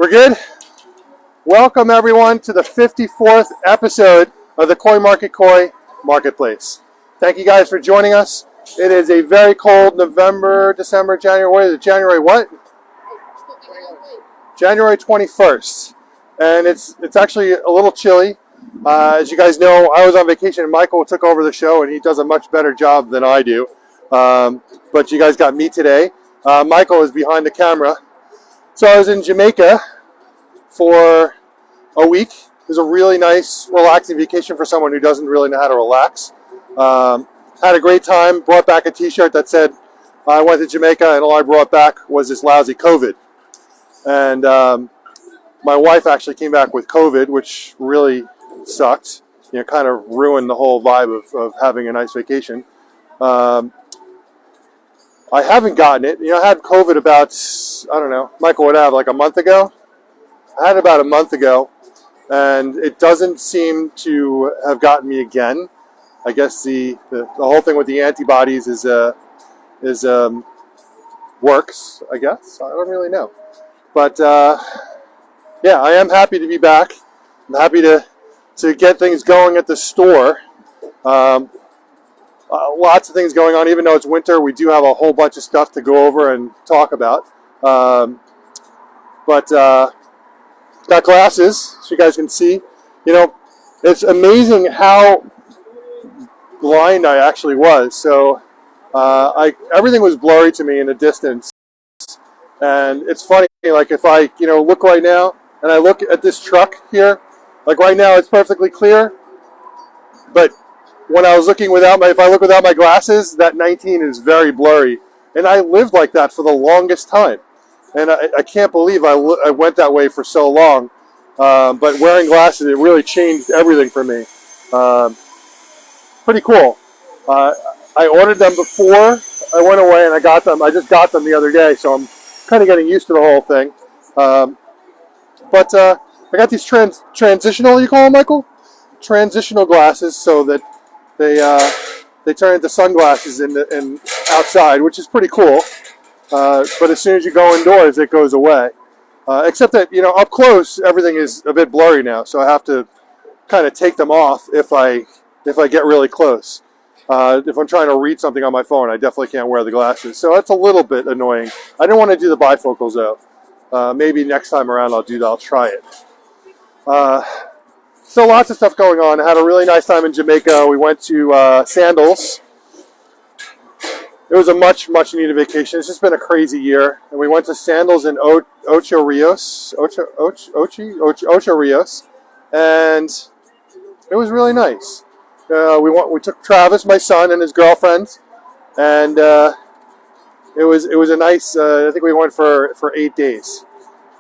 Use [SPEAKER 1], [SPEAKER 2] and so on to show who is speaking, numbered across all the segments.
[SPEAKER 1] We're good? Welcome everyone to the 54th episode of the Koi Marketplace. Thank you guys for joining us. It is a very cold November, December, January. What is it? January what? January 21st. And it's actually a little chilly. As you guys know, I was on vacation and Michael took over the show and he does a much better job than I do. But you guys got me today. Michael is behind the camera. So I was in Jamaica for a week. It was a really nice, relaxing vacation for someone who doesn't really know how to relax. Had a great time, brought back a t-shirt that said, I went to Jamaica and all I brought back was this lousy COVID. And my wife actually came back with COVID, which really sucked. You know, kind of ruined the whole vibe of having a nice vacation. I haven't gotten it. You know, I had COVID about, I don't know, Michael would have like a month ago. I had it about a month ago, and it doesn't seem to have gotten me again. I guess the whole thing with the antibodies is works, I guess. I don't really know. But yeah, I am happy to be back. I'm happy to get things going at the store. Lots of things going on. Even though it's winter, we do have a whole bunch of stuff to go over and talk about. Got glasses, so you guys can see. You know, it's amazing how blind I actually was. So everything was blurry to me in the distance. And it's funny, like if I, look right now and I look at this truck here, like right now it's perfectly clear. But when I was looking if I look without my glasses, that 19 is very blurry. And I lived like that for the longest time. And I can't believe I went that way for so long. But wearing glasses, it really changed everything for me. Pretty cool. I ordered them before I went away and I got them. I just got them the other day, so I'm kind of getting used to the whole thing. But I got these transitional, you call them, Michael? Transitional glasses, so that they turn into sunglasses in outside, which is pretty cool. But as soon as you go indoors, it goes away. Except that, up close, everything is a bit blurry now, so I have to kind of take them off if I get really close. If I'm trying to read something on my phone, I definitely can't wear the glasses. So that's a little bit annoying. I didn't want to do the bifocals though. Maybe next time around I'll do that. I'll try it. So lots of stuff going on. I had a really nice time in Jamaica. We went to Sandals. It was a much needed vacation. It's just been a crazy year. And we went to Sandals in Ocho Rios. And it was really nice. We took Travis, my son, and his girlfriend. And it was a nice, I think we went for 8 days.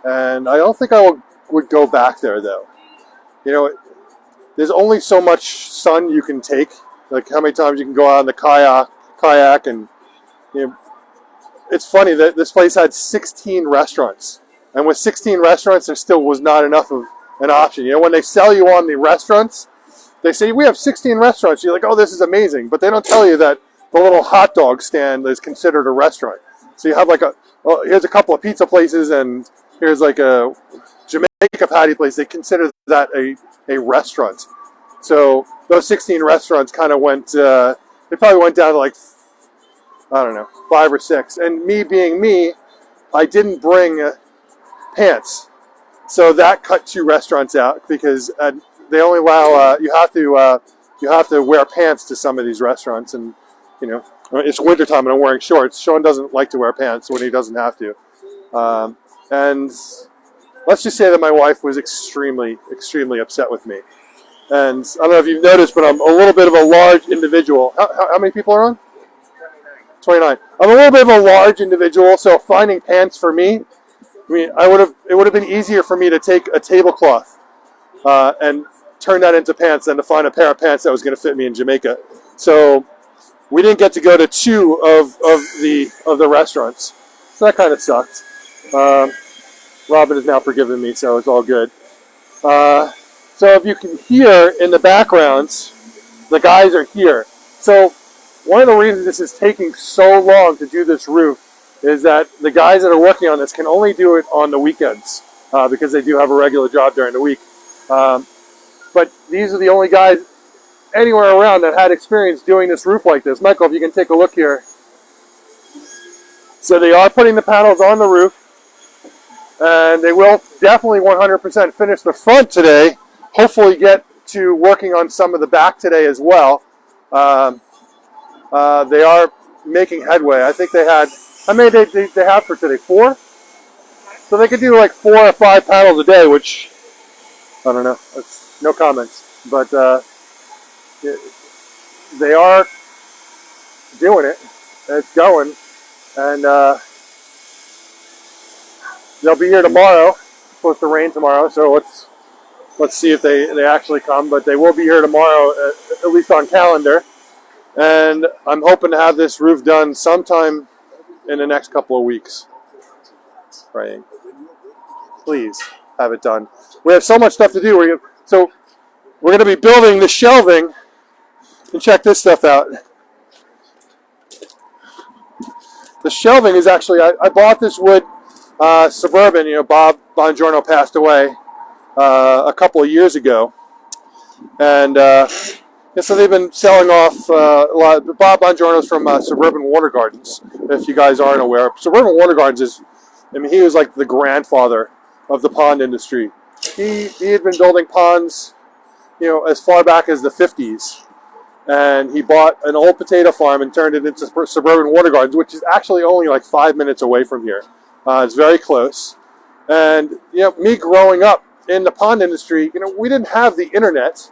[SPEAKER 1] And I don't think I would go back there though. There's only so much sun you can take. Like how many times you can go out on the kayak and it's funny that this place had 16 restaurants. And with 16 restaurants, there still was not enough of an option. When they sell you on the restaurants, they say, we have 16 restaurants. You're like, oh, this is amazing. But they don't tell you that the little hot dog stand is considered a restaurant. So you have like here's a couple of pizza places and here's like a Jamaica patty place. They consider that a restaurant. So those 16 restaurants kind of went, they probably went down to like, I don't know, 5 or 6. And me being me, I didn't bring pants. So that cut 2 restaurants out because they only allow, you have to wear pants to some of these restaurants. And, it's wintertime and I'm wearing shorts. Sean doesn't like to wear pants when he doesn't have to. And let's just say that my wife was extremely upset with me. And I don't know if you've noticed, but I'm a little bit of a large individual. How many people are on? 29. I'm a little bit of a large individual, so finding pants for me, it would have been easier for me to take a tablecloth and turn that into pants than to find a pair of pants that was going to fit me in Jamaica. So we didn't get to go to 2 of the restaurants. So that kind of sucked. Robin has now forgiven me, so it's all good. So if you can hear in the backgrounds, the guys are here. So one of the reasons this is taking so long to do this roof is that the guys that are working on this can only do it on the weekends. because they do have a regular job during the week. But these are the only guys anywhere around that had experience doing this roof like this. Michael, if you can take a look here. So they are putting the panels on the roof, and they will definitely 100% finish the front today. Hopefully get to working on some of the back today as well. They are making headway. I think they had, how many they have for today? 4? So they could do like 4 or 5 panels a day, which, I don't know, that's no comments. But they are doing it. It's going. And they'll be here tomorrow. It's supposed to rain tomorrow, so let's see if they actually come. But they will be here tomorrow, at least on calendar. And I'm hoping to have this roof done sometime in the next couple of weeks. Praying. Please have it done. We have so much stuff to do. So we're going to be building the shelving. And check this stuff out. The shelving is actually, I bought this wood Suburban. You know, Bob Bongiorno passed away a couple of years ago. And so they've been selling off a lot. Bob Bongiorno's from Suburban Water Gardens, if you guys aren't aware. Suburban Water Gardens is, I mean, he was like the grandfather of the pond industry. He had been building ponds, you know, as far back as the 50s. And he bought an old potato farm and turned it into Suburban Water Gardens, which is actually only like 5 minutes away from here. It's very close. And, you know, me growing up in the pond industry, you know, we didn't have the internet.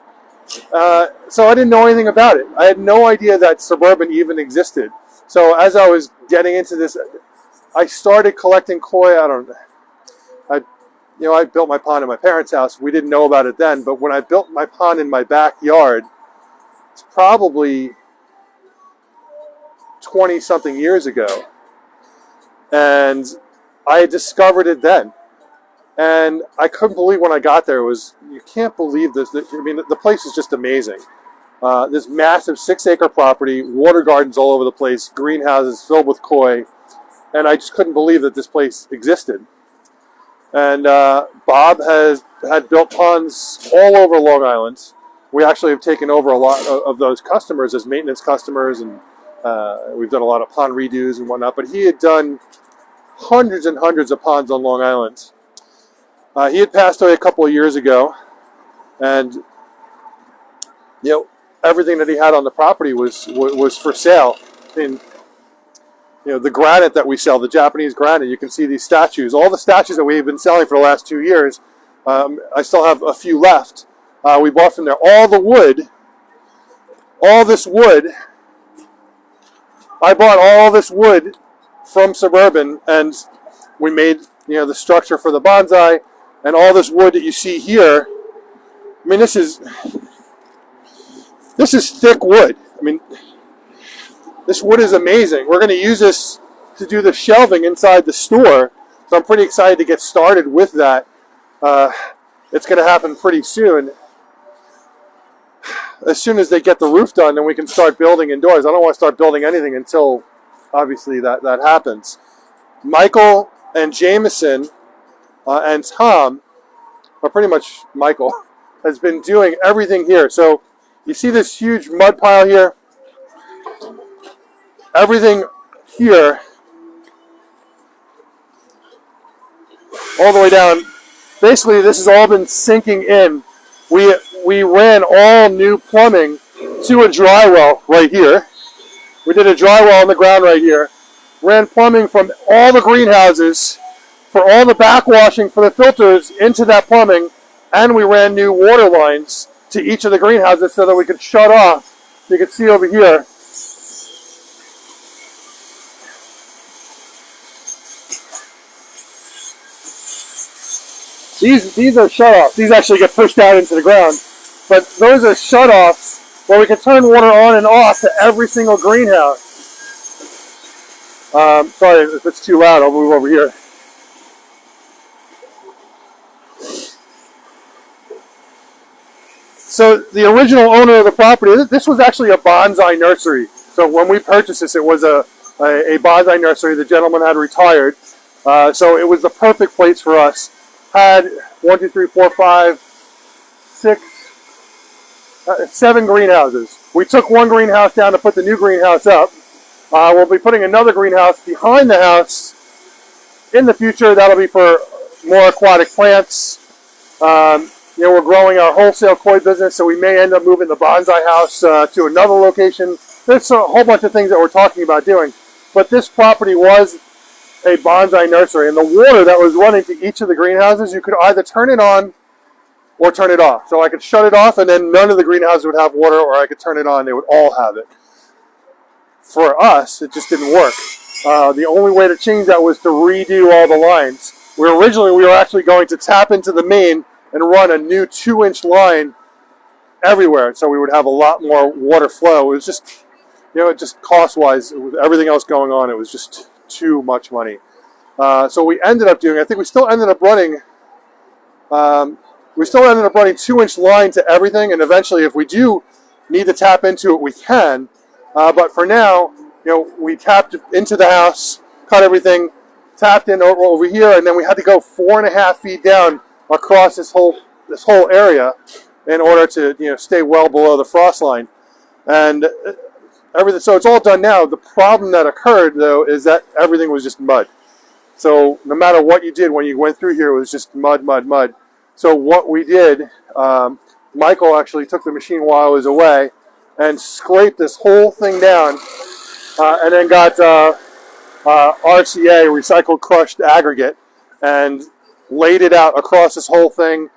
[SPEAKER 1] So I didn't know anything about it. I had no idea that Suburban even existed. So as I was getting into this, I started collecting koi. I built my pond in my parents' house. We didn't know about it then, but when I built my pond in my backyard, it's probably 20-something years ago, and I discovered it then. And I couldn't believe when I got there, you can't believe this. I mean, the place is just amazing. This massive 6-acre property, water gardens all over the place, greenhouses filled with koi, and I just couldn't believe that this place existed. And Bob had built ponds all over Long Island. We actually have taken over a lot of those customers as maintenance customers, and we've done a lot of pond redos and whatnot. But he had done hundreds and hundreds of ponds on Long Island. He had passed away a couple of years ago, and you know, everything that he had on the property was for sale. And you know, the granite that we sell, the Japanese granite, you can see these statues. All the statues that we've been selling for the last 2 years, I still have a few left. We bought from there. All the wood, all this wood, I bought all this wood from Suburban, and we made, you know, the structure for the bonsai, and all this wood that you see here. I mean, this is thick wood. I mean, this wood is amazing. We're going to use this to do the shelving inside the store, so I'm pretty excited to get started with that. It's going to happen pretty soon. As soon as they get the roof done, then we can start building indoors. I don't want to start building anything until, obviously, that happens. Michael and Jameson and Tom, or pretty much Michael, has been doing everything here. So you see this huge mud pile here? Everything here, all the way down. Basically, this has all been sinking in. We ran all new plumbing to a dry well right here. We did a dry well on the ground right here. Ran plumbing from all the greenhouses for all the backwashing for the filters into that plumbing, and we ran new water lines to each of the greenhouses so that we could shut off. You can see over here. These are shut-offs. These actually get pushed out into the ground. But those are shut-offs where we can turn water on and off to every single greenhouse. Sorry if it's too loud, I'll move over here. So the original owner of the property, this was actually a bonsai nursery. So when we purchased this, it was a bonsai nursery. The gentleman had retired. So it was the perfect place for us. had 1, 2, 3, 4, 5, 6, 7 greenhouses. We took one greenhouse down to put the new greenhouse up. We'll be putting another greenhouse behind the house in the future. That'll be for more aquatic plants. You know, we're growing our wholesale koi business, so we may end up moving the bonsai house to another location. There's a whole bunch of things that we're talking about doing. But this property was a bonsai nursery, and the water that was running to each of the greenhouses, you could either turn it on or turn it off. So I could shut it off, and then none of the greenhouses would have water, or I could turn it on, they would all have it. For us, it just didn't work. The only way to change that was to redo all the lines. Originally we were actually going to tap into the main and run a new 2-inch line everywhere, so we would have a lot more water flow. It was just, you know, it just cost-wise, with everything else going on, it was just too much money. So we ended up doing, I think we still ended up running 2-inch line to everything, and eventually if we do need to tap into it, we can. But for now, you know, we tapped into the house, cut everything, tapped in over here, and then we had to go 4.5 feet down across this whole area in order to, you know, stay well below the frost line. And everything, so it's all done now. The problem that occurred though is that everything was just mud. So no matter what you did when you went through here, it was just mud, mud, mud. So what we did, Michael actually took the machine while I was away and scraped this whole thing down, and then got RCA, recycled crushed aggregate, and laid it out across this whole thing,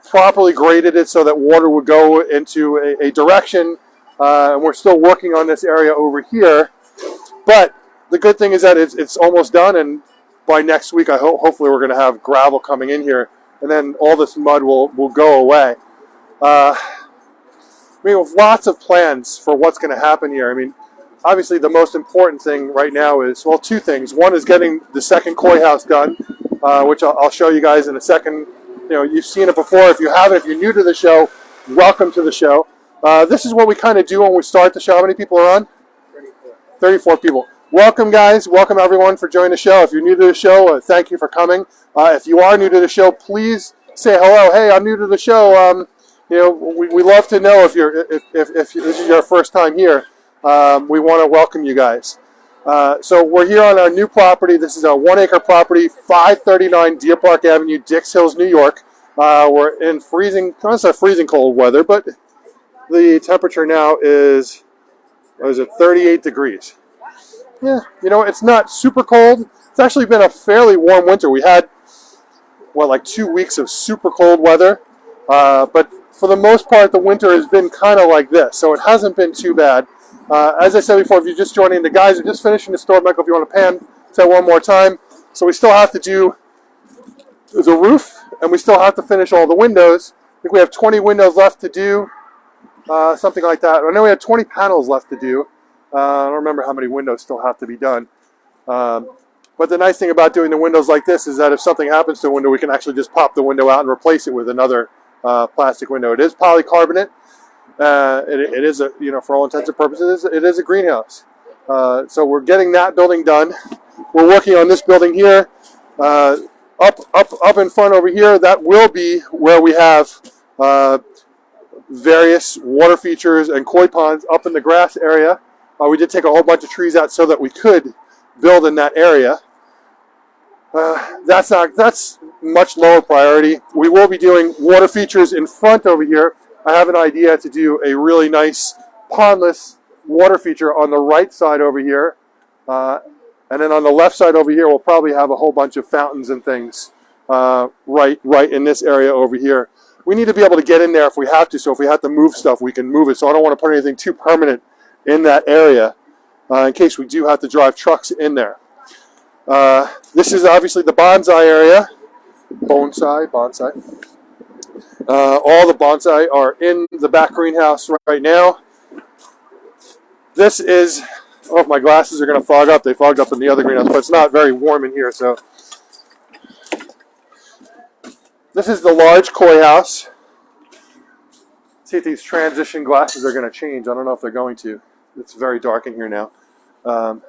[SPEAKER 1] properly graded it so that water would go into a direction, and we're still working on this area over here. But the good thing is that it's almost done, and by next week, hopefully we're going to have gravel coming in here, and then all this mud will go away. We have lots of plans for what's going to happen here. I mean, obviously the most important thing right now is, well, 2 things. One is getting the second koi house done, which I'll show you guys in a second. You know, you've seen it before. If you haven't, if you're new to the show, welcome to the show. This is what we kind of do when we start the show. How many people are on? 34. 34 people. Welcome, guys. Welcome, everyone, for joining the show. If you're new to the show, thank you for coming. If you are new to the show, please say hello. Hey, I'm new to the show. You know, we love to know if this is your first time here. We want to welcome you guys. So we're here on our new property. This is a 1-acre property, 539 Deer Park Avenue, Dix Hills, New York. We're in freezing, it's not freezing cold weather, but the temperature now is, what is it, 38 degrees. Yeah, you know, it's not super cold. It's actually been a fairly warm winter. We had, what, like 2 weeks of super cold weather, but for the most part, the winter has been kind of like this, so it hasn't been too bad. As I said before, if you're just joining, the guys are just finishing the store. Michael, if you want to pan, say one more time. So we still have to do the roof, and we still have to finish all the windows. I think we have 20 windows left to do, something like that. I know we have 20 panels left to do. I don't remember how many windows still have to be done. But the nice thing about doing the windows like this is that if something happens to a window, we can actually just pop the window out and replace it with another plastic window. It is polycarbonate. It is, a, you know, for all intents and purposes, it is a greenhouse. So we're getting that building done. We're working on this building here. Up in front over here, that will be where we have various water features and koi ponds up in the grass area. We did take a whole bunch of trees out so that we could build in that area. That's much lower priority. We will be doing water features in front over here. I have an idea to do a really nice pondless water feature on the right side over here. And then on the left side over here, we'll probably have a whole bunch of fountains and things right in this area over here. We need to be able to get in there if we have to. So if we have to move stuff, we can move it. So I don't want to put anything too permanent in that area in case we do have to drive trucks in there. This is obviously the bonsai area. Bonsai. All the bonsai are in the back greenhouse right now. This is, oh, my glasses are going to fog up. They fogged up in the other greenhouse, but it's not very warm in here. So this is the large koi house. See if these transition glasses are going to change. I don't know if they're going to. It's very dark in here now. How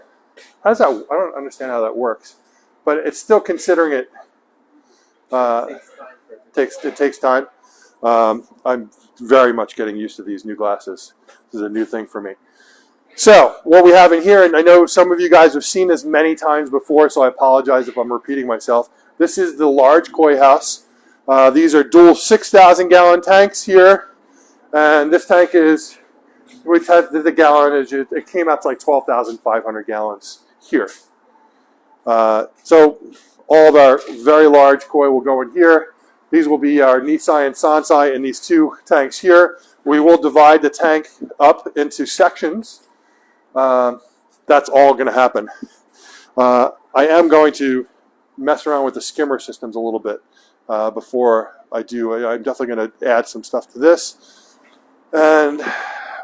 [SPEAKER 1] does that? I don't understand how that works. but it's still considering it. It takes time. I'm very much getting used to these new glasses. This is a new thing for me. So what we have in here, and I know some of you guys have seen this many times before, so I apologize if I'm repeating myself. This is the large koi house. These are dual 6,000 gallon tanks here, and this tank is, we tested the gallonage, it came out to like 12,500 gallons here. So all of our very large koi will go in here. These will be our Nisai and Sansai in these two tanks here. We will divide the tank up into sections. That's all going to happen. I am going to mess around with the skimmer systems a little bit before I do. I'm definitely going to add some stuff to this. And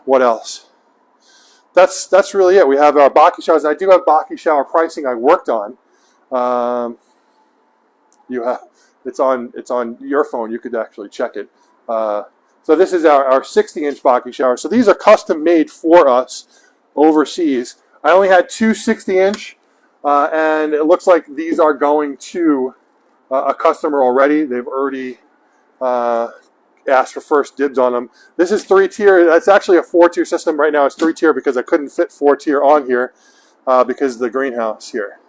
[SPEAKER 1] what else? That's really it. We have our Baki showers. I do have Baki shower pricing I worked on. It's on your phone. You could actually check it. So this is our 60-inch Baki shower. So these are custom made for us overseas. I only had two 60-inch, and it looks like these are going to a customer already. They've already asked for first dibs on them. This is 3-tier. That's actually a 4-tier system. Right now it's 3-tier because I couldn't fit 4-tier on here because of the greenhouse here.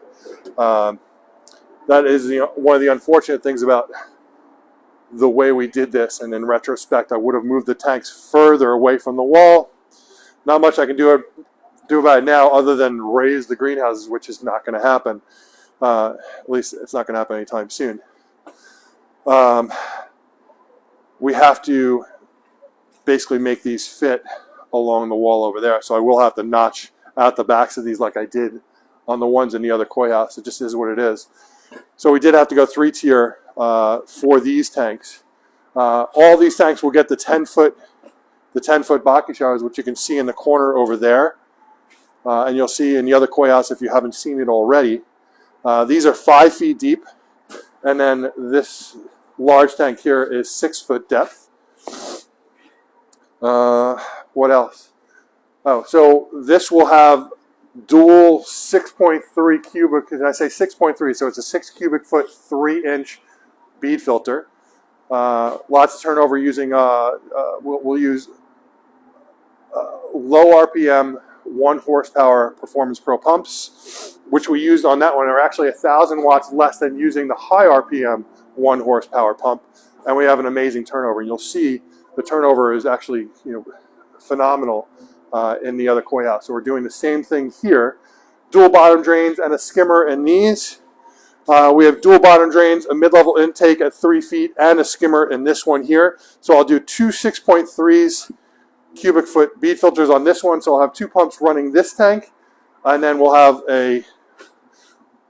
[SPEAKER 1] That is one of the unfortunate things about the way we did this, and in retrospect I would have moved the tanks further away from the wall. Not much I can do about it now other than raise the greenhouses, which is not going to happen. At least it's not going to happen anytime soon. We have to basically make these fit along the wall over there, so I will have to notch out the backs of these like I did on the ones in the other koi house. It just is what it is. So we did have to go 3-tier for these tanks. All these tanks will get the 10-foot Baki showers, which you can see in the corner over there. And you'll see in the other koi house if you haven't seen it already. These are 5 feet deep. And then this large tank here is 6 foot depth. What else? Oh, so this will have dual 6.3 cubic, and I say 6.3, so it's a 6 cubic foot 3-inch bead filter. Lots of turnover using, we'll use low RPM 1 horsepower Performance Pro pumps, which we used on that one are actually 1,000 watts less than using the high RPM 1 horsepower pump, and we have an amazing turnover. And you'll see the turnover is actually phenomenal in the other koi house. So we're doing the same thing here. Dual bottom drains and a skimmer in these. We have dual bottom drains, a mid-level intake at 3 feet, and a skimmer in this one here. So I'll do two 6.3s cubic foot bead filters on this one. So I'll have 2 pumps running this tank, and then we'll have a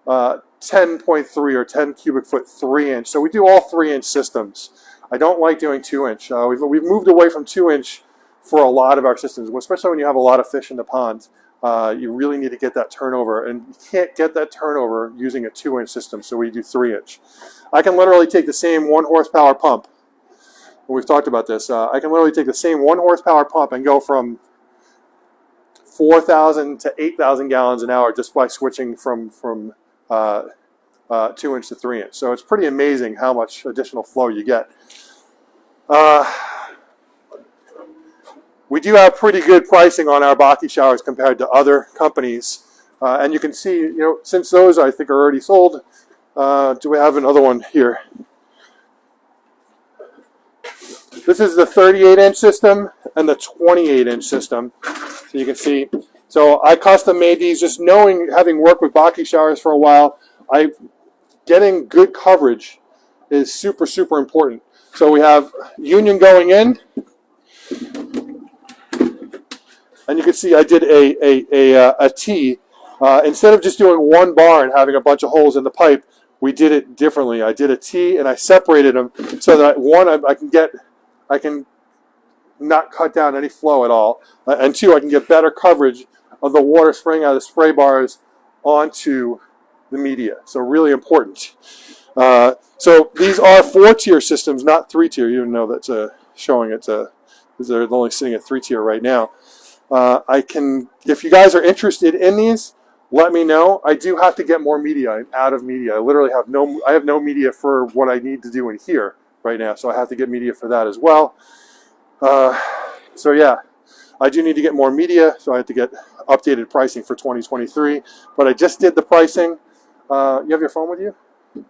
[SPEAKER 1] 10.3 or 10 cubic foot 3-inch. So we do all 3-inch systems. I don't like doing 2-inch. We've moved away from 2-inch for a lot of our systems, especially when you have a lot of fish in the pond. You really need to get that turnover, and you can't get that turnover using a 2-inch system, so we do 3-inch. I can literally take the same 1 horsepower pump. We've talked about this. I can literally take the same 1 horsepower pump and go from 4,000 to 8,000 gallons an hour just by switching from 2-inch to 3-inch. So it's pretty amazing how much additional flow you get. We do have pretty good pricing on our Baki showers compared to other companies. And you can see, since those I think are already sold, do we have another one here? This is the 38-inch system and the 28-inch system. So you can see. So I custom made these just knowing, having worked with Baki showers for a while, getting good coverage is super, super important. So we have union going in. And you can see I did a T. Instead of just doing 1 bar and having a bunch of holes in the pipe, we did it differently. I did a T and I separated them so that 1, I can not cut down any flow at all, and 2, I can get better coverage of the water spraying out of the spray bars onto the media. So really important. So these are 4-tier systems, not 3-tier, even though that's showing it's because they're only sitting at 3-tier right now. If you guys are interested in these, let me know. I do have to get more media. I'm out of media. I literally have no media for what I need to do in here right now, so I have to get media for that as well. So yeah, I do need to get more media, so I have to get updated pricing for 2023. But I just did the pricing. You have your phone with you?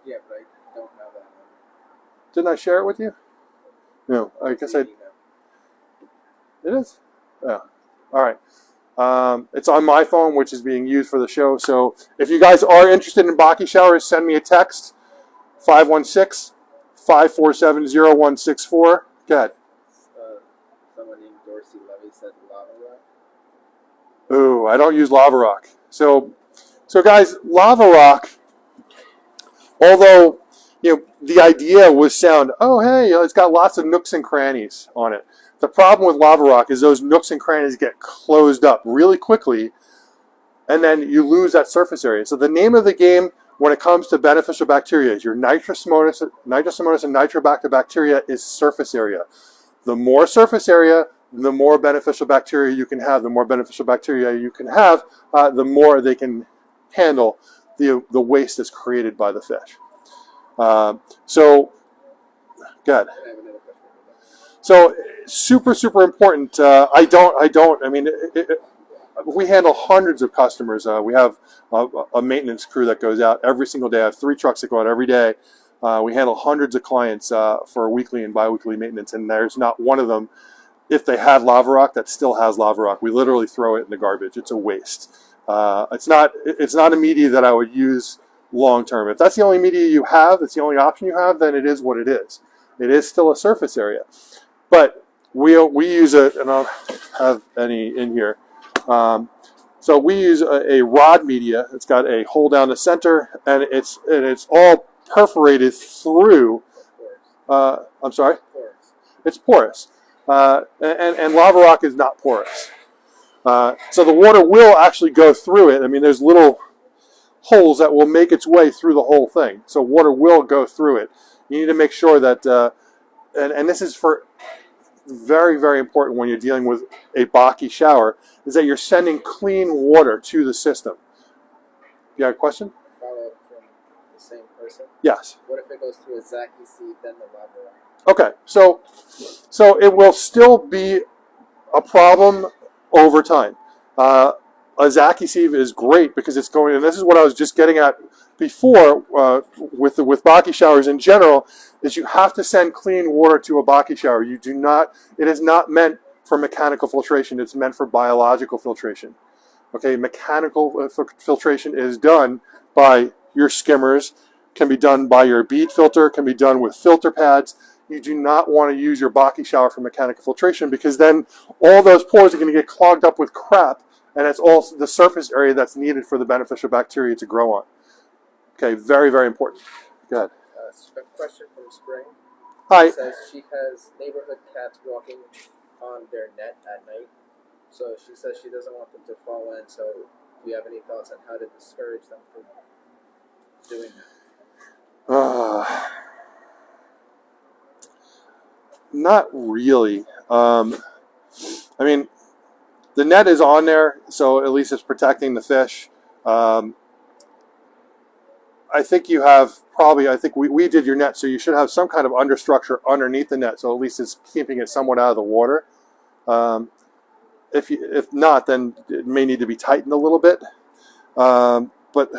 [SPEAKER 2] Yeah, but I don't have that.
[SPEAKER 1] Didn't I share it with you? No, I guess I. It is? Yeah. All right. It's on my phone, which is being used for the show. So if you guys are interested in Baki showers, send me a text, 516-547-0164. Go ahead.
[SPEAKER 2] Someone named Dorsey Levy said Lava Rock.
[SPEAKER 1] Ooh, I don't use Lava Rock. So guys, Lava Rock, although the idea was sound, oh hey, it's got lots of nooks and crannies on it. The problem with Lava Rock is those nooks and crannies get closed up really quickly, and then you lose that surface area. So the name of the game when it comes to beneficial bacteria is your nitrosomonas and nitrobacter bacteria is surface area. The more surface area, the more beneficial bacteria you can have. The more beneficial bacteria you can have, the more they can handle the waste that's created by the fish. So, good. So, super important. I mean, we handle hundreds of customers. We have a maintenance crew that goes out every single day. I have 3 trucks that go out every day. We handle hundreds of clients for weekly and biweekly maintenance, and there's not one of them, if they had Lava Rock, that still has Lava Rock. We literally throw it in the garbage. It's a waste. It's not a media that I would use long term. If that's the only media you have, it's the only option you have, then it is what it is. It is still a surface area. But we use it, and I'll have any in here. So we use a rod media. It's got a hole down the center, and it's all perforated through. I'm sorry. It's porous, and Lava Rock is not porous. So the water will actually go through it. I mean, there's little holes that will make its way through the whole thing. So water will go through it. You need to make sure that, and this is for very important when you're dealing with a Baki shower, is that you're sending clean water to the system. You have a question?
[SPEAKER 2] Follow up from the same person?
[SPEAKER 1] Yes.
[SPEAKER 2] What if it goes through a Zaki seed, then the Lava Rock?
[SPEAKER 1] Okay, so it will still be a problem over time. A Zaki sieve is great because it's going, and this is what I was just getting at before with Baki showers in general, is you have to send clean water to a Baki shower. You do not, it is not meant for mechanical filtration, it's meant for biological filtration. Okay, mechanical filtration is done by your skimmers, can be done by your bead filter, can be done with filter pads. You do not want to use your Baki shower for mechanical filtration because then all those pores are going to get clogged up with crap, and it's all the surface area that's needed for the beneficial bacteria to grow on. Okay, very important. Go ahead.
[SPEAKER 2] A question from Spring.
[SPEAKER 1] Hi.
[SPEAKER 2] It says she has neighborhood cats walking on their net at night. So she says she doesn't want them to fall in. So do you have any thoughts on how to discourage them from doing that?
[SPEAKER 1] Not really. I mean, the net is on there, so at least it's protecting the fish. I think you have probably, I think we did your net, so you should have some kind of understructure underneath the net, so at least it's keeping it somewhat out of the water. If not, then it may need to be tightened a little bit. But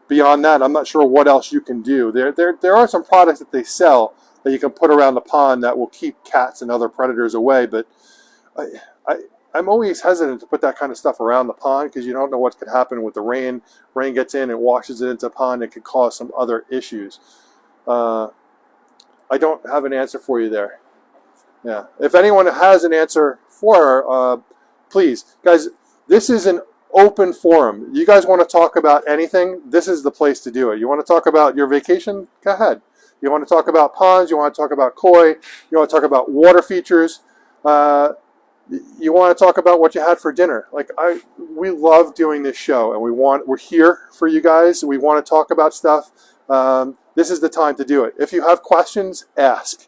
[SPEAKER 1] beyond that, I'm not sure what else you can do. There are some products that they sell that you can put around the pond that will keep cats and other predators away, but I'm always hesitant to put that kind of stuff around the pond because you don't know what could happen with the rain. Rain gets in and washes it into the pond. It could cause some other issues. I don't have an answer for you there. Yeah. If anyone has an answer for her, please. Guys, this is an open forum. You guys want to talk about anything, this is the place to do it. You want to talk about your vacation? Go ahead. You want to talk about ponds? You want to talk about koi? You want to talk about water features? You want to talk about what you had for dinner? We love doing this show, and we're here for you guys. We want to talk about stuff. This is the time to do it. If you have questions, ask.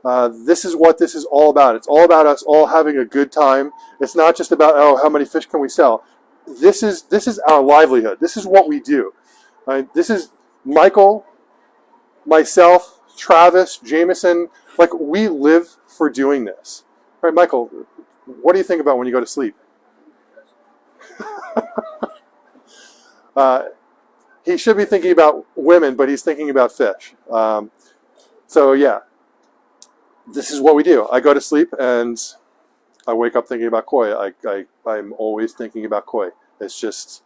[SPEAKER 1] This is what this is all about. It's all about us all having a good time. It's not just about, oh, how many fish can we sell? this is our livelihood. This is what we do. Right? This is Michael, myself, Travis, Jameson. Like, we live for doing this. Right, Michael, what do you think about when you go to sleep? He should be thinking about women, but he's thinking about fish. So yeah, this is what we do. I go to sleep and I wake up thinking about koi. I'm always thinking about koi. It's just,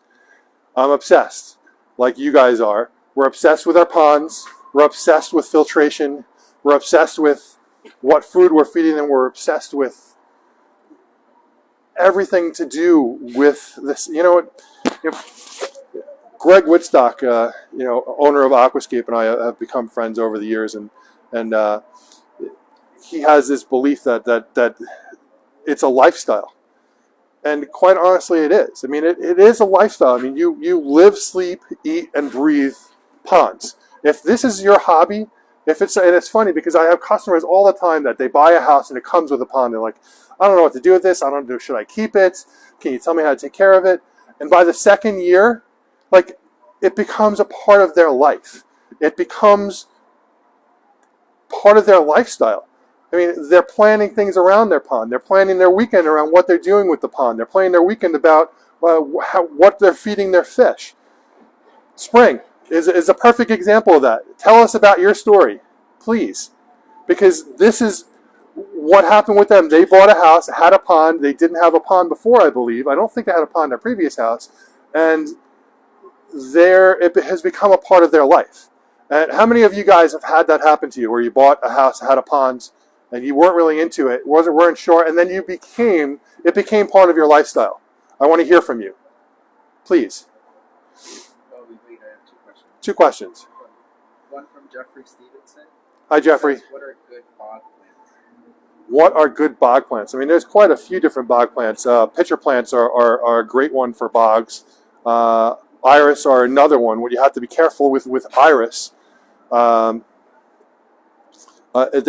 [SPEAKER 1] I'm obsessed, like you guys are. We're obsessed with our ponds. We're obsessed with filtration. We're obsessed with what food we're feeding them. We're obsessed with everything to do with this. Greg Woodstock, owner of Aquascape, and I have become friends over the years, and he has this belief that it's a lifestyle, and quite honestly, it is. I mean, it is a lifestyle. I mean, you live, sleep, eat, and breathe ponds. If this is your hobby, and it's funny because I have customers all the time that they buy a house and it comes with a pond. They're like, I don't know what to do with this. I don't know. Should I keep it? Can you tell me how to take care of it? And by the second year, like, it becomes a part of their life. It becomes part of their lifestyle. I mean, they're planning things around their pond. They're planning their weekend around what they're doing with the pond. They're planning their weekend about what they're feeding their fish. Spring is a perfect example of that. Tell us about your story, please. Because this is what happened with them. They bought a house, had a pond. They didn't have a pond before, I believe. I don't think they had a pond in their previous house. And it has become a part of their life. And how many of you guys have had that happen to you, where you bought a house, had a pond, and you weren't really into it, weren't sure, and then it became part of your lifestyle? I want to hear from you, please.
[SPEAKER 2] Well, I have two questions.
[SPEAKER 1] Two questions.
[SPEAKER 2] One from Jeffrey Stevenson.
[SPEAKER 1] Hi, Jeffrey.
[SPEAKER 2] Says, what are good bog plants?
[SPEAKER 1] What are good bog plants? I mean, there's quite a few different bog plants. Pitcher plants are a great one for bogs. Iris are another one. What you have to be careful with iris, they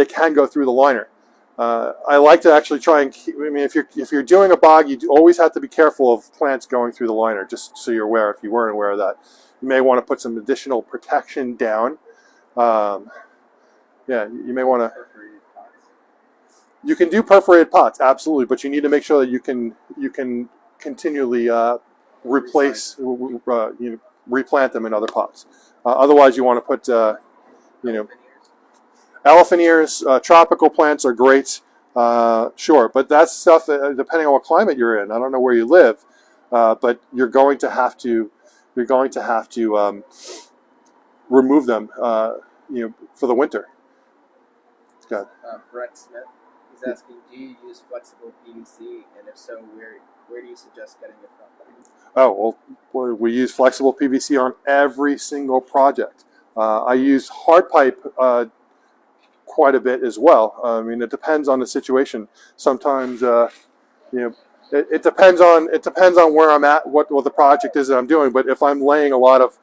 [SPEAKER 1] can go through the liner. I like to actually try and keep, I mean, if you're doing a bog, you always have to be careful of plants going through the liner, just so you're aware, if you weren't aware of that. You may want to put some additional protection down. Yeah, you may want to. You can do perforated pots, absolutely, but you need to make sure that you can continually replant them in other pots. Otherwise, you want to put, elephant ears. Tropical plants are great, sure, but that's stuff depending on what climate you're in. I don't know where you live, but you're going to have to remove them, for the winter. Go ahead.
[SPEAKER 2] Brett Smith is asking, do you use flexible PVC, and if so, where do you suggest getting it from?
[SPEAKER 1] Oh, well, we use flexible PVC on every single project. I use hard pipe quite a bit as well. I mean, it depends on the situation. Sometimes, it depends on where I'm at, what the project is that I'm doing. But if I'm laying a lot of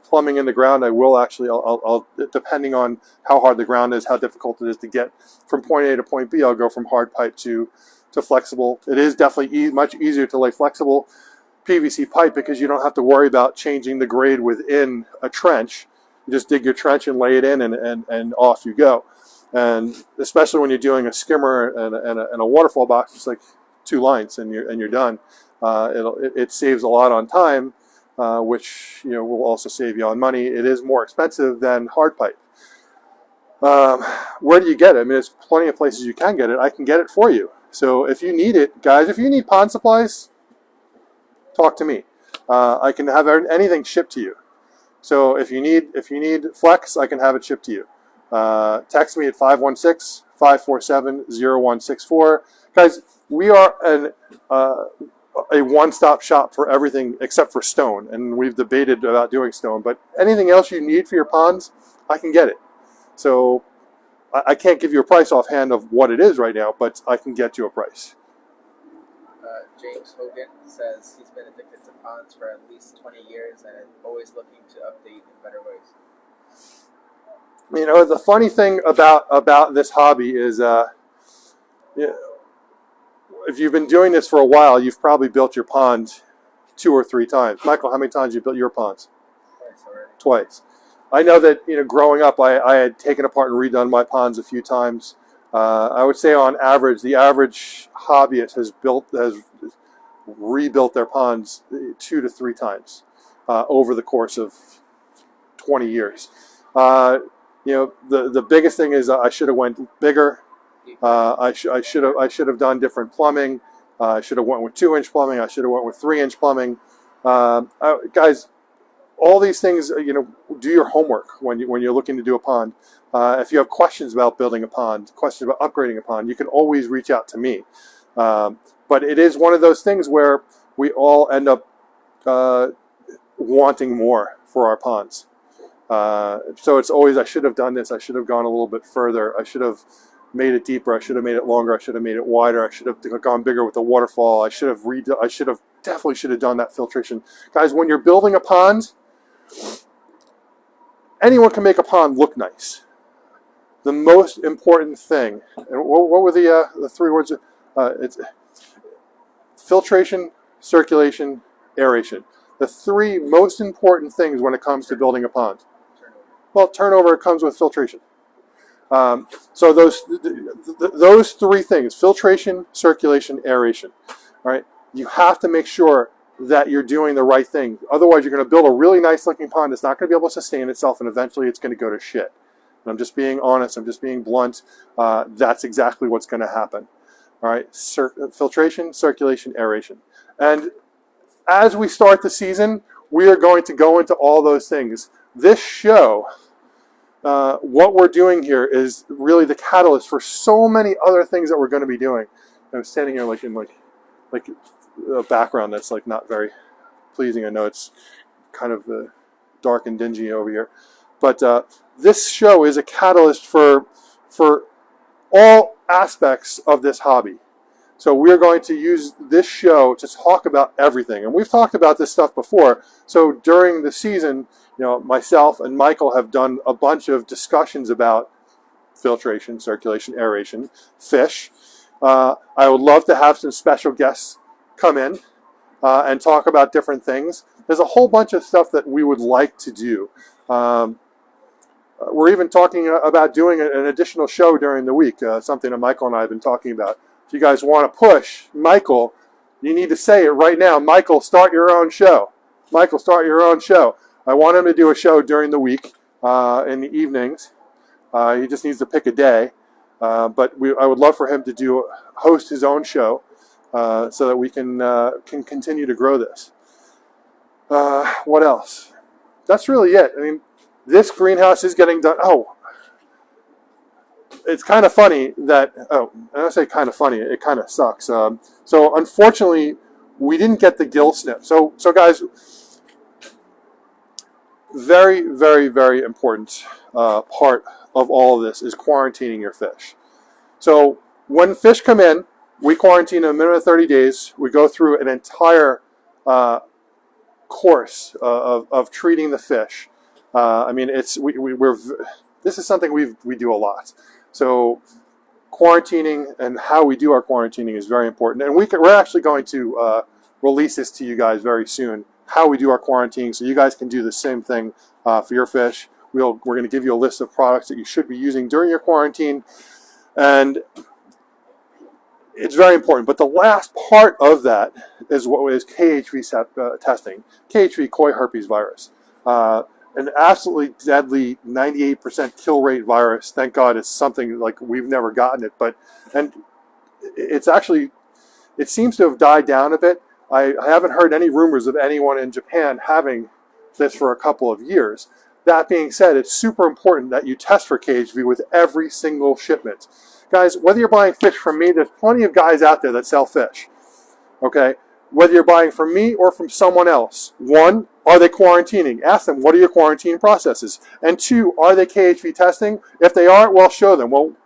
[SPEAKER 1] plumbing in the ground, I will actually, I'll depending on how hard the ground is, how difficult it is to get from point A to point B, I'll go from hard pipe to flexible. It is definitely much easier to lay flexible PVC pipe because you don't have to worry about changing the grade within a trench. You just dig your trench and lay it in, and off you go. And especially when you're doing a skimmer and a waterfall box, it's like 2 lines and you're done. It saves a lot on time, which will also save you on money. It is more expensive than hard pipe. Where do you get it? I mean, there's plenty of places you can get it. I can get it for you. So if you need it, guys, if you need pond supplies, talk to me. I can have anything shipped to you. So if you need flex, I can have it shipped to you. Text me at 516-547-0164. Guys, we are a one-stop shop for everything except for stone, and we've debated about doing stone. But anything else you need for your ponds, I can get it. So I can't give you a price offhand of what it is right now, but I can get you a price.
[SPEAKER 2] James Hogan says he's been addicted to ponds for at least 20 years and always looking to update in better ways.
[SPEAKER 1] The funny thing about this hobby is, if you've been doing this for a while, you've probably built your pond 2 or 3 times. Michael, how many times you built your ponds?
[SPEAKER 2] Twice already.
[SPEAKER 1] Twice. I know that, you know, growing up, I had taken apart and redone my ponds a few times. I would say on average, the average hobbyist has rebuilt their ponds 2 to 3 times over the course of 20 years. You know, the biggest thing is I should have went bigger. I should have done different plumbing. I should have went with 2-inch plumbing. I should have went with 3-inch plumbing. Guys, all these things, you know, do your homework when you're looking to do a pond. If you have questions about building a pond, questions about upgrading a pond, you can always reach out to me. But it is one of those things where we all end up wanting more for our ponds. So it's always, I should have done this. I should have gone a little bit further. I should have made it deeper. I should have made it longer. I should have made it wider. I should have gone bigger with the waterfall. I should have definitely should have done that filtration. Guys, when you're building a pond, anyone can make a pond look nice. The most important thing, and what were the 3 words? It's filtration, circulation, aeration. The 3 most important things when it comes to building a pond. Well, turnover comes with filtration. So those 3 things: filtration, circulation, aeration. All right, you have to make sure that you're doing the right thing. Otherwise, you're going to build a really nice looking pond that's not going to be able to sustain itself, and eventually it's going to go to shit. And I'm just being honest. I'm just being blunt. That's exactly what's going to happen. All right, filtration, circulation, aeration. And as we start the season, we are going to go into all those things. This show, what we're doing here is really the catalyst for so many other things that we're going to be doing. I'm standing here like in a background that's like not very pleasing. I know it's kind of dark and dingy over here, but this show is a catalyst for all aspects of this hobby. So we're going to use this show to talk about everything. And we've talked about this stuff before. So during the season, you know, myself and Michael have done a bunch of discussions about filtration, circulation, aeration, fish. I would love to have some special guests come in and talk about different things. There's a whole bunch of stuff that we would like to do. We're even talking about doing an additional show during the week, something that Michael and I have been talking about. If you guys want to push Michael, you need to say it right now. Michael, start your own show. Michael, start your own show. I want him to do a show during the week in the evenings. He just needs to pick a day. But I would love for him to host his own show so that we can continue to grow this. What else? That's really it. I mean, this greenhouse is getting done. Oh, it's kind of funny that, I say kind of funny, it kind of sucks. So unfortunately, we didn't get the gill snip. So guys, very, very, very important part of all of this is quarantining your fish. So when fish come in, we quarantine a minimum of 30 days. We go through an entire course of treating the fish. I mean, this is something we do a lot. So quarantining and how we do our quarantining is very important. And we're actually going to release this to you guys very soon, how we do our quarantining, so you guys can do the same thing for your fish. We're going to give you a list of products that you should be using during your quarantine. And it's very important. But the last part of that is what is KHV testing. KHV, koi herpes virus. An absolutely deadly 98% kill rate virus. Thank God it's something like we've never gotten it. And it's actually, it seems to have died down a bit. I haven't heard any rumors of anyone in Japan having this for a couple of years. That being said, it's super important that you test for KHV with every single shipment. Guys, whether you're buying fish from me, there's plenty of guys out there that sell fish. Okay? Whether you're buying from me or from someone else. 1, are they quarantining? Ask them, what are your quarantine processes? And 2, are they KHV testing? If they aren't, well, show them. Well,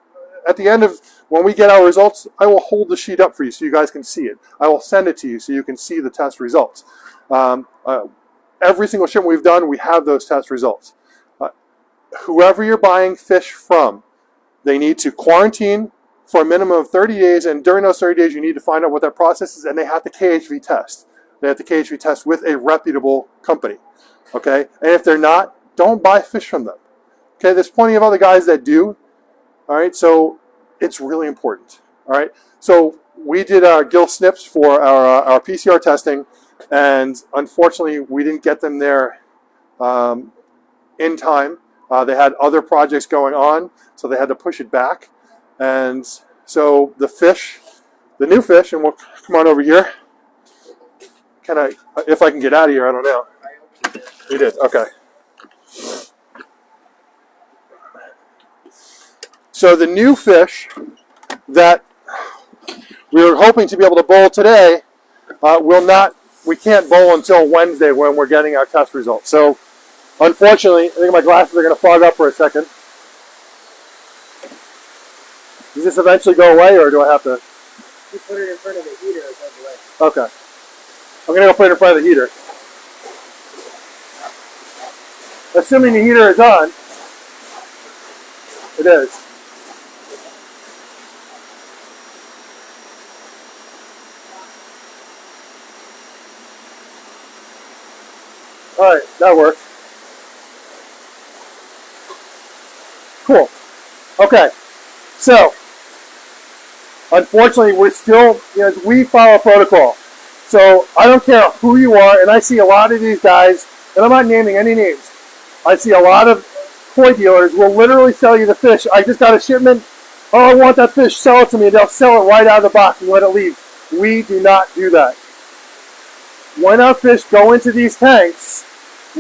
[SPEAKER 1] at the end of, when we get our results, I will hold the sheet up for you so you guys can see it. I will send it to you so you can see the test results. Every single shipment we've done, we have those test results. Whoever you're buying fish from, they need to quarantine for a minimum of 30 days, and during those 30 days, you need to find out what their process is, and they have to KHV test. They have to KHV test with a reputable company. Okay, and if they're not, don't buy fish from them. Okay, there's plenty of other guys that do. All right, so it's really important. All right, so we did our gill snips for our PCR testing, and unfortunately, we didn't get them there in time. They had other projects going on, so they had to push it back. And so the fish, the new fish, and we'll come on over here. Can I, if I can get out of here, I don't know. You did, okay. So the new fish that we were hoping to be able to bowl today we can't bowl until Wednesday when we're getting our test results. So unfortunately, I think my glasses are going to fog up for a second. Does this eventually go away, or do I have to?
[SPEAKER 2] You put it in front of the heater, it goes away.
[SPEAKER 1] Okay. I'm going to go put it in front of the heater. Assuming the heater is on. It is. All right, that works. Cool. Okay, so unfortunately, we're still, we follow protocol. So I don't care who you are, and I see a lot of these guys, and I'm not naming any names. I see a lot of koi dealers will literally sell you the fish. I just got a shipment. Oh, I want that fish. Sell it to me. They'll sell it right out of the box and let it leave. We do not do that. When our fish go into these tanks,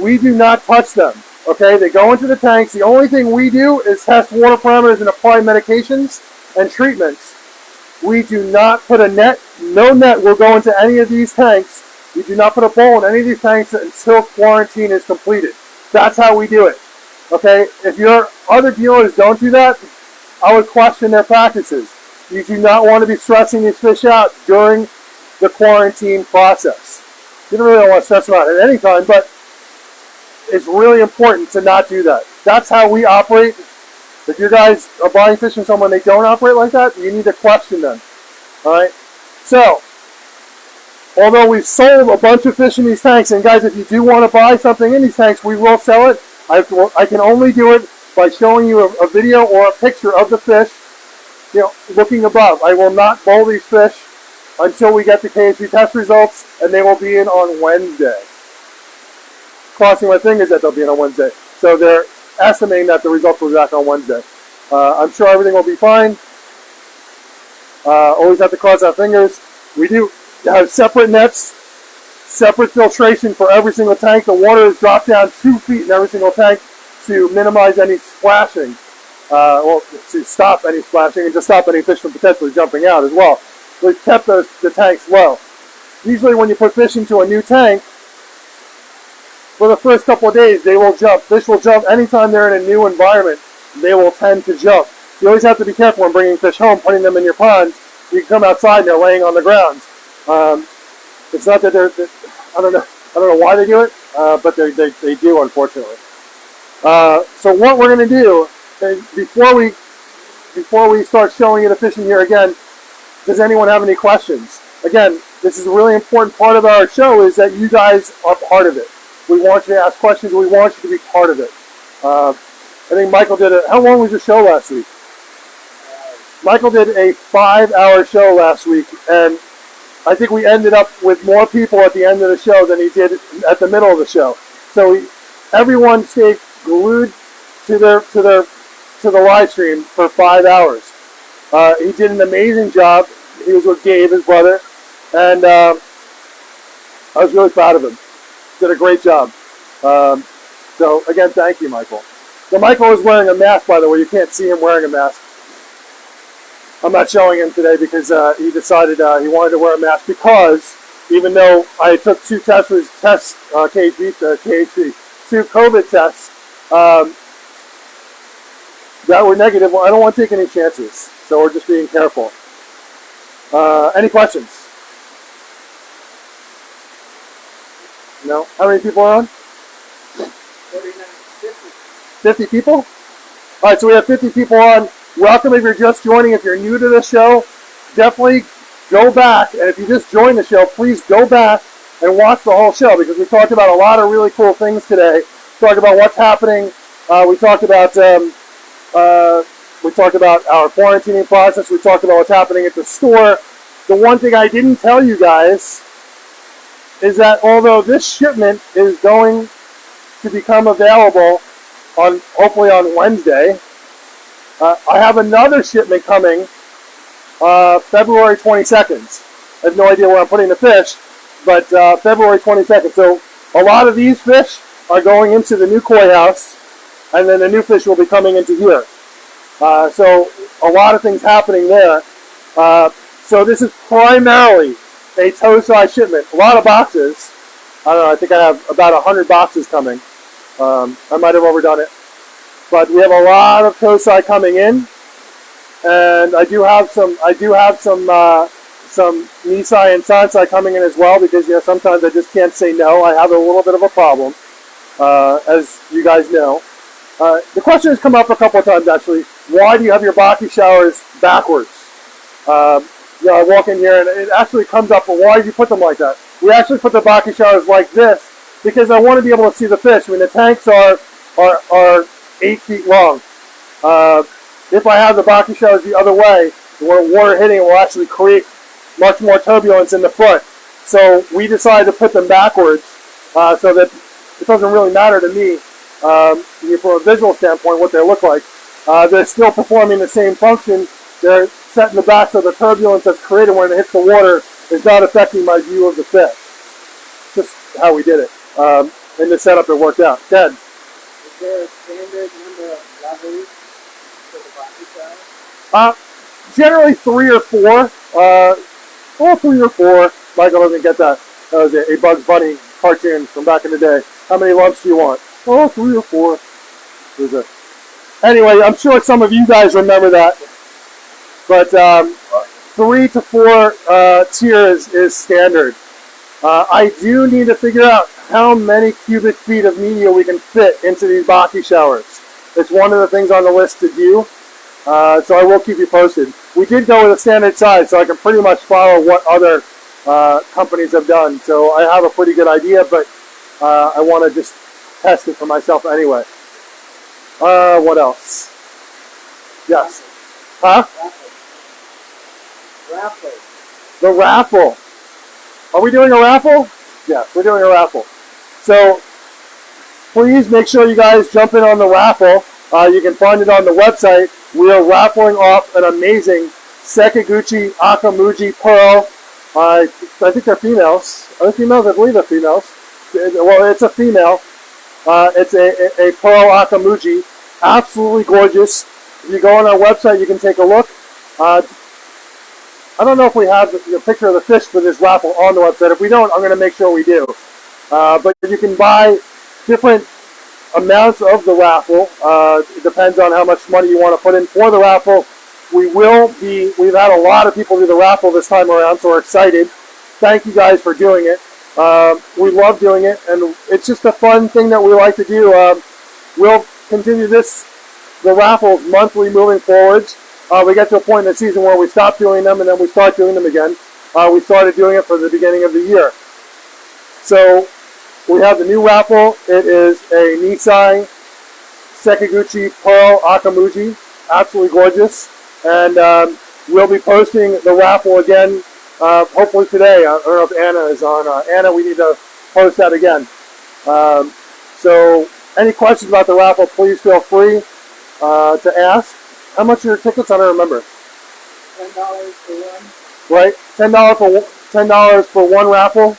[SPEAKER 1] we do not touch them. Okay, they go into the tanks. The only thing we do is test water parameters and apply medications and treatments. We do not put a net. No net will go into any of these tanks. We do not put a bowl in any of these tanks until quarantine is completed. That's how we do it. Okay, if your other dealers don't do that, I would question their practices. You do not want to be stressing these fish out during the quarantine process. You don't really want to stress them out at any time, but it's really important to not do that. That's how we operate. If you guys are buying fish from someone they don't operate like that, you need to question them. All right. So, although we've sold a bunch of fish in these tanks, and guys, if you do want to buy something in these tanks, we will sell it. I can only do it by showing you a video or a picture of the fish, looking above. I will not bowl these fish until we get the KHV test results, and they will be in on Wednesday. Crossing my fingers that they'll be in on Wednesday. So they're estimating that the results will be back on Wednesday. I'm sure everything will be fine. Always have to cross our fingers. We do have separate nets, separate filtration for every single tank. The water is dropped down 2 feet in every single tank to minimize any splashing. To stop any splashing and to stop any fish from potentially jumping out as well. We've kept the tanks low. Usually when you put fish into a new tank, for the first couple of days, they will jump. Fish will jump anytime they're in a new environment. They will tend to jump. You always have to be careful when bringing fish home, putting them in your ponds. You can come outside and they're laying on the ground. It's not that I don't know why they do it, but they do, unfortunately. So what we're going to do before we start showing you the fishing here again, does anyone have any questions? Again, this is a really important part of our show is that you guys are part of it. We want you to ask questions. We want you to be part of it. I think Michael did how long was your show last week? Michael did a 5-hour show last week, and I think we ended up with more people at the end of the show than he did at the middle of the show. So everyone stayed glued to the live stream for 5 hours. He did an amazing job. He was with Gabe, his brother, and I was really proud of him. Did a great job. So again, thank you, Michael. So Michael is wearing a mask, by the way. You can't see him wearing a mask. I'm not showing him today because he decided he wanted to wear a mask because even though I took 2 COVID tests that were negative, well, I don't want to take any chances. So we're just being careful. Any questions? No? How many people are on? 50 people? All right, so we have 50 people on. Welcome if you're just joining. If you're new to the show, definitely go back. And if you just joined the show, please go back and watch the whole show, because we talked about a lot of really cool things today. Talked about what's happening. We talked about our quarantining process. We talked about what's happening at the store. The one thing I didn't tell you guys is that although this shipment is going to become available on hopefully on Wednesday, I have another shipment coming February 22nd. I have no idea where I'm putting the fish, but February 22nd. So a lot of these fish are going into the new koi house, and then the new fish will be coming into here. So a lot of things happening there. So this is primarily a toe-size shipment. A lot of boxes. I don't know, I think I have about 100 boxes coming. I might have overdone it. But we have a lot of toe-size coming in. And I do have some Nisai and Sansai coming in as well, because sometimes I just can't say no. I have a little bit of a problem, as you guys know. The question has come up a couple of times actually. Why do you have your Baki showers backwards? I walk in here and it actually comes up, but why did you put them like that? We actually put the Baki showers like this because I want to be able to see the fish. I mean, the tanks are 8 feet long. If I have the Baki showers the other way, when water hitting it will actually create much more turbulence in the front. So we decided to put them backwards so that it doesn't really matter to me from a visual standpoint what they look like. They're still performing the same function. They're set in the back so the turbulence that's created when it hits the water is not affecting my view of the fish. Just how we did it. In the setup it worked out. Ted?
[SPEAKER 2] Is there a standard number of levels for the Baki shower?
[SPEAKER 1] Generally 3 or 4. 3 or 4. Michael doesn't get that. That was a Bugs Bunny cartoon from back in the day. How many lumps do you want? 3 or 4. Anyway, I'm sure some of you guys remember that. But 3 to 4 tiers is standard. I do need to figure out how many cubic feet of media we can fit into these Baki showers. It's one of the things on the list to do. So I will keep you posted. We did go with a standard size, so I can pretty much follow what other companies have done. So I have a pretty good idea, but I want to just test it for myself anyway. What else? Yes. Huh?
[SPEAKER 2] Raffle.
[SPEAKER 1] The raffle. Are we doing a raffle? Yes, we're doing a raffle. So please make sure you guys jump in on the raffle. You can find it on the website. We are raffling off an amazing Sekiguchi Akamuji Pearl. I think they're females. Are they females? I believe they're females. Well, it's a female. It's a Pearl Akamuji. Absolutely gorgeous. If you go on our website, you can take a look. I don't know if we have the picture of the fish for this raffle on the website. If we don't, I'm going to make sure we do. But you can buy different amounts of the raffle. It depends on how much money you want to put in for the raffle. We've had a lot of people do the raffle this time around, so we're excited. Thank you guys for doing it. We love doing it, and it's just a fun thing that we like to do. We'll continue the raffles monthly moving forward. We get to a point in the season where we stop doing them, and then we start doing them again. We started doing it for the beginning of the year. So we have the new raffle. It is a Nisai Sekiguchi Pearl Akamuji. Absolutely gorgeous. And we'll be posting the raffle again, hopefully today. I don't know if Anna is on. Anna, we need to post that again. So any questions about the raffle, please feel free to ask. How much are your tickets? I don't remember.
[SPEAKER 2] $10 for one.
[SPEAKER 1] Right? $10 for one raffle.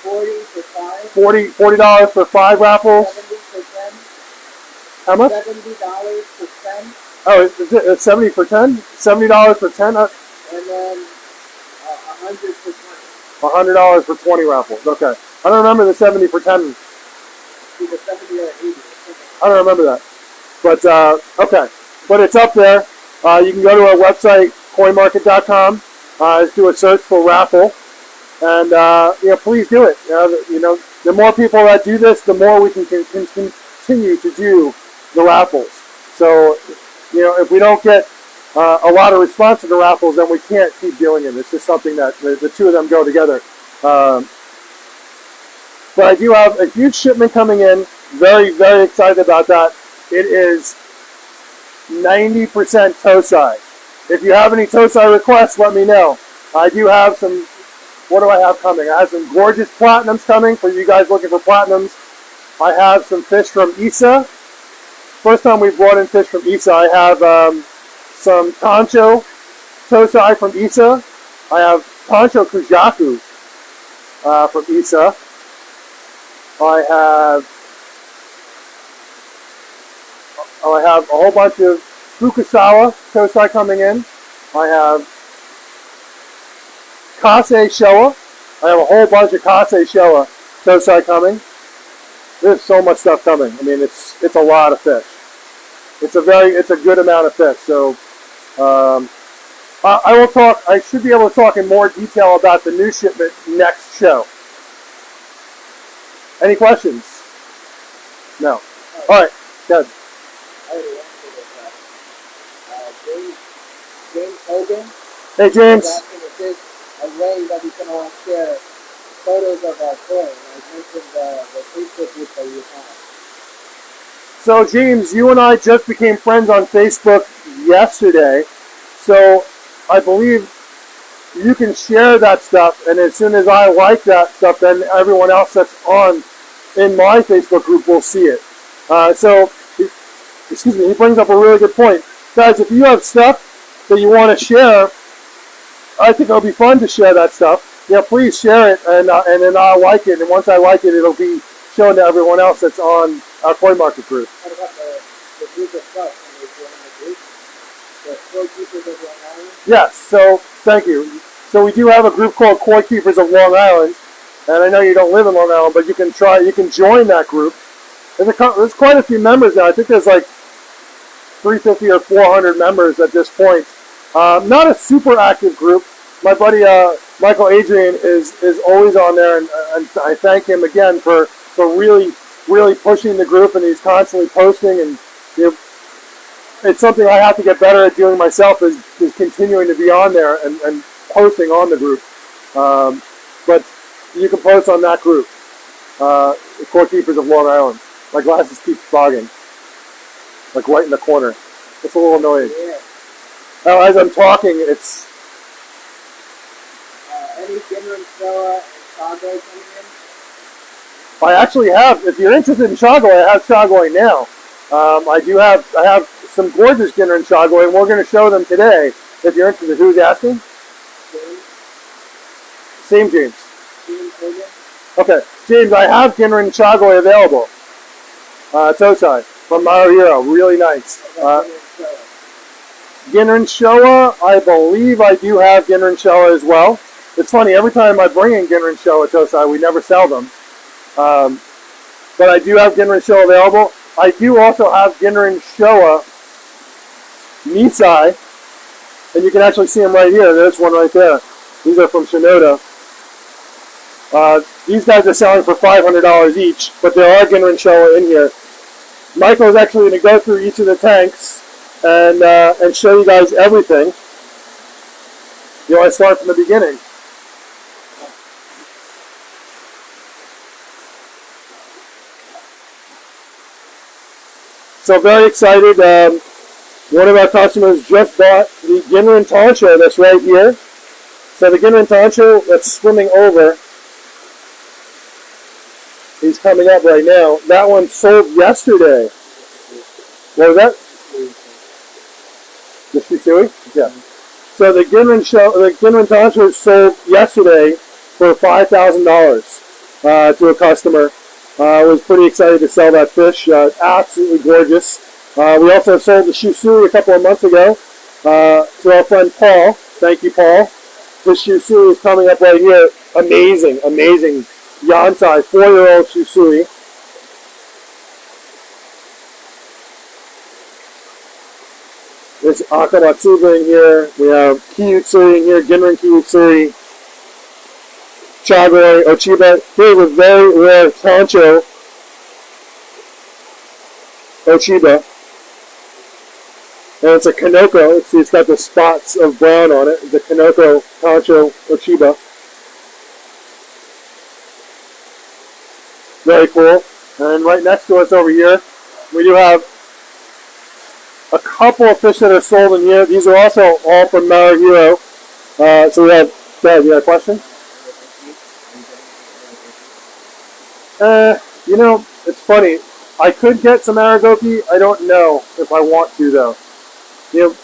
[SPEAKER 2] $40 for 5.
[SPEAKER 1] $40 for 5 raffles.
[SPEAKER 2] $70 for 10.
[SPEAKER 1] How much?
[SPEAKER 2] $70 for 10.
[SPEAKER 1] Oh, it's 70 for 10? $70 for 10?
[SPEAKER 2] And then $100 for 20.
[SPEAKER 1] $100 for 20 raffles. Okay. I don't remember the 70 for 10.
[SPEAKER 2] Either 70 or 80.
[SPEAKER 1] I don't remember that. But, okay. But it's up there. You can go to our website, koimarket.com. Just do a search for raffle. And, please do it. The more people that do this, the more we can continue to do the raffles. So, if we don't get a lot of response to the raffles, then we can't keep doing it. It's just something that the two of them go together. But I do have a huge shipment coming in. Very, very excited about that. It is 90% Tosai. If you have any Tosai requests, let me know. I do have some, what do I have coming? I have some gorgeous platinums coming for you guys looking for platinums. I have some fish from Isa. First time we've brought in fish from Isa. I have some Tancho Tosai from Isa. I have Tancho Kujaku from Isa. I have a whole bunch of Fukusawa Tosai coming in. I have Kase Showa. I have a whole bunch of Kase Showa Tosai coming. There's so much stuff coming. I mean, it's a lot of fish. It's a good amount of fish. So I should be able to talk in more detail about the new shipment next show. Any questions? No. All right, good.
[SPEAKER 2] James Hogan.
[SPEAKER 1] Hey, James.
[SPEAKER 2] Asking if there's a way that we can all share photos of our koi. I mentioned the Facebook group that you have.
[SPEAKER 1] So, James, you and I just became friends on Facebook yesterday. So, I believe you can share that stuff, and as soon as I like that stuff, then everyone else that's on in my Facebook group will see it. He brings up a really good point. Guys, if you have stuff that you want to share, I think it'll be fun to share that stuff. Yeah, please share it, and then I'll like it, and once I like it, it'll be shown to everyone else that's on our Koi Market group.
[SPEAKER 2] What about the group itself? Can you join the group? The Koi Keepers of Long Island?
[SPEAKER 1] Yes, so thank you. So we do have a group called Koi Keepers of Long Island, and I know you don't live in Long Island, but you can join that group. There's quite a few members now. I think there's like 350 or 400 members at this point. Not a super active group. My buddy Michael Adrian is always on there, and I thank him again for really pushing the group, and he's constantly posting, and it's something I have to get better at doing myself is continuing to be on there and posting on the group. But you can post on that group, the Koi Keepers of Long Island. My glasses keep fogging, like right in the corner. It's a little annoying.
[SPEAKER 2] Yeah.
[SPEAKER 1] Now, as I'm talking, it's...
[SPEAKER 2] Any Ginra and Showa and Chagoi coming in?
[SPEAKER 1] I actually have, if you're interested in Chagoi, I have Chagoi now. I have some gorgeous Ginra and Chagoi, and we're going to show them today. If you're interested, who's asking?
[SPEAKER 2] James?
[SPEAKER 1] Same James.
[SPEAKER 2] James Hogan?
[SPEAKER 1] Okay, James, I have Ginra and Chagoi available. Tosai from Maru Hero, really nice. Ginra and Showa, I believe I do have Ginra and Showa as well. It's funny, every time I bring in Ginra and Showa Tosai, we never sell them. But I do have Ginra and Showa available. I do also have Ginra and Showa Nisai, and you can actually see them right here. There's one right there. These are from Shinoda. These guys are selling for $500 each, but there are Ginra and Showa in here. Michael is actually going to go through each of the tanks and show you guys everything. You want to start from the beginning? So very excited. One of our customers just bought the Ginra and Tancho that's right here. So the Ginra and Tancho that's swimming over, he's coming up right now. That one sold yesterday. What was that? The Shisui? Yeah. So the Ginra and Tancho sold yesterday for $5,000 to a customer. I was pretty excited to sell that fish. Absolutely gorgeous. We also sold the Shisui a couple of months ago to our friend Paul. Thank you, Paul. This Shisui is coming up right here. Amazing, amazing Yansai 4-year-old Shisui. There's Akamatsuba in here. We have Kiyutsuri in here, Ginra and Kiyutsuri, Chagoi, Ochiba. Here's a very rare Tancho Ochiba. And it's a Kanoko. See, it's got the spots of brown on it. The Kanoko Tancho Ochiba. Very cool. And right next to us over here, we do have a couple of fish that are sold in here. These are also all from Mara Hero. So we have, Dad, you got a question? You know, it's funny. I could get some Aragoki. I don't know if I want to, though. You know,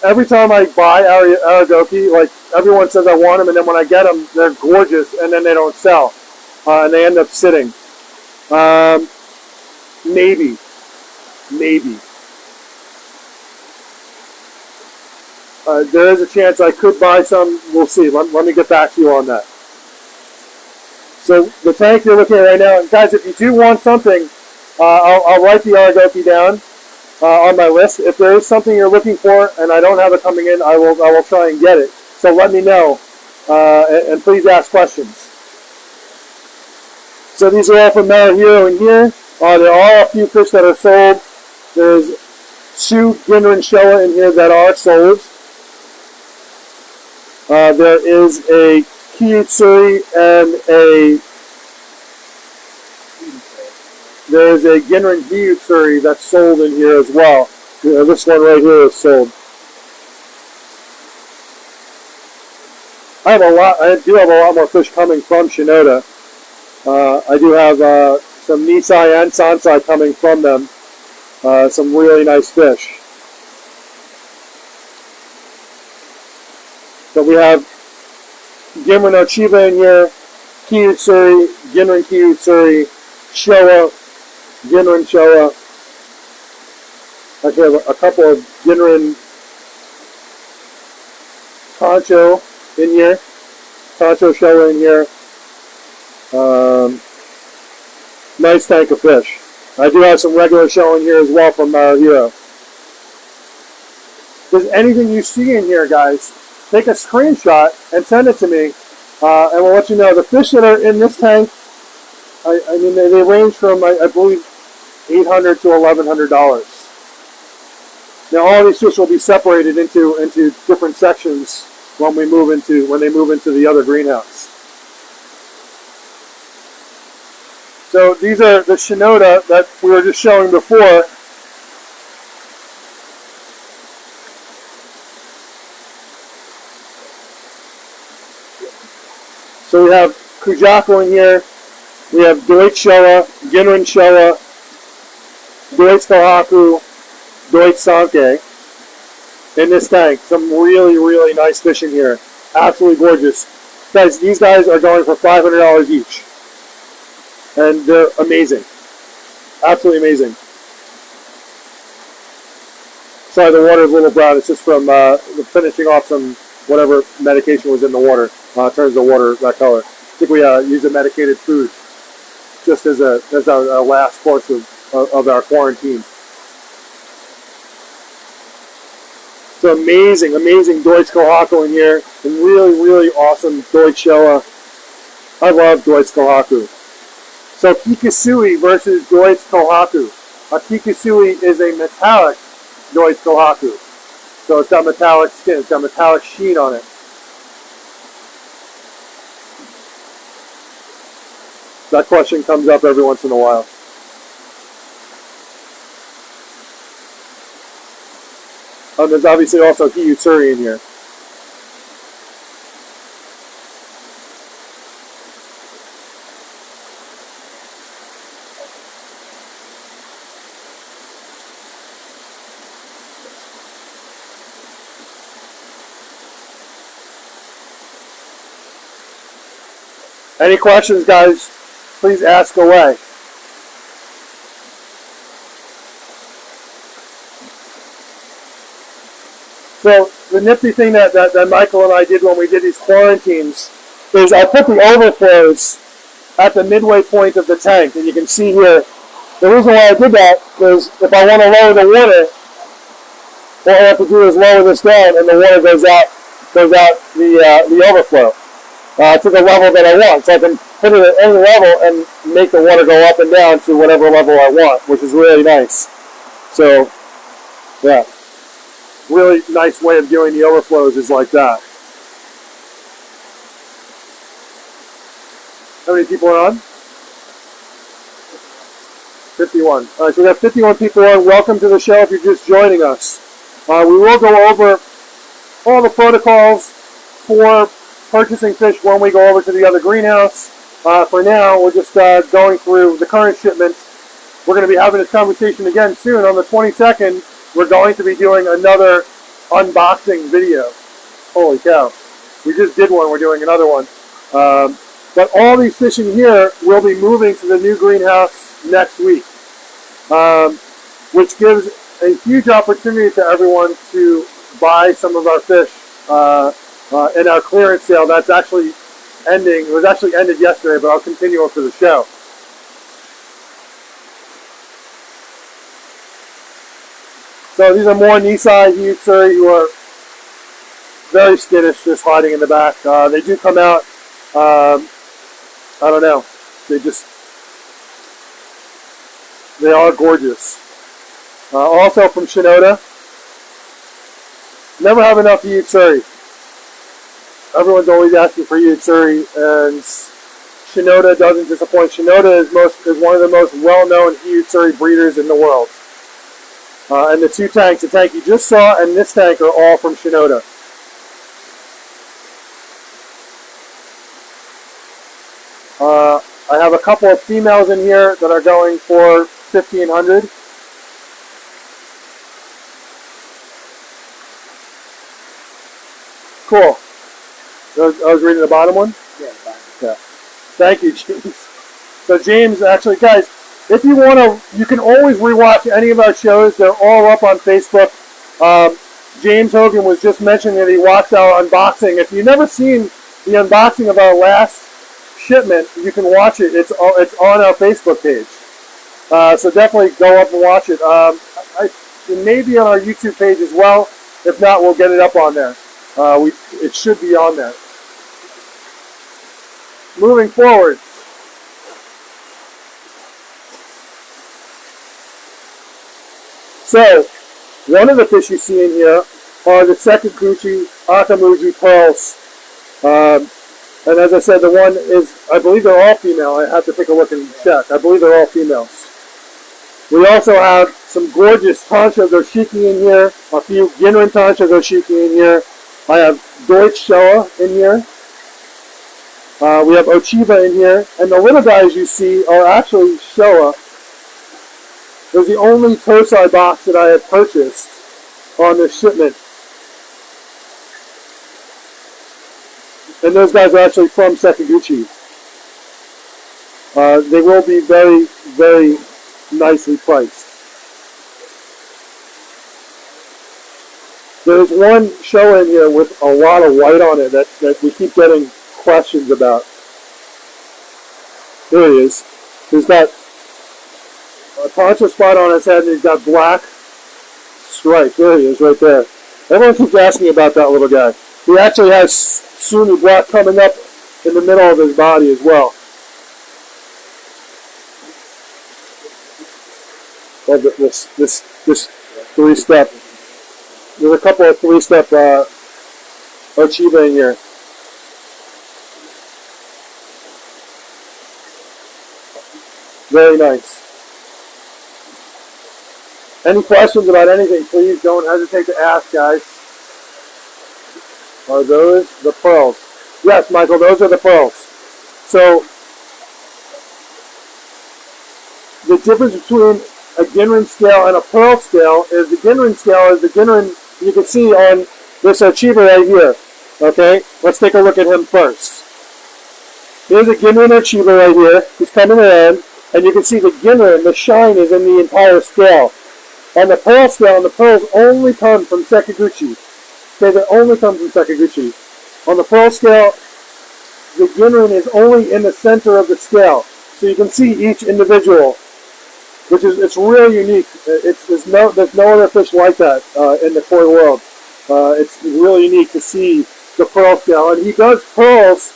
[SPEAKER 1] every time I buy Aragoki, like, everyone says I want them, and then when I get them, they're gorgeous, and then they don't sell. And they end up sitting. Maybe. There is a chance I could buy some. We'll see. Let me get back to you on that. So the tank you're looking at right now, and guys, if you do want something, I'll write the Aragoki down on my list. If there is something you're looking for and I don't have it coming in, I will try and get it. So let me know, and please ask questions. So these are all from Mara Hero in here. There are a few fish that are sold. There's 2 Ginrin Showa in here that are sold. There is a Kiyutsuri and there's a Ginrin Kiyutsuri that's sold in here as well. This one right here is sold. I do have a lot more fish coming from Shinoda. I do have some Nisai and Sansai coming from them. Some really nice fish. So we have Ginrin Ochiba in here, Kiyutsuri, Ginrin Kiyutsuri, Showa, Ginrin Showa. Actually, have a couple of Ginrin Tancho in here, Tancho Showa in here. Nice tank of fish. I do have some regular Showa in here as well from Mara Hero. If there's anything you see in here, guys, take a screenshot and send it to me, and we'll let you know. The fish that are in this tank, I mean, they range from, I believe, $800 to $1,100. Now, all these fish will be separated into different sections when they move into the other greenhouse. So these are the Shinoda that we were just showing before. So we have Kujaku in here. We have Deutsch Showa, Ginrin Showa, Deutsch Kohaku, Deutsch Sanke in this tank. Some really, really nice fish in here. Absolutely gorgeous. Guys, these guys are going for $500 each. And they're amazing. Absolutely amazing. Sorry, the water is a little brown. It's just from finishing off some whatever medication was in the water. Turns the water that color. I think we use a medicated food just as our last course of our quarantine. So amazing Deutsch Kohaku in here. And really, really awesome Deutsch Showa. I love Deutsch Kohaku. So Kikisui versus Deutsch Kohaku. A Kikisui is a metallic Deutsch Kohaku. So it's got metallic skin, it's got metallic sheen on it. That question comes up every once in a while. There's obviously also Kiyutsuri in here. Any questions, guys? Please ask away. So the nifty thing that Michael and I did when we did these quarantines is I put the overflows at the midway point of the tank. And you can see here, the reason why I did that is if I want to lower the water, what I have to do is lower this down and the water goes out the overflow to the level that I want. So I can put it at any level and make the water go up and down to whatever level I want, which is really nice. So, yeah. Really nice way of doing the overflows is like that. How many people are on? 51. All right, so we have 51 people on. Welcome to the show if you're just joining us. We will go over all the protocols for purchasing fish when we go over to the other greenhouse. For now, we're just going through the current shipment. We're going to be having this conversation again soon. On the 22nd, we're going to be doing another unboxing video. Holy cow. We just did one. We're doing another one. But all these fish in here will be moving to the new greenhouse next week, which gives a huge opportunity to everyone to buy some of our fish in our clearance sale. That's actually ending. It was actually ended yesterday, but I'll continue it for the show. So these are more Nisai Hyutsuri who are very skittish, just hiding in the back. They do come out. I don't know. They are gorgeous. Also from Shinoda. Never have enough Hyutsuri. Everyone's always asking for Hyutsuri, and Shinoda doesn't disappoint. Shinoda is one of the most well-known Hyutsuri breeders in the world. And the two tanks, the tank you just saw and this tank, are all from Shinoda. I have a couple of females in here that are going for $1,500. Cool. I was reading the bottom one?
[SPEAKER 2] Yeah, the bottom.
[SPEAKER 1] Yeah. Thank you, James. So James, actually, guys, if you want to, you can always rewatch any of our shows. They're all up on Facebook. James Hogan was just mentioning that he watched our unboxing. If you've never seen the unboxing of our last shipment, you can watch it. It's on our Facebook page. So definitely go up and watch it. It may be on our YouTube page as well. If not, we'll get it up on there. It should be on there. Moving forward. So, one of the fish you see in here are the Sekiguchi Akamuji pearls. And as I said, the one is, I believe they're all female. I have to take a look and check. I believe they're all females. We also have some gorgeous Tansha Goshiki in here, a few Ginrin Tansha Goshiki in here. I have Deutsch Showa in here. We have Ochiba in here. And the little guys you see are actually Showa. It was the only Tosai box that I had purchased on this shipment. And those guys are actually from Sekiguchi. They will be very, very nicely priced. There's one show in here with a lot of white on it that we keep getting questions about. There he is. He's got a poncho spot on his head and he's got black stripe. There he is right there. Everyone keeps asking about that little guy. He actually has Sunni black coming up in the middle of his body as well. Well, this three-step. There's a couple of three-step Ochiba in here. Very nice. Any questions about anything, please don't hesitate to ask, guys. Are those the pearls? Yes, Michael, those are the pearls. So, the difference between a Ginrin scale and a pearl scale is the Ginrin scale is the Ginrin you can see on this Ochiba right here. Okay, let's take a look at him first. Here's a Ginrin Ochiba right here. He's coming around, and you can see the Ginrin, the shine is in the entire scale. On the pearl scale, and the pearls only come from Sekiguchi. Okay, they only come from Sekiguchi. On the pearl scale, the Ginrin is only in the center of the scale. So you can see each individual, which is, it's really unique. There's no other fish like that in the koi world. It's really unique to see the pearl scale. And he does pearls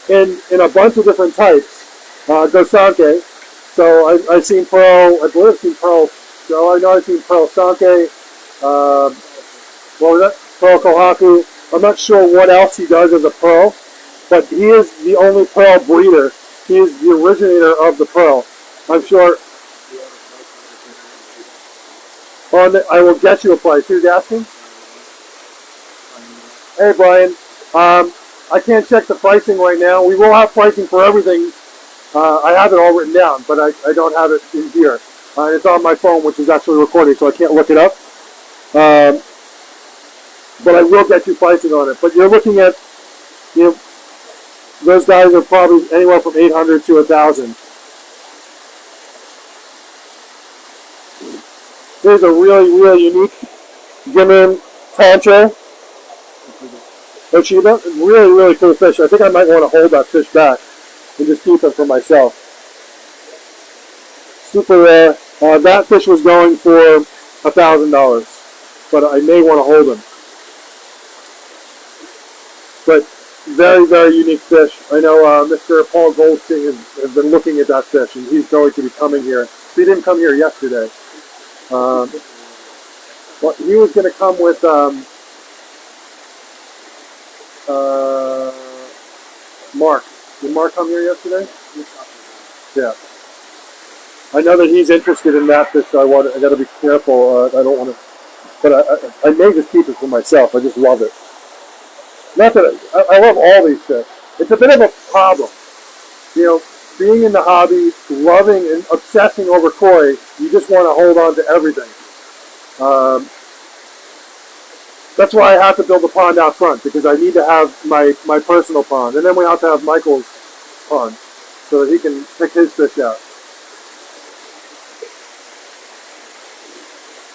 [SPEAKER 1] in a bunch of different types. Gosanke. So I've seen pearl, I believe I've seen pearl. So I know I've seen pearl sanke. What was that? Pearl kohaku. I'm not sure what else he does as a pearl, but he is the only pearl breeder. He is the originator of the pearl. I'm sure. I will get you a price. Who's asking? Hey, Brian. I can't check the pricing right now. We will have pricing for everything. I have it all written down, but I don't have it in here. It's on my phone, which is actually recording, so I can't look it up. But I will get you pricing on it. But you're looking at, you know, those guys are probably anywhere from 800 to 1,000. Here's a really, really unique Gimmerman Tantra Oshiba. Really, really cool fish. I think I might want to hold that fish back and just keep it for myself. Super rare. That fish was going for $1,000, but I may want to hold him. But very, very unique fish. I know Mr. Paul Goldstein has been looking at that fish, and he's going to be coming here. He didn't come here yesterday. Well, he was going to come with Mark. Did Mark come here yesterday? Yeah. I know that he's interested in that fish, so I got to be careful. I don't want to, but I may just keep it for myself. I just love it. Not that I love all these fish. It's a bit of a problem, you know. Being in the hobby, loving and obsessing over koi, you just want to hold on to everything. That's why I have to build a pond out front, because I need to have my personal pond, and then we have to have Michael's pond so that he can pick his fish out.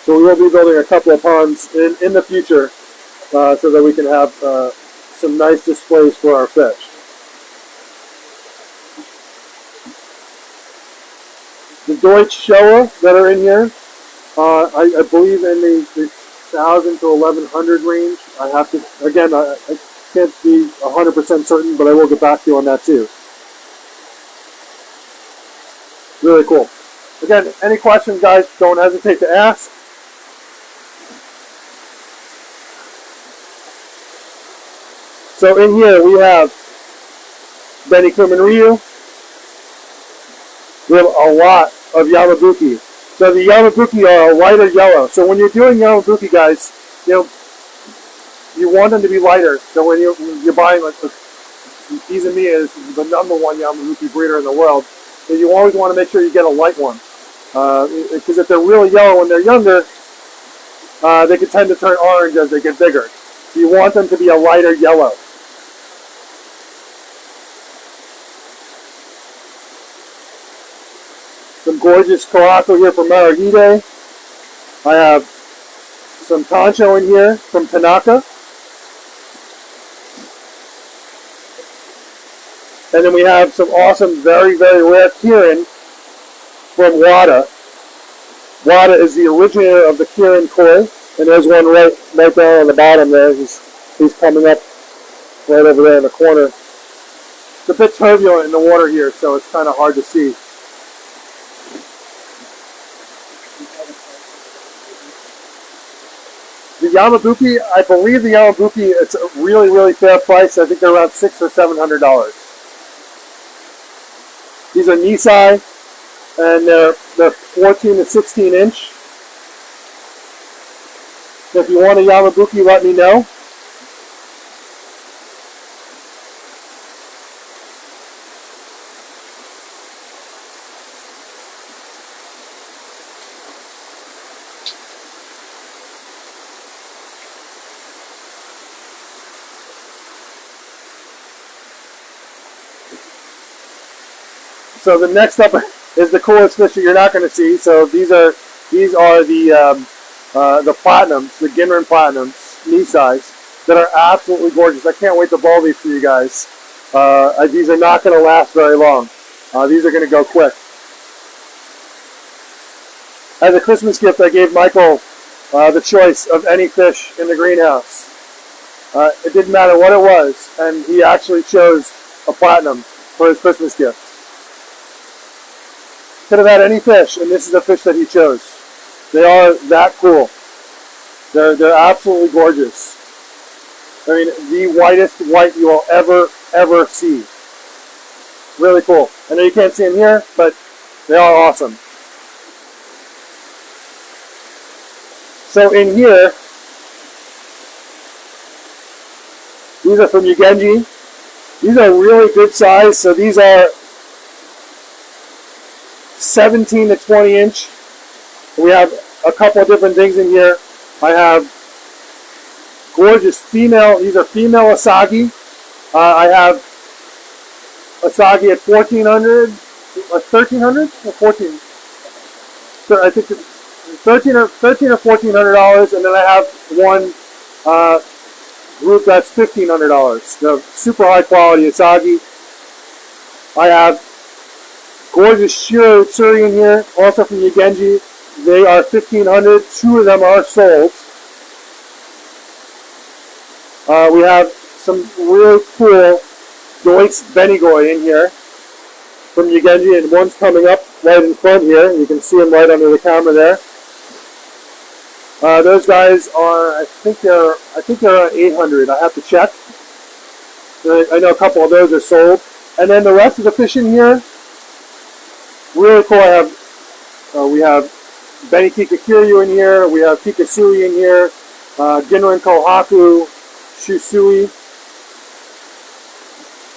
[SPEAKER 1] So we will be building a couple of ponds in the future so that we can have some nice displays for our fish. The Deutsch Showa that are in here, I believe in the 1,000 to 1,100 range. I have to, again, I can't be 100% certain, but I will get back to you on that too. Really cool. Again, any questions, guys, don't hesitate to ask. So in here we have Benny Kuman Ryu. We have a lot of Yamabuki. So the Yamabuki are a lighter yellow. So when you're doing Yamabuki, guys, you know, you want them to be lighter. So when you're buying, like, Izumi is the #1 Yamabuki breeder in the world, so you always want to make sure you get a light one. Because if they're really yellow when they're younger, they can tend to turn orange as they get bigger. So you want them to be a lighter yellow. Some gorgeous Caraco here from Maragide. I have some Tancho in here from Tanaka. And then we have some awesome, very, very rare Kirin from Wada. Wada is the originator of the Kirin koi, and there's one right there on the bottom there. He's coming up right over there in the corner. It's a bit turbulent in the water here, so it's kind of hard to see. The Yamabuki, I believe the Yamabuki, it's a really, really fair price. I think they're around $600 or $700. These are Nisai, and they're 14 to 16 inch. If you want a Yamabuki, let me know. So the next up is the coolest fish that you're not going to see. So these are the platinums, the Ginrin platinums, knee size, that are absolutely gorgeous. I can't wait to ball these for you guys. These are not going to last very long. These are going to go quick. As a Christmas gift, I gave Michael the choice of any fish in the greenhouse. It didn't matter what it was, and he actually chose a platinum for his Christmas gift. Could have had any fish, and this is the fish that he chose. They are that cool. They're absolutely gorgeous. I mean, the whitest white you will ever see. Really cool. I know you can't see them here, but they are awesome. So in here, these are from Ugenji. These are really good size. So these are 17 to 20 inch. We have a couple of different things in here. I have gorgeous female, these are female Asagi. I have Asagi at 1400, 1300 or 14. So I think 13 or $1,400, and then I have one group that's $1,500. The super high quality Asagi. I have gorgeous Shiro Utsuri in here, also from Ugenji. They are $1,500. 2 of them are sold. We have some really cool Deutsch Benigoi in here from Ugenji, and one's coming up right in front here. You can see them right under the camera there. Those guys are, I think they're 800. I have to check. I know a couple of those are sold, and then the rest of the fish in here, really cool. We have Benikika Kiryu in here. We have Pikasui in here. Ginrin Kohaku, Shusui,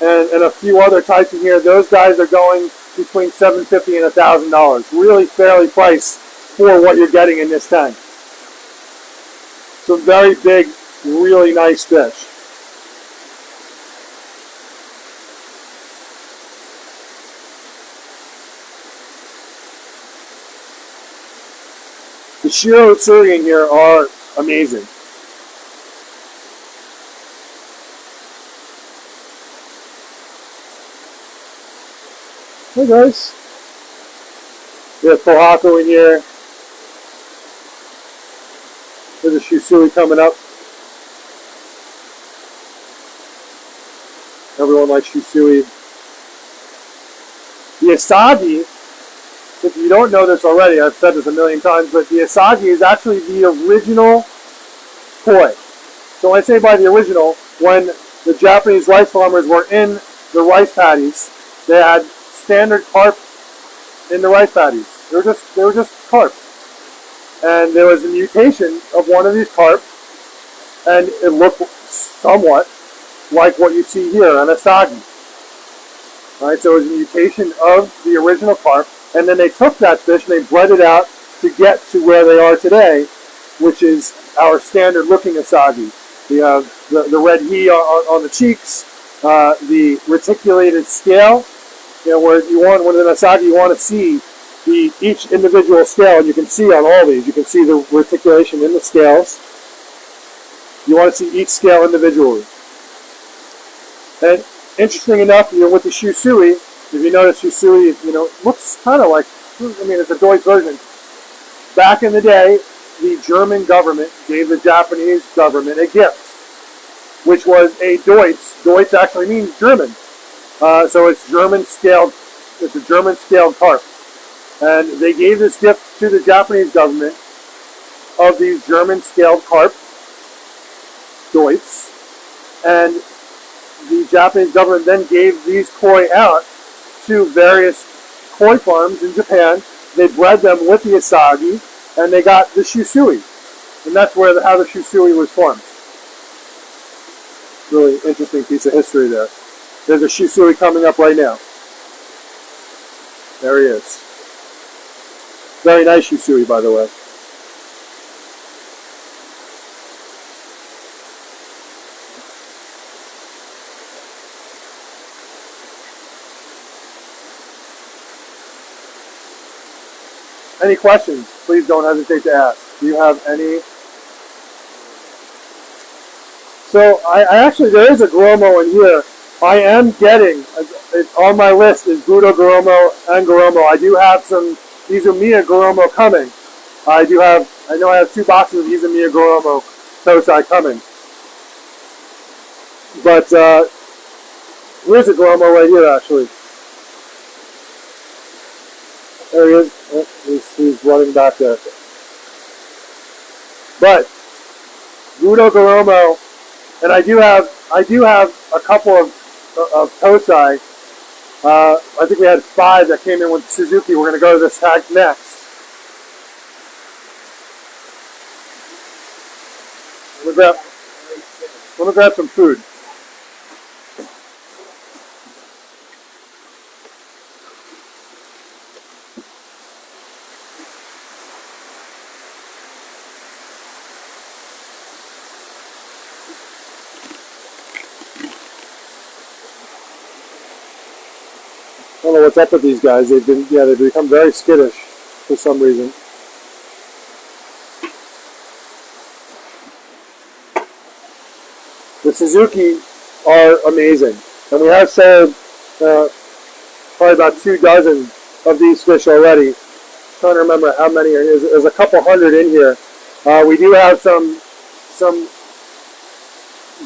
[SPEAKER 1] and a few other types in here. Those guys are going between $750 and $1,000. Really fairly priced for what you're getting in this tank. Some very big, really nice fish. The Shiro Utsuri in here are amazing. Hey guys. We have Kohaku in here. There's a Shusui coming up. Everyone likes Shusui. The Asagi, if you don't know this already, I've said this a million times, but the Asagi is actually the original koi. So when I say by the original, when the Japanese rice farmers were in the rice paddies, they had standard carp in the rice paddies. They were just carp. And there was a mutation of one of these carp, and it looked somewhat like what you see here, an Asagi. All right, so it was a mutation of the original carp, and then they took that fish and they bred it out to get to where they are today, which is our standard looking Asagi. We have the red he on the cheeks, the reticulated scale. You know, where you want, with an Asagi, you want to see each individual scale, and you can see on all these, you can see the reticulation in the scales. You want to see each scale individually. And interesting enough, you know, with the Shusui, if you notice Shusui, you know, looks kind of like, I mean, it's a Deutsch version. Back in the day, the German government gave the Japanese government a gift, which was a Deutsch. Deutsch actually means German. So it's German scaled, it's a German scaled carp. And they gave this gift to the Japanese government of these German scaled carp, Deutsch, and the Japanese government then gave these koi out to various koi farms in Japan. They bred them with the Asagi, and they got the Shusui. And that's how the Shusui was formed. Really interesting piece of history there. There's a Shusui coming up right now. There he is. Very nice Shusui, by the way. Any questions? Please don't hesitate to ask. Do you have any? So I actually, there is a Goromo in here. I am getting, on my list is Budo Goromo and Goromo. I do have some Izumiya Goromo coming. I know I have 2 boxes of Izumiya Goromo Tosai coming. But here's a Goromo right here, actually. There he is. Oh, he's running back there. But Budo Goromo, and I do have a couple of Tosai. I think we had 5 that came in with Suzuki. We're going to go to this tag next. Let me grab some food. I don't know what's up with these guys. They've become very skittish for some reason. The Suzuki are amazing, and we have sold probably about 24 of these fish already. I'm trying to remember how many are here. There's a couple hundred in here. We do have some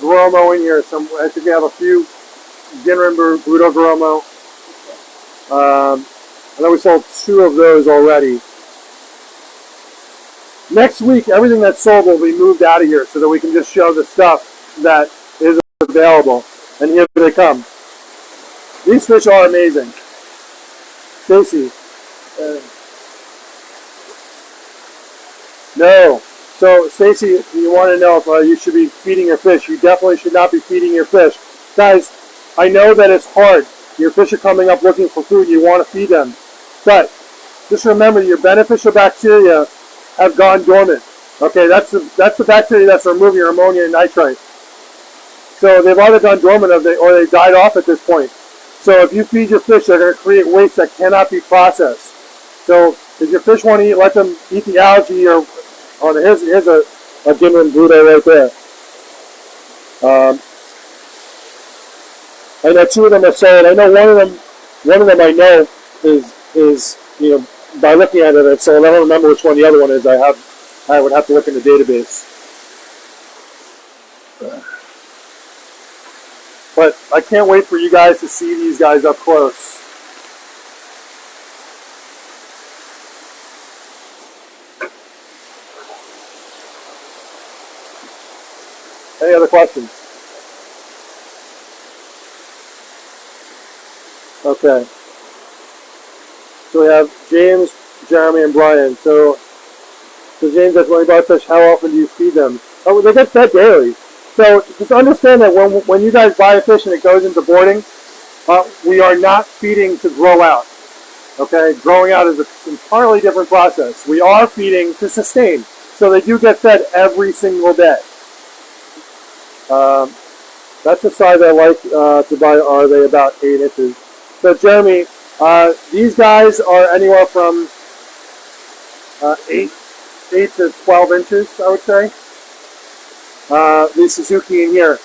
[SPEAKER 1] Gromo in here. I think we have a few Ginrimber Bruto Gromo. I know we sold 2 of those already. Next week, everything that's sold will be moved out of here so that we can just show the stuff that is available. And here they come. These fish are amazing. Stacy. No. So, Stacy, you want to know if you should be feeding your fish. You definitely should not be feeding your fish. Guys, I know that it's hard. Your fish are coming up looking for food. You want to feed them. But just remember, your beneficial bacteria have gone dormant. Okay, that's the bacteria that's removing your ammonia and nitrite. So they've either gone dormant or they died off at this point. So if you feed your fish, they're going to create waste that cannot be processed. So if your fish want to eat, let them eat the algae. Or here's a Ginrin Bruto right there. I know 2 of them are sold. I know one of them I know is by looking at it it's sold. I don't remember which one the other one is. I would have to look in the database. But I can't wait for you guys to see these guys up close. Any other questions? Okay. So we have James, Jeremy, and Brian. So James, that's when you buy fish, how often do you feed them? Oh, they get fed daily. So just understand that when you guys buy a fish and it goes into boarding, we are not feeding to grow out. Okay, growing out is an entirely different process. We are feeding to sustain. So they do get fed every single day. That's the size I like to buy. Are they about 8 inches? So Jeremy, these guys are anywhere from 8 to 12 inches, I would say. The Suzuki in here.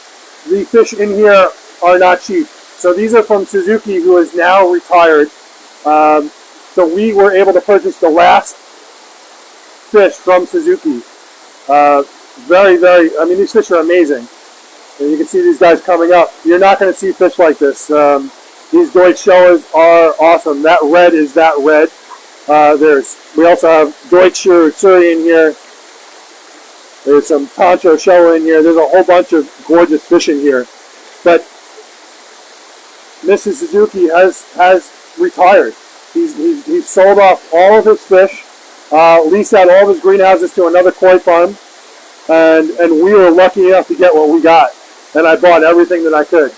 [SPEAKER 1] The fish in here are not cheap. So these are from Suzuki, who is now retired. So we were able to purchase the last fish from Suzuki. I mean, these fish are amazing. And you can see these guys coming up. You're not going to see fish like this. These Deutsch showers are awesome. That red is that red. We also have Deutsch Suri in here. There's some Tancho shower in here. There's a whole bunch of gorgeous fish in here. But Mrs. Suzuki has retired. He's sold off all of his fish, leased out all of his greenhouses to another koi farm, and we were lucky enough to get what we got. And I bought everything that I could.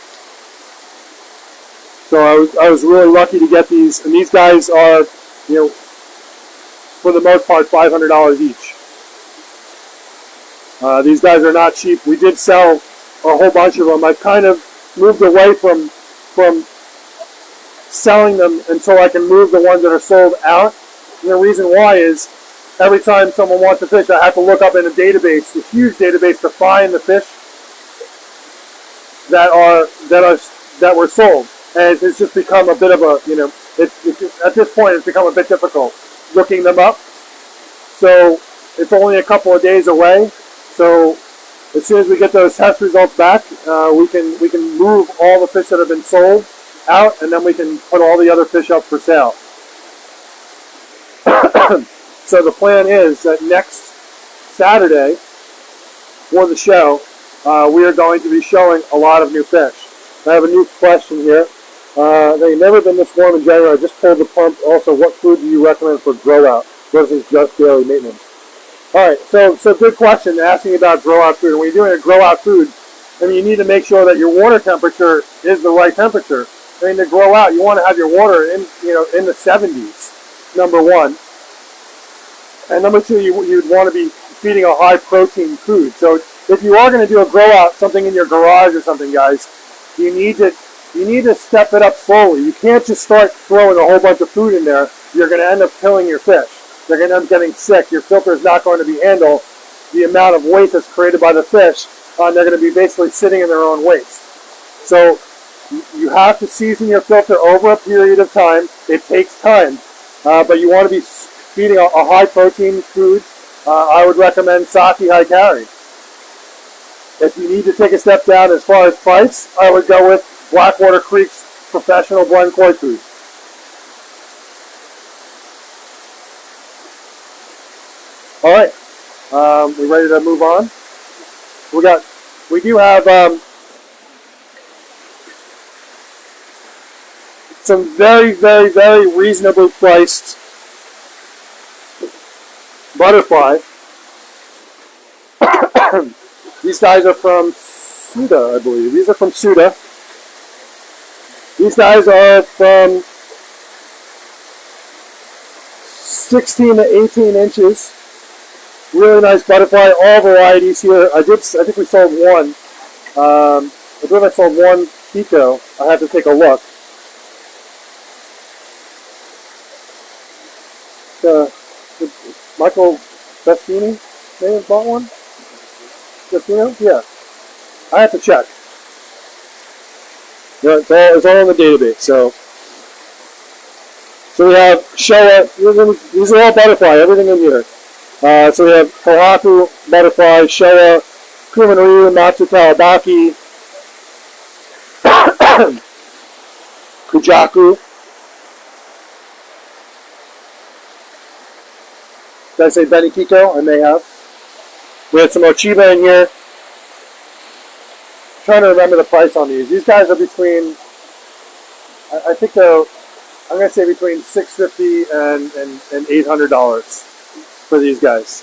[SPEAKER 1] So I was really lucky to get these. And these guys are, for the most part, $500 each. These guys are not cheap. We did sell a whole bunch of them. I kind of moved away from selling them until I can move the ones that are sold out. And the reason why is every time someone wants a fish, I have to look up in a database, a huge database, to find the fish that were sold. And it's just become a bit of a, at this point it's become a bit difficult looking them up. So it's only a couple of days away. So as soon as we get those test results back, we can move all the fish that have been sold out, and then we can put all the other fish up for sale. So the plan is that next Saturday for the show, we are going to be showing a lot of new fish. I have a new question here. They've never been this warm in January. I just pulled the pump. Also, what food do you recommend for grow out versus just daily maintenance? All right, so good question asking about grow out food. When you're doing a grow out food, I mean, you need to make sure that your water temperature is the right temperature. I mean, to grow out, you want to have your water in in the 70s. Number one, and number two, you'd want to be feeding a high protein food. So if you are going to do a grow out, something in your garage or something, guys, you need to step it up slowly. You can't just start throwing a whole bunch of food in there. You're going to end up killing your fish. They're going to end up getting sick. Your filter is not going to be handle the amount of waste that's created by the fish. They're going to be basically sitting in their own waste. So you have to season your filter over a period of time. It takes time, but you want to be feeding a high protein food. I would recommend Saki High Carry. If you need to take a step down as far as price, I would go with Blackwater Creek's Professional Blend Koi Food. All right, we ready to move on? We do have some very, very, very reasonably priced butterfly. These guys are from Suda, I believe. These are from Suda. These guys are from 16 to 18 inches. Really nice butterfly, all varieties here. I think we sold one. I believe I sold one Pico. I have to take a look. Michael Bestini may have bought one. Bestino? Yeah. I have to check. Yeah, it's all in the database. So we have Showa. These are all butterfly. Everything in here. So we have Kohaku butterfly, Showa, Kumanryu, Matsu Kawabaki, Kujaku. Did I say Benikiko? I may have. We had some Ochiba in here. I'm trying to remember the price on these. These guys are between, I think they're, I'm going to say between $650 and $800 for these guys.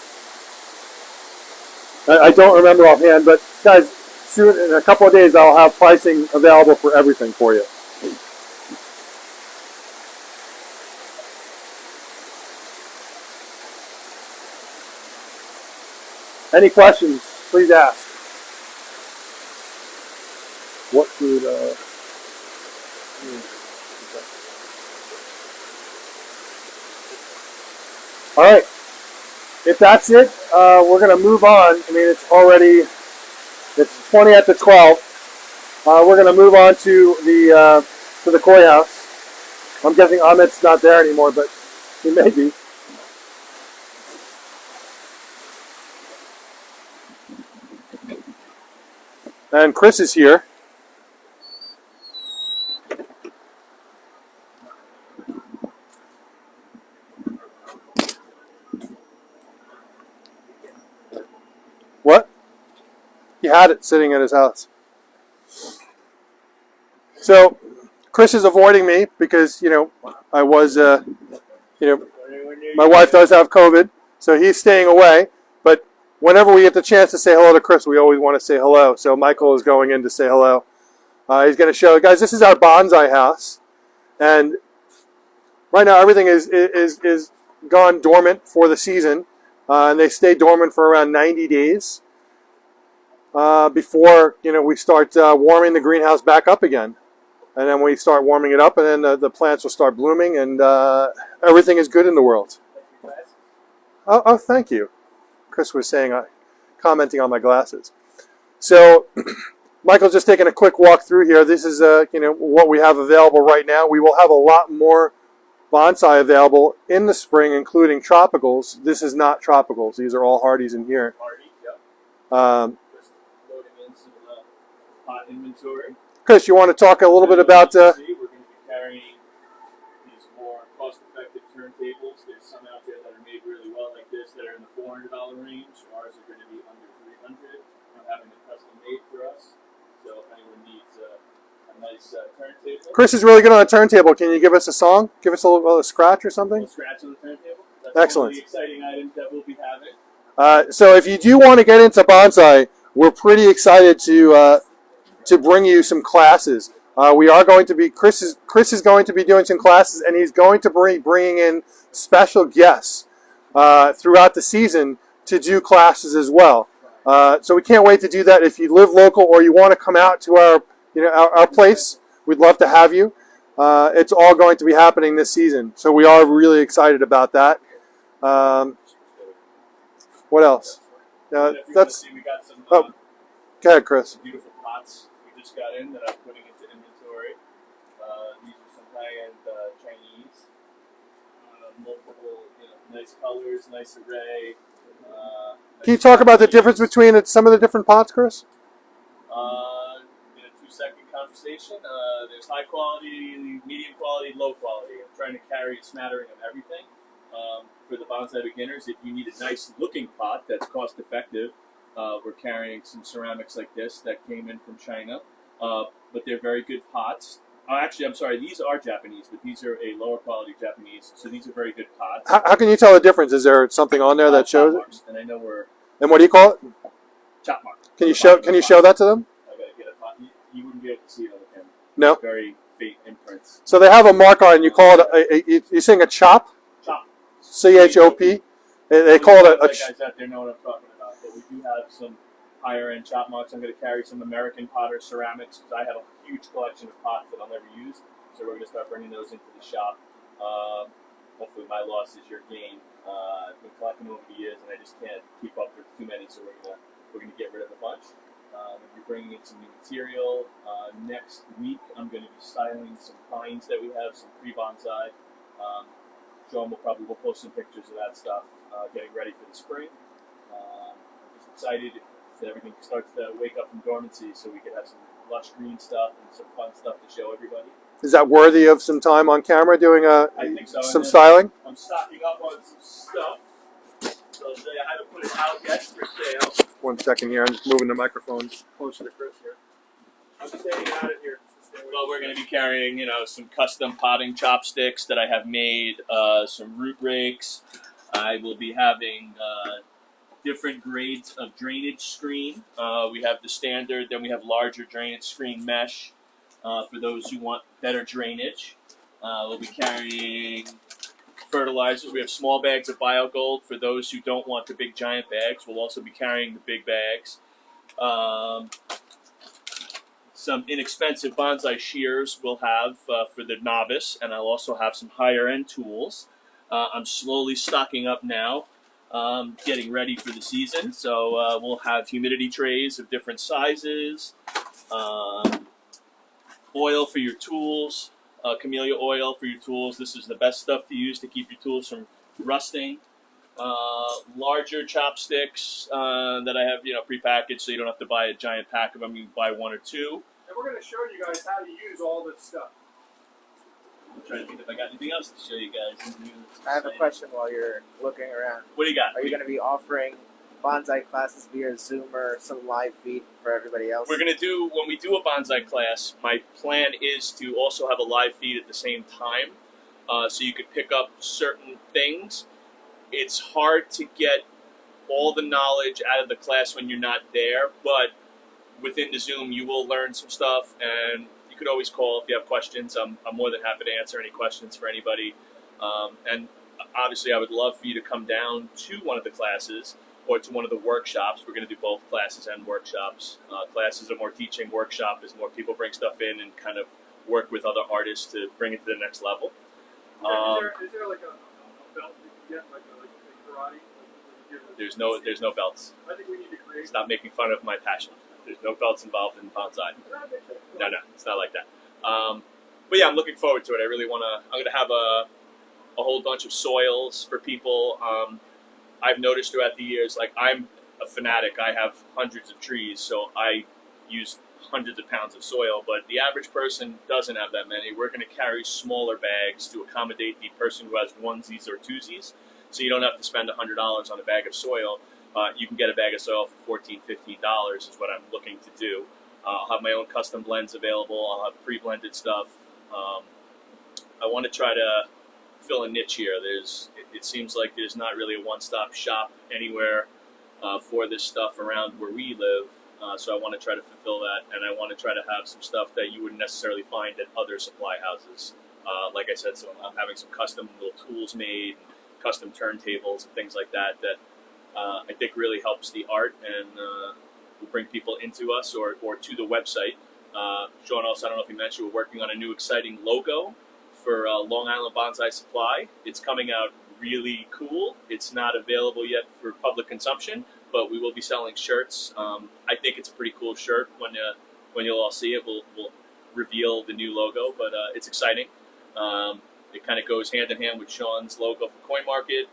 [SPEAKER 1] I don't remember offhand, but guys, soon in a couple of days I'll have pricing available for everything for you. Any questions, please ask. What food? All right. If that's it, we're going to move on. I mean, it's 20 after 12. We're going to move on to the koi house. I'm guessing Amit's not there anymore, but he may be. And Chris is here. What? He had it sitting at his house. So Chris is avoiding me because, I was, my wife does have COVID, so he's staying away. But whenever we get the chance to say hello to Chris, we always want to say hello. So Michael is going in to say hello. He's going to show, guys, this is our bonsai house. And right now everything is gone dormant for the season. And they stay dormant for around 90 days before, we start warming the greenhouse back up again. And then we start warming it up, and then the plants will start blooming, and everything is good in the world. Oh, thank you. Chris was saying, commenting on my glasses. So Michael's just taking a quick walk through here. This is, what we have available right now. We will have a lot more bonsai available in the spring, including tropicals. This is not tropicals. These are all hardies in here.
[SPEAKER 3] Hardy, yep. Just loading in some of the pot inventory.
[SPEAKER 1] Chris, you want to talk a little bit about...
[SPEAKER 3] We're going to be carrying these more cost-effective turntables. There's some out there that are made really well like this that are in the $400 range. Ours are going to be under $300. I'm having them custom made for us. So if anyone needs a nice turntable.
[SPEAKER 1] Chris is really good on a turntable. Can you give us a song? Give us a little scratch or something?
[SPEAKER 3] A little scratch on the turntable. That's
[SPEAKER 1] excellent.
[SPEAKER 3] one of the exciting items that we'll be having.
[SPEAKER 1] So if you do want to get into bonsai, we're pretty excited to bring you some classes. We are going to be Chris is going to be doing some classes, and he's going to bringing in special guests throughout the season to do classes as well. So we can't wait to do that. If you live local or you want to come out to our place, we'd love to have you. It's all going to be happening this season, so we are really excited about that. What else? That's.
[SPEAKER 3] We got some
[SPEAKER 1] Oh, go ahead, Chris.
[SPEAKER 3] beautiful pots we just got in that I'm putting into inventory. These are some high-end Chinese, multiple, nice colors, nice array.
[SPEAKER 1] Can you talk about the difference between some of the different pots, Chris?
[SPEAKER 3] In a 2-second conversation, there's high quality, medium quality, low quality. I'm trying to carry a smattering of everything. For the bonsai beginners, if you need a nice looking pot that's cost effective, we're carrying some ceramics like this that came in from China, but they're very good pots. Actually, I'm sorry, these are Japanese, but these are a lower quality Japanese, so these are very good pots.
[SPEAKER 1] How can you tell the difference? Is there something on there that shows it?
[SPEAKER 3] And I know we're
[SPEAKER 1] And what do you call it?
[SPEAKER 3] chop mark.
[SPEAKER 1] Can you show that to them?
[SPEAKER 3] I gotta get a pot. You wouldn't be able to see it on the camera.
[SPEAKER 1] No.
[SPEAKER 3] Very faint imprints.
[SPEAKER 1] So they have a mark on it, and you call it you're saying a chop?
[SPEAKER 3] Chop.
[SPEAKER 1] CHOP. They call it a.
[SPEAKER 3] guys out there know what I'm talking about. But we do have some higher end chop marks. I'm going to carry some American Potter ceramics because I have a huge collection of pots that I'll never use. So we're going to start bringing those into the shop. Hopefully my loss is your gain. I've been collecting them over the years and I just can't keep up with too many. So we're gonna get rid of a bunch. We're bringing in some new material. Next week I'm going to be styling some pines that we have, some pre-bonsai. John we'll post some pictures of that stuff, getting ready for the spring. I'm just excited that everything starts to wake up from dormancy so we can have some lush green stuff and some fun stuff to show everybody.
[SPEAKER 1] Is that worthy of some time on camera doing
[SPEAKER 3] I think so.
[SPEAKER 1] some styling?
[SPEAKER 3] I'm stocking up on some stuff. So I'll show you how to put it out yet for sale.
[SPEAKER 1] 1 second here. I'm just moving the microphone closer to Chris here.
[SPEAKER 3] I'm staying out of here. Well, we're going to be carrying, some custom potting chopsticks that I have made, some root rakes. I will be having different grades of drainage screen. We have the standard, then we have larger drainage screen mesh for those who want better drainage. We'll be carrying fertilizers. We have small bags of BioGold for those who don't want the big giant bags. We'll also be carrying the big bags. Some inexpensive bonsai shears we'll have for the novice, and I'll also have some higher end tools. I'm slowly stocking up now, getting ready for the season. So we'll have humidity trays of different sizes, oil for your tools, camellia oil for your tools. This is the best stuff to use to keep your tools from rusting. Larger chopsticks that I have, prepackaged, so you don't have to buy a giant pack of them. You can buy one or two.
[SPEAKER 1] And we're going to show you guys how to use all this stuff.
[SPEAKER 3] I'm trying to think if I got anything else to show you guys.
[SPEAKER 2] I have a question while you're looking around.
[SPEAKER 3] What do you got?
[SPEAKER 2] Are you going to be offering bonsai classes via Zoom or some live feed for everybody else?
[SPEAKER 3] We're going to do, when we do a bonsai class, my plan is to also have a live feed at the same time, so you could pick up certain things. It's hard to get all the knowledge out of the class when you're not there, but within the Zoom you will learn some stuff, and you could always call if you have questions. I'm more than happy to answer any questions for anybody. And obviously I would love for you to come down to one of the classes or to one of the workshops. We're going to do both classes and workshops. Classes are more teaching, workshop is more people bring stuff in and kind of work with other artists to bring it to the next level.
[SPEAKER 1] Is there like a belt you can get, like a karate?
[SPEAKER 3] There's no belts.
[SPEAKER 1] I think we need to create.
[SPEAKER 3] Stop making fun of my passion. There's no belts involved in bonsai. No, it's not like that. But yeah, I'm looking forward to it. I really want to. I'm going to have a whole bunch of soils for people. I've noticed throughout the years, like I'm a fanatic. I have hundreds of trees, so I use hundreds of pounds of soil. But the average person doesn't have that many. We're going to carry smaller bags to accommodate the person who has onesies or twosies. So you don't have to spend $100 on a bag of soil. You can get a bag of soil for $14, $15 is what I'm looking to do. I'll have my own custom blends available. I'll have pre-blended stuff. I want to try to fill a niche here. It seems like there's not really a one-stop shop anywhere for this stuff around where we live. So I want to try to fulfill that, and I want to try to have some stuff that you wouldn't necessarily find at other supply houses. Like I said, so I'm having some custom little tools made, custom turntables and things like that I think really helps the art and will bring people into us or to the website. Sean, also, I don't know if you mentioned, we're working on a new exciting logo for Long Island Bonsai Supply. It's coming out really cool. It's not available yet for public consumption, but we will be selling shirts. I think it's a pretty cool shirt. When you'll all see it, we'll reveal the new logo, but it's exciting. It kind of goes hand in hand with Sean's logo for Koi Market.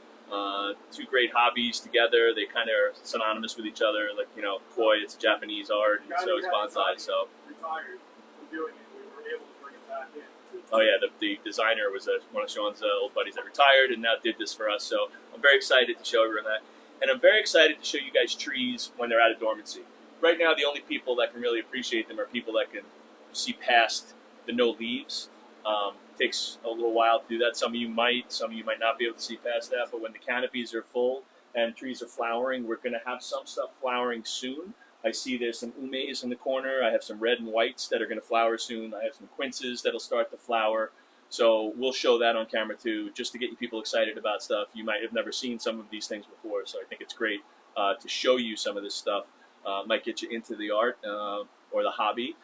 [SPEAKER 3] Two great hobbies together. They kind of are synonymous with each other. Like, Koi, it's Japanese art, and so is bonsai. So
[SPEAKER 4] retired from doing it. We were able to bring it back in.
[SPEAKER 3] oh yeah, the designer was one of Sean's old buddies that retired and now did this for us. So I'm very excited to show everyone that. And I'm very excited to show you guys trees when they're out of dormancy. Right now, the only people that can really appreciate them are people that can see past the no leaves. Takes a little while to do that. Some of you might not be able to see past that. But when the canopies are full and trees are flowering, we're going to have some stuff flowering soon. I see there's some umes in the corner. I have some red and whites that are going to flower soon. I have some quinces that'll start to flower. So we'll show that on camera too, just to get you people excited about stuff. You might have never seen some of these things before, so I think it's great to show you some of this stuff. Might get you into the art or the hobby.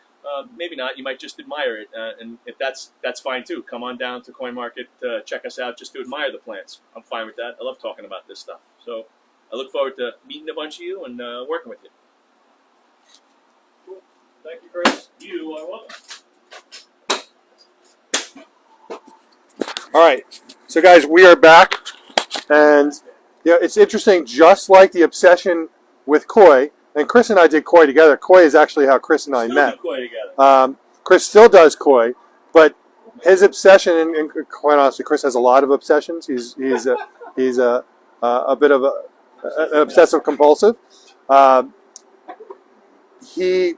[SPEAKER 3] Maybe not. You might just admire it, and if that's fine too. Come on down to Coin Market, check us out, just to admire the plants. I'm fine with that. I love talking about this stuff. So I look forward to meeting a bunch of you and working with you.
[SPEAKER 4] Cool. Thank you, Chris.
[SPEAKER 3] You are welcome.
[SPEAKER 1] All right, so guys, we are back, and it's interesting. Just like the obsession with Koi, and Chris and I did Koi together. Koi is actually how Chris and I
[SPEAKER 3] Still
[SPEAKER 1] met.
[SPEAKER 3] do Koi together.
[SPEAKER 1] Chris still does Koi, but his obsession, and quite honestly, Chris has a lot of obsessions. He's a bit of an obsessive compulsive. He,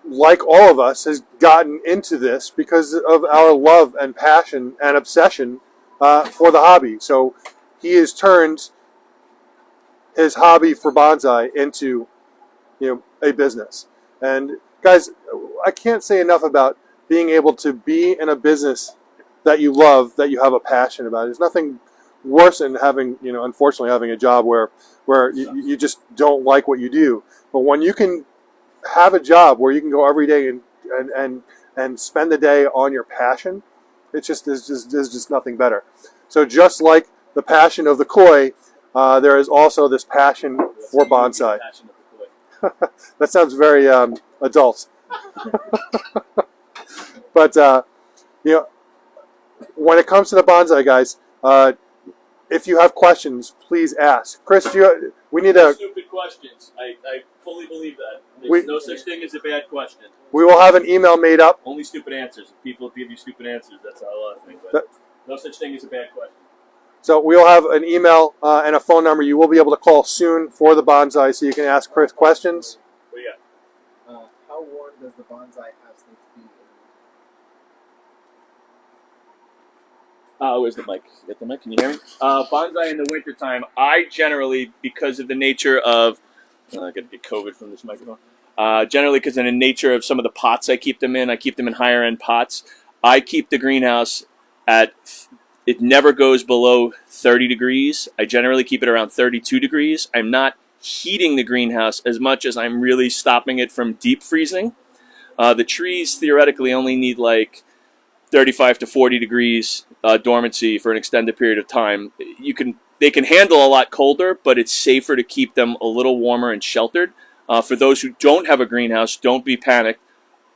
[SPEAKER 1] like all of us, has gotten into this because of our love and passion and obsession for the hobby. So he has turned his hobby for bonsai into a business. And guys, I can't say enough about being able to be in a business that you love, that you have a passion about. There's nothing worse than having, unfortunately, having a job where you just don't like what you do. But when you can have a job where you can go every day and spend the day on your passion, there's just nothing better. So just like the passion of the Koi, there is also this passion for bonsai. That sounds very adult. But when it comes to the bonsai, guys, if you have questions, please ask. Chris, we need a
[SPEAKER 3] stupid questions. I fully believe that. There's no such thing as a bad question.
[SPEAKER 1] We will have an email made up.
[SPEAKER 3] Only stupid answers. If people give you stupid answers, that's how I think. But no such thing as a bad question.
[SPEAKER 1] So we'll have an email and a phone number. You will be able to call soon for the bonsai, so you can ask Chris questions.
[SPEAKER 3] What do you got?
[SPEAKER 2] How warm does the bonsai house need to be?
[SPEAKER 3] Where's the mic? Get the mic? Can you hear me? Bonsai in the wintertime, I generally, because of the nature of... I'm going to get COVID from this microphone. Generally, because of the nature of some of the pots I keep them in higher-end pots. I keep the greenhouse at... It never goes below 30 degrees. I generally keep it around 32 degrees. I'm not heating the greenhouse as much as I'm really stopping it from deep freezing. The trees theoretically only need like 35 to 40 degrees dormancy for an extended period of time. They can handle a lot colder, but it's safer to keep them a little warmer and sheltered. For those who don't have a greenhouse, don't be panicked.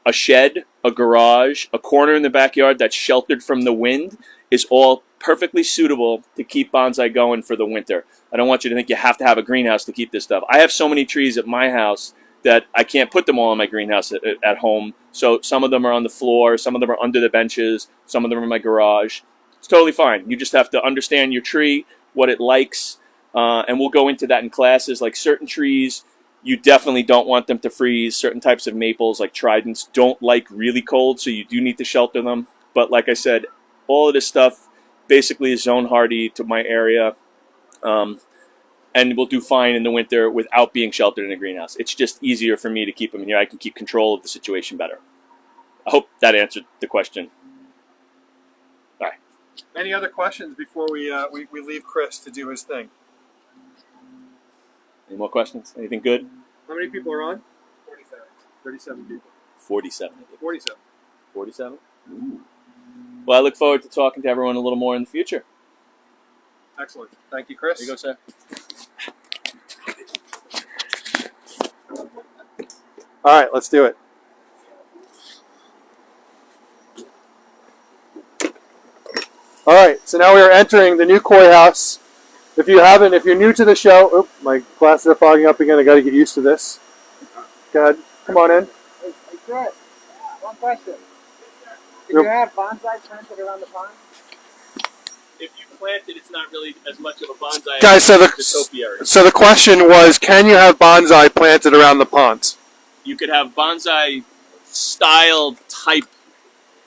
[SPEAKER 3] A shed, a garage, a corner in the backyard that's sheltered from the wind is all perfectly suitable to keep bonsai going for the winter. I don't want you to think you have to have a greenhouse to keep this stuff. I have so many trees at my house that I can't put them all in my greenhouse at home. So some of them are on the floor, some of them are under the benches, some of them are in my garage. It's totally fine. You just have to understand your tree, what it likes, and we'll go into that in classes. Like certain trees, you definitely don't want them to freeze. Certain types of maples, like tridents, don't like really cold, so you do need to shelter them. But like I said, all of this stuff basically is zone hardy to my area.
[SPEAKER 5] and will do fine in the winter without being sheltered in a greenhouse. It's just easier for me to keep them here. I can keep control of the situation better. I hope that answered the question. All right.
[SPEAKER 1] Any other questions before we leave Chris to do his thing?
[SPEAKER 5] Any more questions? Anything good?
[SPEAKER 1] How many people are on?
[SPEAKER 2] 47.
[SPEAKER 1] 37 people.
[SPEAKER 5] 47.
[SPEAKER 1] 47.
[SPEAKER 5] 47? Ooh. Well, I look forward to talking to everyone a little more in the future.
[SPEAKER 1] Excellent. Thank you, Chris.
[SPEAKER 5] There you go, sir.
[SPEAKER 1] All right, let's do it. All right, so now we are entering the new koi house. If you're new to the show, my glasses are fogging up again. I got to get used to this. Go ahead, come on in.
[SPEAKER 2] Hey, Chris, one question. Do you have bonsai planted around the pond?
[SPEAKER 5] If you plant it, it's not really as much of a bonsai
[SPEAKER 1] Guys,
[SPEAKER 5] as the topiary.
[SPEAKER 1] so the question was, can you have bonsai planted around the ponds?
[SPEAKER 5] You could have bonsai style type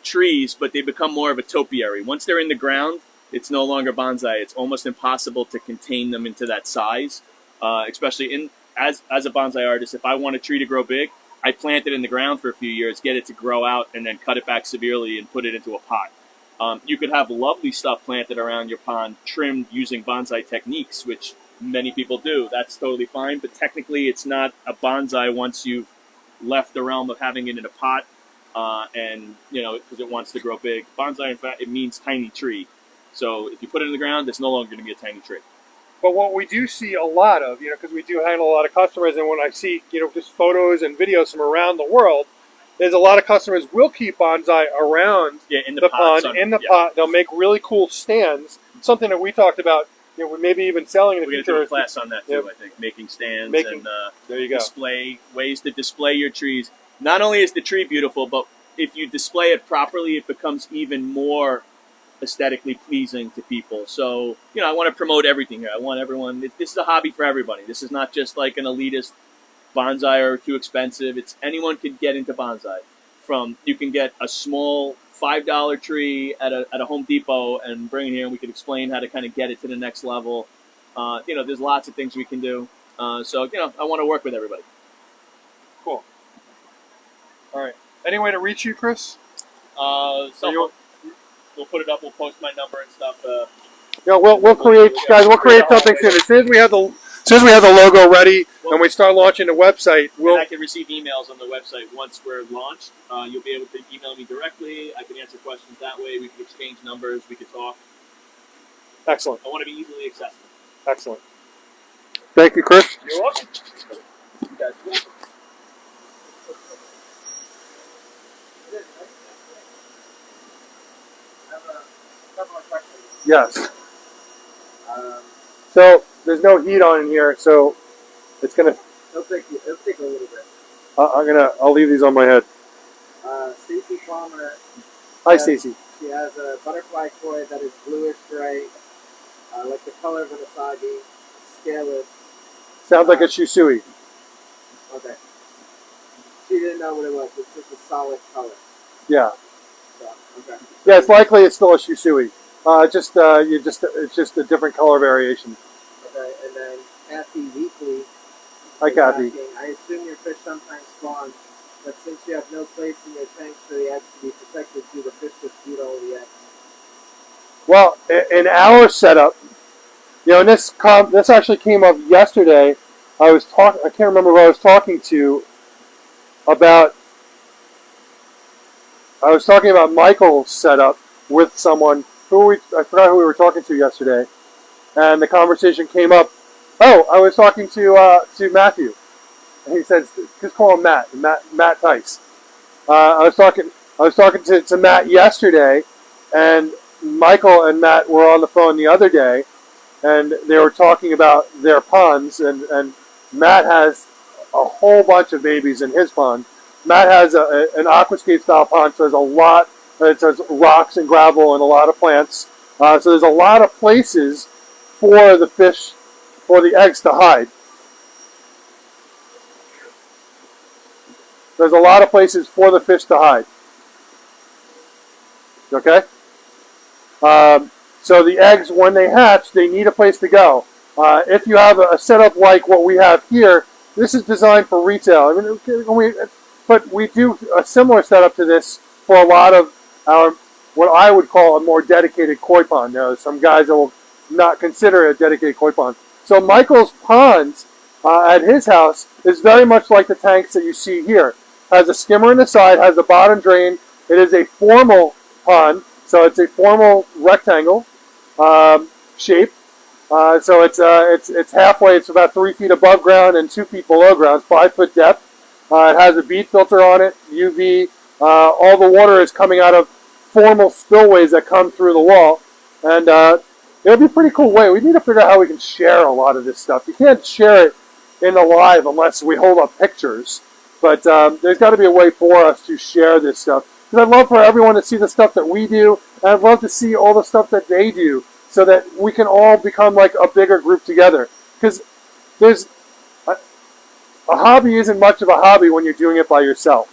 [SPEAKER 5] trees, but they become more of a topiary. Once they're in the ground, it's no longer bonsai. It's almost impossible to contain them into that size, especially as a bonsai artist. If I want a tree to grow big, I plant it in the ground for a few years, get it to grow out, and then cut it back severely and put it into a pot. You could have lovely stuff planted around your pond, trimmed using bonsai techniques, which many people do. That's totally fine, but technically it's not a bonsai once you've left the realm of having it in a pot, and because it wants to grow big. Bonsai, in fact, it means tiny tree. So if you put it in the ground, it's no longer going to be a tiny tree.
[SPEAKER 1] But what we do see a lot of, because we do handle a lot of customers, and when I see, just photos and videos from around the world, is a lot of customers will keep bonsai around
[SPEAKER 5] in
[SPEAKER 1] the pond, in the pot. They'll make really cool stands. Something that we talked about, maybe even selling in the future.
[SPEAKER 5] We're going to do a class on that too, I think. Making stands and
[SPEAKER 1] there you go.
[SPEAKER 5] ways to display your trees. Not only is the tree beautiful, but if you display it properly, it becomes even more aesthetically pleasing to people. So, I want to promote everything here. I want everyone, this is a hobby for everybody. This is not just like an elitist bonsai or too expensive. Anyone can get into bonsai. You can get a small $5 tree at a Home Depot and bring it here, and we can explain how to kind of get it to the next level. There's lots of things we can do. So I want to work with everybody.
[SPEAKER 1] Cool. All right. Any way to reach you, Chris?
[SPEAKER 5] We'll put it up. We'll post my number and stuff.
[SPEAKER 1] We'll create, guys. We'll create something soon. As soon as we have the logo ready and we start launching the website,
[SPEAKER 5] I can receive emails on the website once we're launched. You'll be able to email me directly. I can answer questions that way. We can exchange numbers. We can talk.
[SPEAKER 1] Excellent.
[SPEAKER 5] I want to be easily accessible.
[SPEAKER 1] Excellent. Thank you, Chris.
[SPEAKER 5] You're welcome. You guys are welcome.
[SPEAKER 1] Yes. So there's no heat on in here, so it's gonna.
[SPEAKER 2] It'll take a little bit.
[SPEAKER 1] I'll leave these on my head.
[SPEAKER 2] Stacey Palmer.
[SPEAKER 1] Hi, Stacey.
[SPEAKER 2] She has a butterfly koi that is bluish gray, like the color of an asagi, scaleless.
[SPEAKER 1] Sounds like a shusui.
[SPEAKER 2] Okay. She didn't know what it was. It's just a solid color.
[SPEAKER 1] Yeah.
[SPEAKER 2] So, okay.
[SPEAKER 1] Yeah, it's likely it's still a shusui. It's just a different color variation.
[SPEAKER 2] Okay, and then Kathy Weekly.
[SPEAKER 1] Hi, Kathy.
[SPEAKER 2] I assume your fish sometimes spawn, but since you have no place in your tank for the eggs to be protected, do the fish just eat all the eggs?
[SPEAKER 1] Well, in our setup, and this actually came up yesterday. I can't remember who I was talking to about. I was talking about Michael's setup with someone I forgot who we were talking to yesterday, and the conversation came up. Oh, I was talking to Matthew, and he said, "Just call him Matt Tice." I was talking to Matt yesterday, and Michael and Matt were on the phone the other day, and they were talking about their ponds, and Matt has a whole bunch of babies in his pond. Matt has an aquascape style pond, so there's a lot. It has rocks and gravel and a lot of plants. So there's a lot of places for the fish, for the eggs to hide. There's a lot of places for the fish to hide. Okay? So the eggs, when they hatch, they need a place to go. If you have a setup like what we have here, this is designed for retail. I mean, but we do a similar setup to this for a lot of our, what I would call a more dedicated koi pond. Now, some guys will not consider it a dedicated koi pond. So Michael's ponds at his house is very much like the tanks that you see here. Has a skimmer in the side, has a bottom drain. It is a formal pond, so it's a formal rectangle shape. So it's halfway. It's about 3 feet above ground and 2 feet below ground. 5 foot depth. It has a bead filter on it, UV. All the water is coming out of formal spillways that come through the wall, and it'll be a pretty cool way. We need to figure out how we can share a lot of this stuff. You can't share it in the live unless we hold up pictures, but there's got to be a way for us to share this stuff. Because I'd love for everyone to see the stuff that we do, and I'd love to see all the stuff that they do, so that we can all become like a bigger group together. Because there's a hobby isn't much of a hobby when you're doing it by yourself.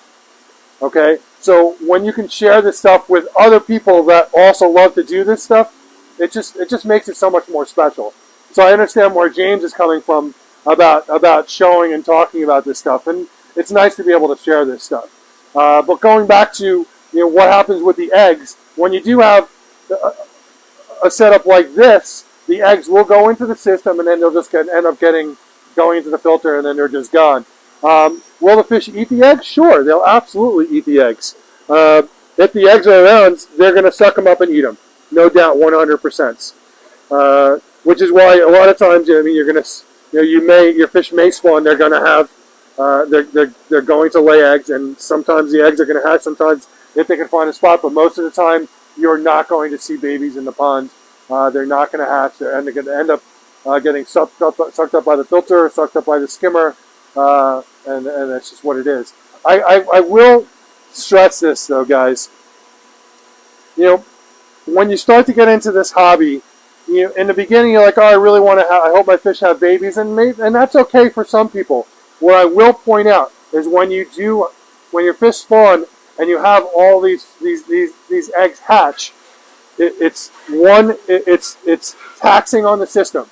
[SPEAKER 1] Okay? So when you can share this stuff with other people that also love to do this stuff, it just makes it so much more special. So I understand where James is coming from about showing and talking about this stuff, and it's nice to be able to share this stuff. But going back to what happens with the eggs, when you do have a setup like this, the eggs will go into the system, and then they'll just end up going into the filter, and then they're just gone. Will the fish eat the eggs? Sure, they'll absolutely eat the eggs. If the eggs are around, they're going to suck them up and eat them, no doubt, 100%. Which is why a lot of times, I mean, you're going to, your fish may spawn. They're going to have, they're going to lay eggs, and sometimes the eggs are going to hatch. Sometimes if they can find a spot, but most of the time, you're not going to see babies in the pond. They're not going to hatch. They're going to end up getting sucked up by the filter, sucked up by the skimmer, and that's just what it is. I will stress this though, guys. When you start to get into this hobby, in the beginning you're like, oh, I really want to I hope my fish have babies, and that's okay for some people. What I will point out is when your fish spawn and you have all these eggs hatch, it's taxing on the system.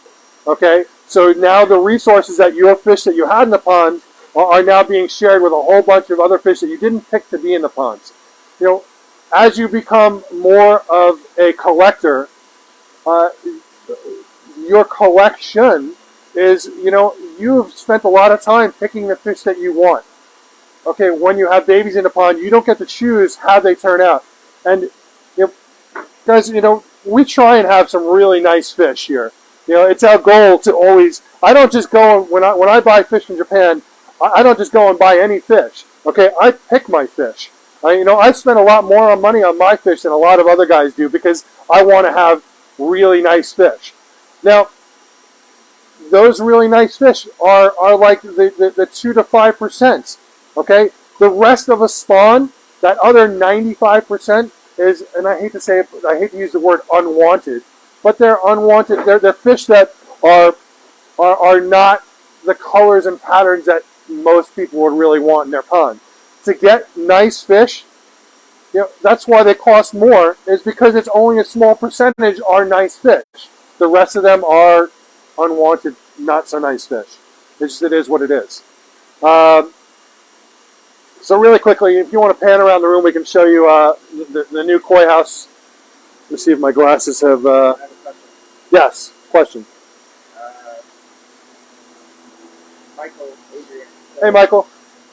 [SPEAKER 1] Okay, so now the resources that your fish that you had in the pond are now being shared with a whole bunch of other fish that you didn't pick to be in the ponds. As you become more of a collector, your collection is, you've spent a lot of time picking the fish that you want. Okay, when you have babies in the pond, you don't get to choose how they turn out. And, guys, we try and have some really nice fish here. It's our goal to always, I don't just go, when I buy fish from Japan, I don't just go and buy any fish. Okay, I pick my fish. I spend a lot more money on my fish than a lot of other guys do because I want to have really nice fish. Now, those really nice fish are like the 2 to 5%. Okay, the rest of a spawn, that other 95% is, and I hate to say it, I hate to use the word unwanted, but they're unwanted. They're fish that are not the colors and patterns that most people would really want in their pond. To get nice fish, that's why they cost more, is because it's only a small percentage are nice fish. The rest of them are unwanted, not so nice fish. It is what it is. So really quickly, if you want to pan around the room, we can show you the new koi house. Let's see if my glasses have...
[SPEAKER 2] I have a question.
[SPEAKER 1] Yes, question.
[SPEAKER 2] Michael, Adrian.
[SPEAKER 1] Hey, Michael.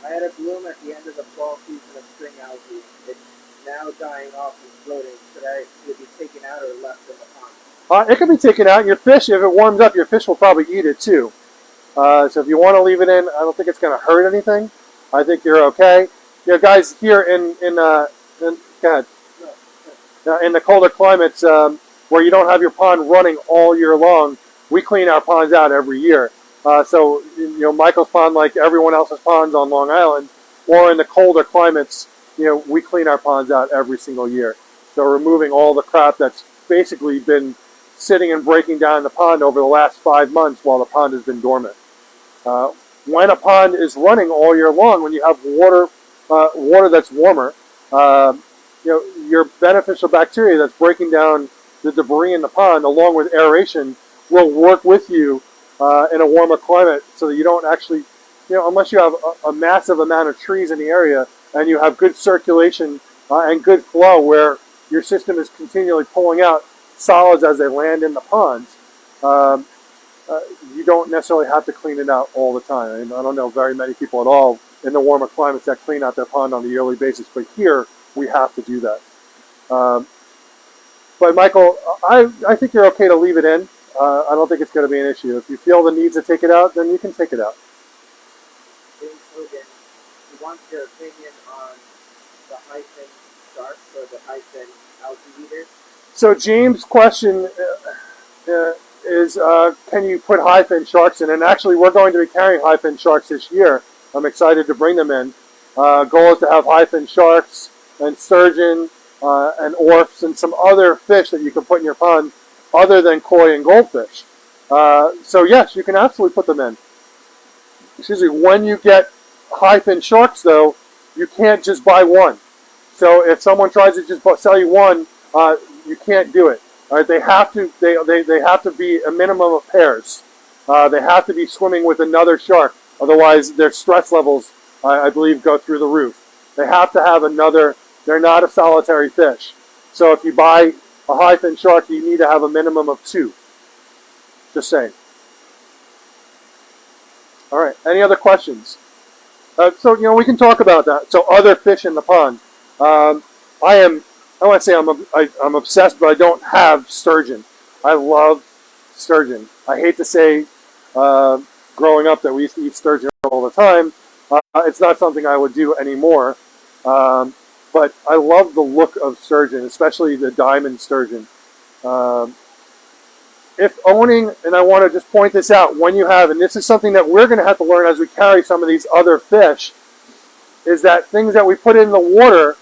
[SPEAKER 2] I had a bloom at the end of the fall season of string algae. It's now dying off and floating. Should it be taken out or left in the pond?
[SPEAKER 1] It can be taken out. Your fish, if it warms up, your fish will probably eat it too. So if you want to leave it in, I don't think it's going to hurt anything. I think you're okay. Guys, here go ahead. In the colder climates where you don't have your pond running all year long, we clean our ponds out every year. So Michael's pond, like everyone else's ponds on Long Island, or in the colder climates, we clean our ponds out every single year. So removing all the crap that's basically been sitting and breaking down in the pond over the last 5 months while the pond has been dormant. When a pond is running all year long, when you have water that's warmer, your beneficial bacteria that's breaking down the debris in the pond, along with aeration, will work with you in a warmer climate, so that you don't actually, unless you have a massive amount of trees in the area and you have good circulation and good flow where your system is continually pulling out solids as they land in the ponds, you don't necessarily have to clean it out all the time. I mean, I don't know very many people at all in the warmer climates that clean out their pond on a yearly basis, but here we have to do that. But Michael, I think you're okay to leave it in. I don't think it's going to be an issue. If you feel the need to take it out, then you can take it out.
[SPEAKER 2] James Hogan, he wants your opinion on the hyphen sharks or the hyphen algae eaters.
[SPEAKER 1] So James' question is, can you put high-fin sharks in? And actually, we're going to be carrying high-fin sharks this year. I'm excited to bring them in. Goal is to have high-fin sharks and sturgeon and orphs and some other fish that you can put in your pond other than koi and goldfish. So yes, you can absolutely put them in. Excuse me, when you get high-fin sharks, though, you can't just buy one. So if someone tries to just sell you one, you can't do it. All right, they have to be a minimum of pairs. They have to be swimming with another shark. Otherwise, their stress levels, I believe, go through the roof. They have to have another. They're not a solitary fish. So if you buy a high-fin shark, you need to have a minimum of 2. Just saying. All right. Any other questions? So we can talk about that. So other fish in the pond. I want to say I'm obsessed, but I don't have sturgeon. I love sturgeon. I hate to say, growing up, that we used to eat sturgeon all the time. It's not something I would do anymore. But I love the look of sturgeon, especially the diamond sturgeon. If owning, and I want to just point this out, when you have, and this is something that we're going to have to learn as we carry some of these other fish, is that things that we put in the water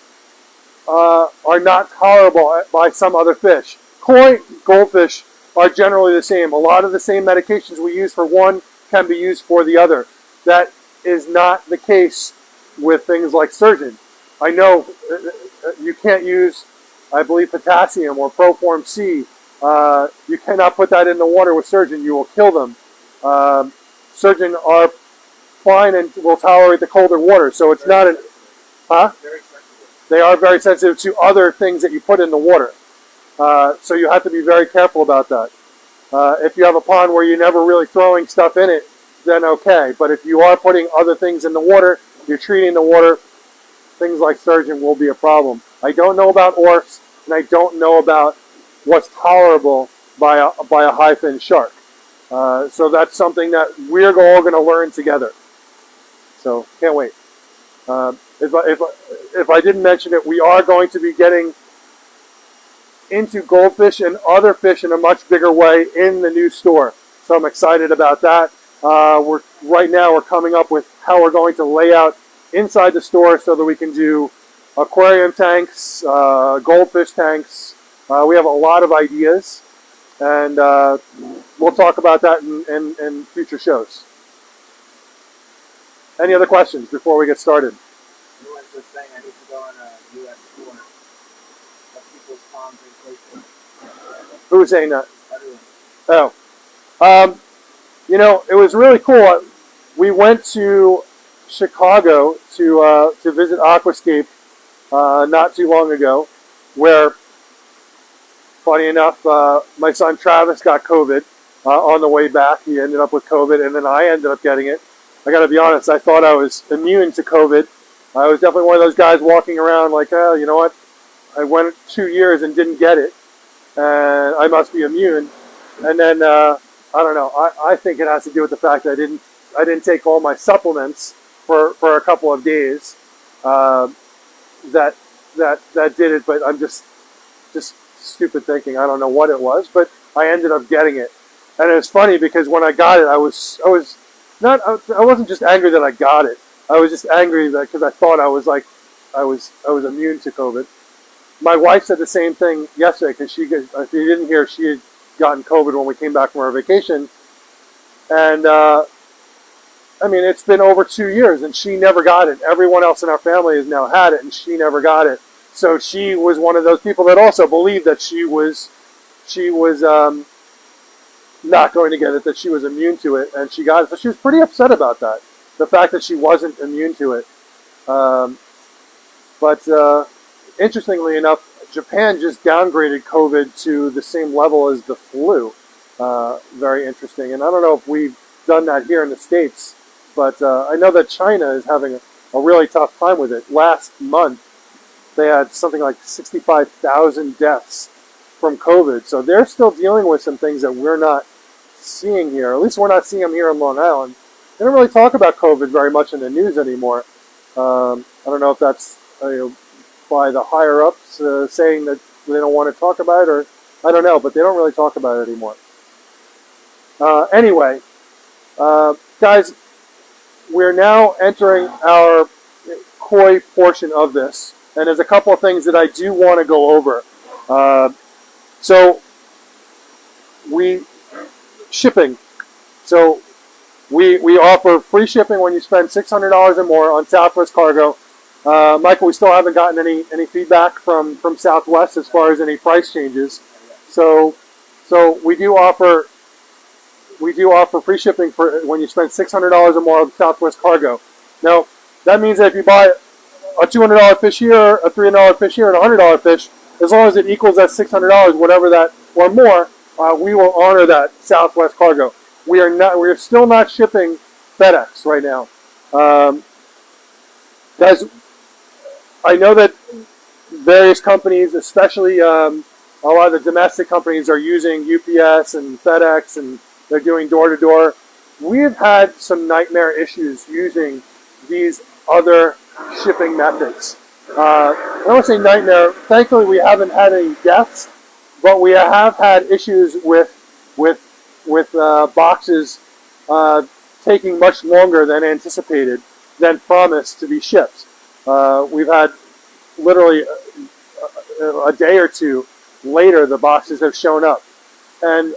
[SPEAKER 1] are not tolerable by some other fish. Koi, goldfish are generally the same. A lot of the same medications we use for one can be used for the other. That is not the case with things like sturgeon. I know you can't use, I believe, potassium or Proform C. You cannot put that in the water with sturgeon. You will kill them. Sturgeon are fine and will tolerate the colder water. So it's not an... Huh? They are very sensitive to other things that you put in the water. So you have to be very careful about that. If you have a pond where you're never really throwing stuff in it, then okay. But if you are putting other things in the water, you're treating the water, things like sturgeon will be a problem. I don't know about orphs, and I don't know about what's tolerable by a high-fin shark. So that's something that we're all going to learn together. So can't wait. If I didn't mention it, we are going to be getting into goldfish and other fish in a much bigger way in the new store. So I'm excited about that. Right now we're coming up with how we're going to lay out inside the store so that we can do aquarium tanks, goldfish tanks. We have a lot of ideas, and we'll talk about that in future shows. Any other questions before we get started?
[SPEAKER 2] Everyone's just saying I need to go on a U.S. tour of people's ponds and places.
[SPEAKER 1] Who was saying that?
[SPEAKER 2] Everyone.
[SPEAKER 1] Oh. It was really cool. We went to Chicago to visit Aquascape not too long ago, where, funny enough, my son Travis got COVID on the way back. He ended up with COVID, and then I ended up getting it. I got to be honest, I thought I was immune to COVID. I was definitely one of those guys walking around like, oh, you know what? I went 2 years and didn't get it, and I must be immune. And then I don't know. I think it has to do with the fact that I didn't take all my supplements for a couple of days. That did it, but I'm just stupid thinking. I don't know what it was, but I ended up getting it. And it was funny because when I got it, I wasn't just angry that I got it. I was just angry that because I thought I was immune to COVID. My wife said the same thing yesterday because if you didn't hear, she had gotten COVID when we came back from our vacation. And it's been over 2 years and she never got it. Everyone else in our family has now had it and she never got it. So she was one of those people that also believed that she was not going to get it, that she was immune to it, and she got it. So she was pretty upset about that, the fact that she wasn't immune to it. But interestingly enough, Japan just downgraded COVID to the same level as the flu. Very interesting. And I don't know if we've done that here in the States, but I know that China is having a really tough time with it. Last month, they had something like 65,000 deaths from COVID. So they're still dealing with some things that we're not seeing here. At least we're not seeing them here in Long Island. They don't really talk about COVID very much in the news anymore. I don't know if that's by the higher ups saying that they don't want to talk about it, or I don't know, but they don't really talk about it anymore. Anyway, guys, we're now entering our Koi portion of this, and there's a couple of things that I do want to go over. So, shipping. So, we offer free shipping when you spend $600 or more on Southwest Cargo. Michael, we still haven't gotten any feedback from Southwest as far as any price changes. So we do offer free shipping for when you spend $600 or more on Southwest Cargo. Now that means that if you buy a $200 fish here, a $300 fish here, and a $100 fish, as long as it equals that $600, whatever that or more, we will honor that Southwest Cargo. We are still not shipping FedEx right now, guys. I know that various companies, especially a lot of the domestic companies, are using UPS and FedEx, and they're doing door-to-door. We've had some nightmare issues using these other shipping methods. I don't want to say nightmare. Thankfully, we haven't had any deaths, but we have had issues with boxes taking much longer than anticipated, than promised to be shipped. We've had literally a day or two later, the boxes have shown up, and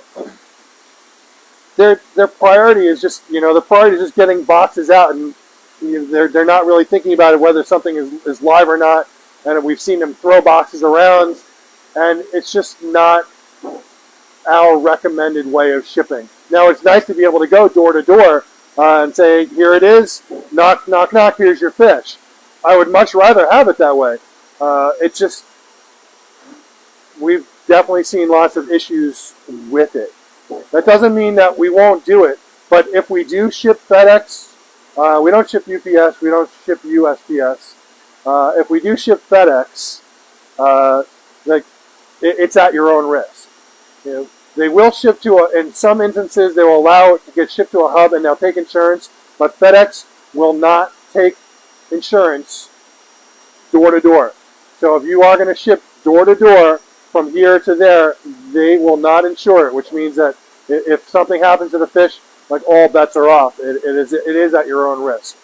[SPEAKER 1] their priority is just getting boxes out, and they're not really thinking about it, whether something is live or not. And we've seen them throw boxes around, and it's just not our recommended way of shipping. Now, it's nice to be able to go door to door and say, here it is, knock, knock, knock, here's your fish. I would much rather have it that way. It's just, we've definitely seen lots of issues with it. That doesn't mean that we won't do it, but if we do ship FedEx, we don't ship UPS, we don't ship USPS. If we do ship FedEx, it's at your own risk. They will ship in some instances, they will allow it to get shipped to a hub, and they'll take insurance, but FedEx will not take insurance door to door. So if you are going to ship door to door from here to there, they will not insure it, which means that if something happens to the fish, like, all bets are off. It is at your own risk.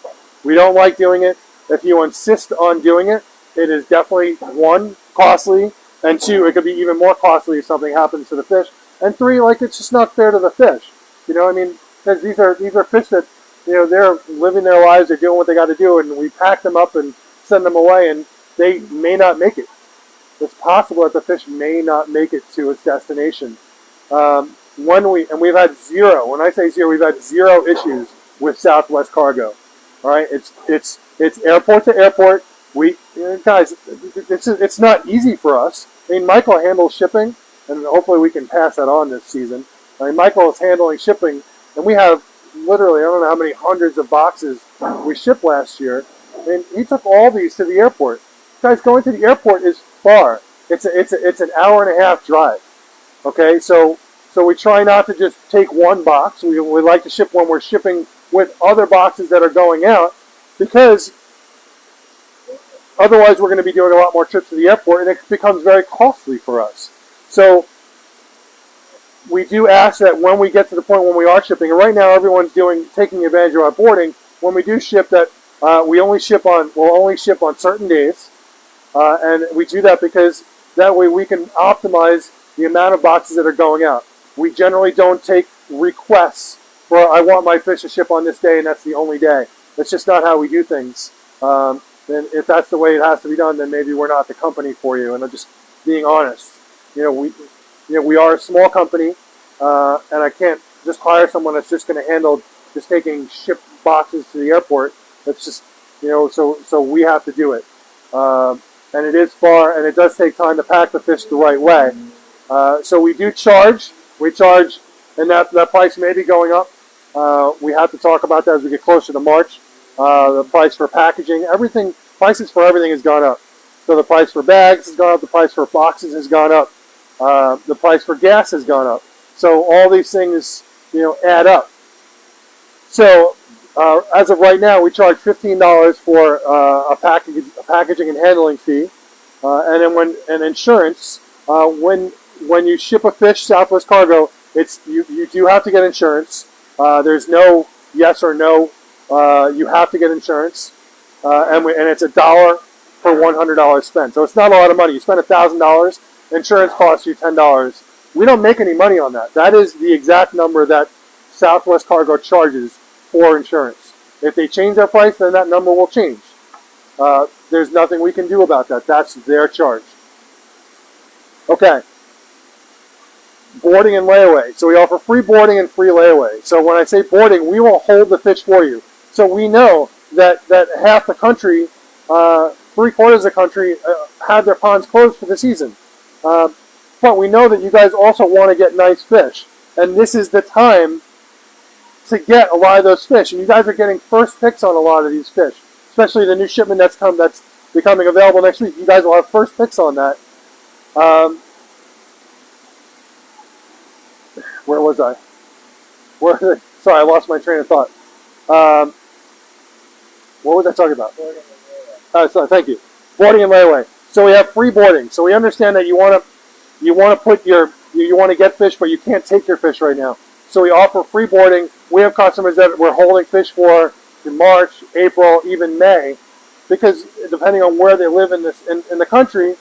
[SPEAKER 1] We don't like doing it. If you insist on doing it, it is definitely, one, costly, and two, it could be even more costly if something happens to the fish, and three, like, it's just not fair to the fish. Because these are fish that, they're living their lives, they're doing what they got to do, and we pack them up and send them away, and they may not make it. It's possible that the fish may not make it to its destination. We've had zero. When I say zero, we've had zero issues with Southwest Cargo. All right, it's airport to airport. Guys, it's not easy for us. I mean, Michael handles shipping, and hopefully we can pass that on this season. I mean, Michael is handling shipping, and we have literally, I don't know how many hundreds of boxes we shipped last year. And he took all these to the airport. Guys, going to the airport is far. It's an hour and a half drive. Okay, so we try not to just take one box. We like to ship when we're shipping with other boxes that are going out, because otherwise we're going to be doing a lot more trips to the airport, and it becomes very costly for us. So we do ask that when we get to the point when we are shipping, and right now everyone's taking advantage of our boarding, when we do ship, that we'll only ship on certain days, and we do that because that way we can optimize the amount of boxes that are going out. We generally don't take requests for, I want my fish to ship on this day, and that's the only day. That's just not how we do things. Then if that's the way it has to be done, then maybe we're not the company for you. And I'm just being honest. We are a small company. and I can't just hire someone that's just going to handle just taking shipped boxes to the airport. That's just, so we have to do it. And it is far, and it does take time to pack the fish the right way. So we do charge. We charge, and that price may be going up. We have to talk about that as we get closer to March. The price for packaging, prices for everything has gone up. So the price for bags has gone up. The price for boxes has gone up. The price for gas has gone up. So all these things, add up. So as of right now, we charge $15 for a packaging and handling fee, and then insurance. When you ship a fish, Southwest Cargo, you do have to get insurance. There's no yes or no. You have to get insurance, and it's $1 per $100 spent. So it's not a lot of money. You spend $1,000, insurance costs you $10. We don't make any money on that. That is the exact number that Southwest Cargo charges for insurance. If they change their price, then that number will change. There's nothing we can do about that. That's their charge. Okay. Boarding and layaway. So we offer free boarding and free layaway. So when I say boarding, we will hold the fish for you. So we know that half the country, 3/4 of the country, have their ponds closed for the season. But we know that you guys also want to get nice fish. And this is the time to get a lot of those fish. And you guys are getting first picks on a lot of these fish. Especially the new shipment that's becoming available next week. You guys will have first picks on that. Where was I? Sorry, I lost my train of thought. What was I talking about? Thank you. Boarding and layaway. So we have free boarding. So we understand that you want to get fish, but you can't take your fish right now. So we offer free boarding. We have customers that we're holding fish for in March, April, even May, because depending on where they live in the country,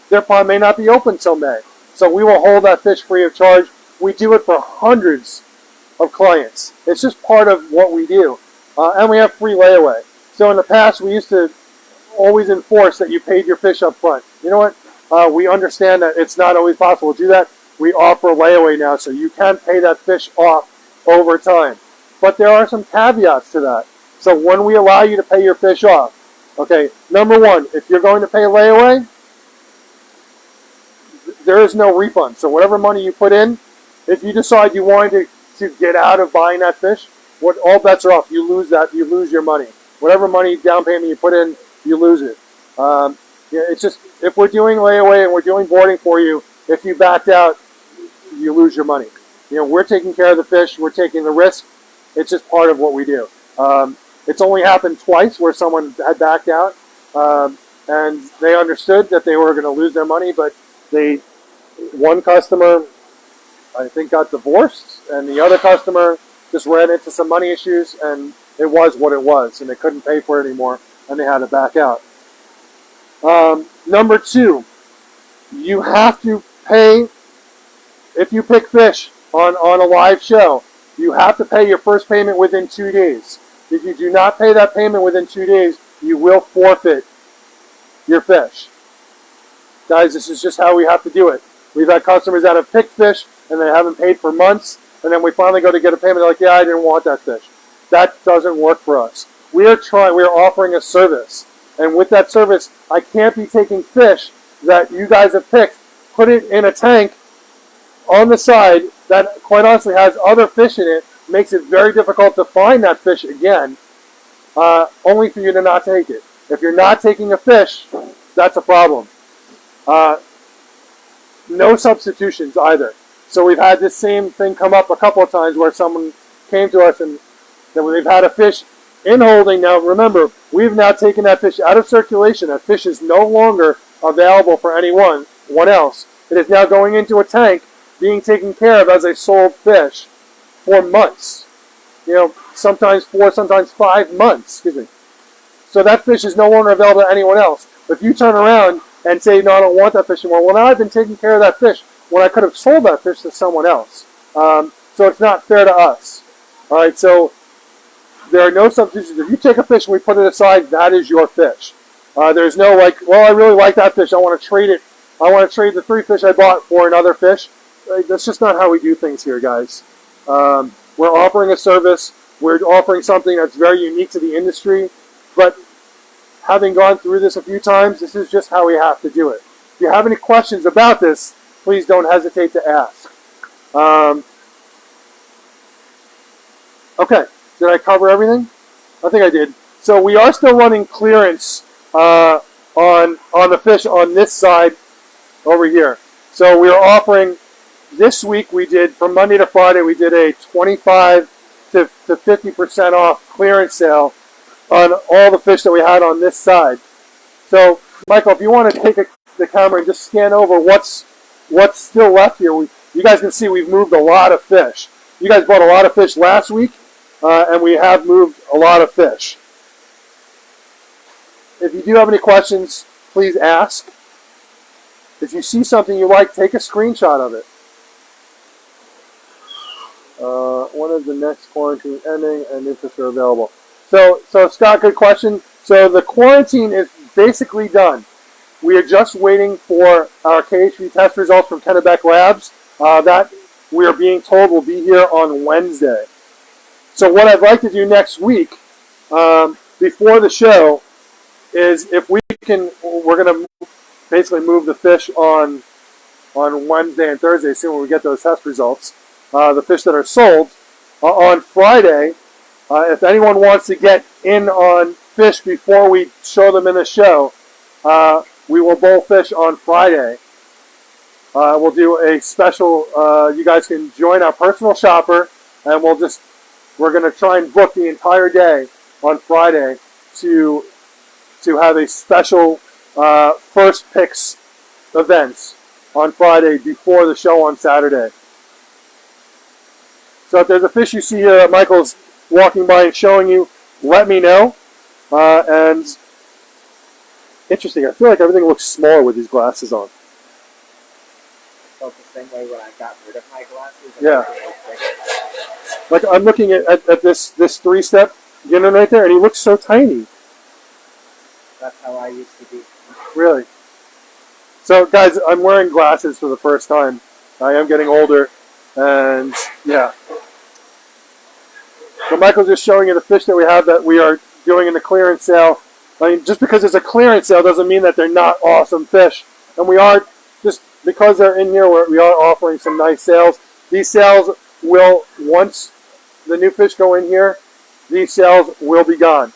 [SPEAKER 1] their pond may not be open till May. So we will hold that fish free of charge. We do it for hundreds of clients. It's just part of what we do. And we have free layaway. So in the past, we used to always enforce that you paid your fish up front. You know what? We understand that it's not always possible to do that. We offer layaway now, so you can pay that fish off over time. But there are some caveats to that. So when we allow you to pay your fish off, okay, number one, if you're going to pay layaway, there is no refund. So whatever money you put in, if you decide you wanted to get out of buying that fish, all bets are off. You lose that. You lose your money. Whatever money down payment you put in, you lose it. It's just, if we're doing layaway and we're doing boarding for you, if you backed out, you lose your money. We're taking care of the fish. We're taking the risk. It's just part of what we do. It's only happened twice where someone had backed out, and they understood that they were going to lose their money, but one customer, I think, got divorced, and the other customer just ran into some money issues, and it was what it was, and they couldn't pay for it anymore, and they had to back out. Number two, you have to pay, if you pick fish on a live show, you have to pay your first payment within 2 days. If you do not pay that payment within 2 days, you will forfeit your fish. Guys, this is just how we have to do it. We've had customers that have picked fish and they haven't paid for months, and then we finally go to get a payment. They're like, yeah, I didn't want that fish. That doesn't work for us. We are offering a service. And with that service, I can't be taking fish that you guys have picked, put it in a tank on the side that quite honestly has other fish in it, makes it very difficult to find that fish again, only for you to not take it. If you're not taking a fish, that's a problem. No substitutions either. So we've had this same thing come up a couple of times where someone came to us and they've had a fish in holding. Now remember, we've now taken that fish out of circulation. That fish is no longer available for anyone else. It is now going into a tank, being taken care of as a sold fish for months. Sometimes 4, sometimes 5 months. Excuse me. So that fish is no longer available to anyone else. If you turn around and say, no, I don't want that fish anymore, well, now I've been taking care of that fish when I could have sold that fish to someone else. So it's not fair to us. All right, so there are no substitutions. If you take a fish and we put it aside, that is your fish. There's no I really like that fish. I want to trade it. I want to trade the 3 fish I bought for another fish. That's just not how we do things here, guys. We're offering a service. We're offering something that's very unique to the industry. But having gone through this a few times, this is just how we have to do it. If you have any questions about this, please don't hesitate to ask. Okay, did I cover everything? I think I did. So we are still running clearance on the fish on this side over here. So we are offering, this week we did, from Monday to Friday, we did a 25 to 50% off clearance sale on all the fish that we had on this side. So, Michael, if you want to take the camera and just scan over what's still left here, you guys can see we've moved a lot of fish. You guys bought a lot of fish last week, and we have moved a lot of fish. If you do have any questions, please ask. If you see something you like, take a screenshot of it. When is the next quarantine ending and if it's available? So Scott, good question. So the quarantine is basically done. We are just waiting for our KHV test results from Kennebec Labs. That we are being told will be here on Wednesday. So what I'd like to do next week, before the show, is if we can, we're going to basically move the fish on Wednesday and Thursday, soon when we get those test results. The fish that are sold on Friday. If anyone wants to get in on fish before we show them in the show, we will bowl fish on Friday. We'll do a special, you guys can join our personal shopper, and we're going to try and book the entire day on Friday to have a special first picks event on Friday before the show on Saturday. So if there's a fish you see here that Michael's walking by and showing you, let me know. And interesting, I feel like everything looks smaller with these glasses on.
[SPEAKER 2] Felt the same way when I got rid of my glasses.
[SPEAKER 1] Yeah. Like I'm looking at this 3-step Ginnon right there, and he looks so tiny.
[SPEAKER 2] That's how I used to be.
[SPEAKER 1] Really. So guys, I'm wearing glasses for the first time. I am getting older, and yeah. So Michael's just showing you the fish that we have that we are doing in the clearance sale. I mean, just because it's a clearance sale doesn't mean that they're not awesome fish. And we are, just because they're in here, we are offering some nice sales. These sales will, once the new fish go in here, these sales will be gone.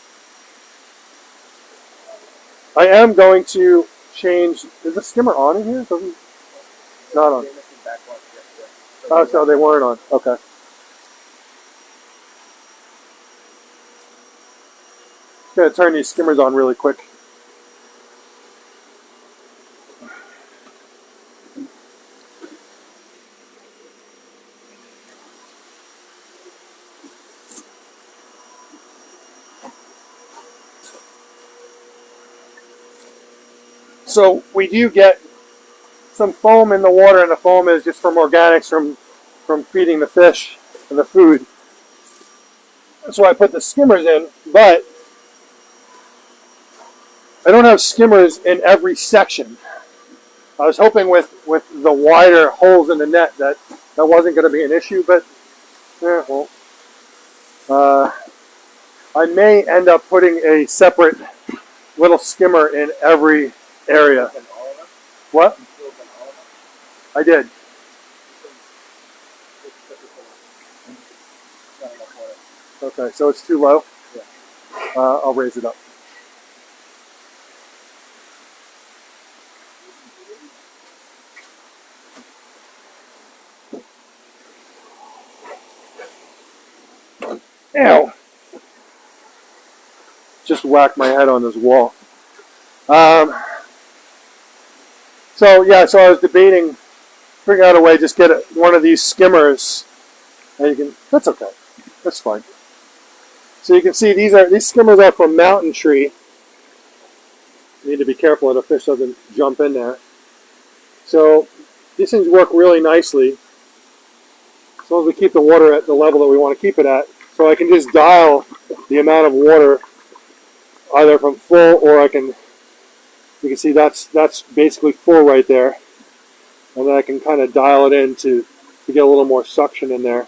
[SPEAKER 1] I am going to change, is the skimmer on in here? Not on. Oh, so they weren't on. Okay. I'm going to turn these skimmers on really quick. So we do get some foam in the water, and the foam is just from organics from feeding the fish and the food. That's why I put the skimmers in, but I don't have skimmers in every section. I was hoping with the wider holes in the net that wasn't going to be an issue, but yeah, well, I may end up putting a separate little skimmer in every area. What? I did. Okay, so it's too low?
[SPEAKER 2] Yeah.
[SPEAKER 1] I'll raise it up. Ow! Just whacked my head on this wall. So I was debating figuring out a way to just get one of these skimmers, and you can. That's okay. That's fine. So you can see these skimmers are from Mountain Tree. You need to be careful that a fish doesn't jump in there. So these things work really nicely as long as we keep the water at the level that we want to keep it at. So I can just dial the amount of water either from full, or you can see that's basically full right there. and then I can kind of dial it in to get a little more suction in there.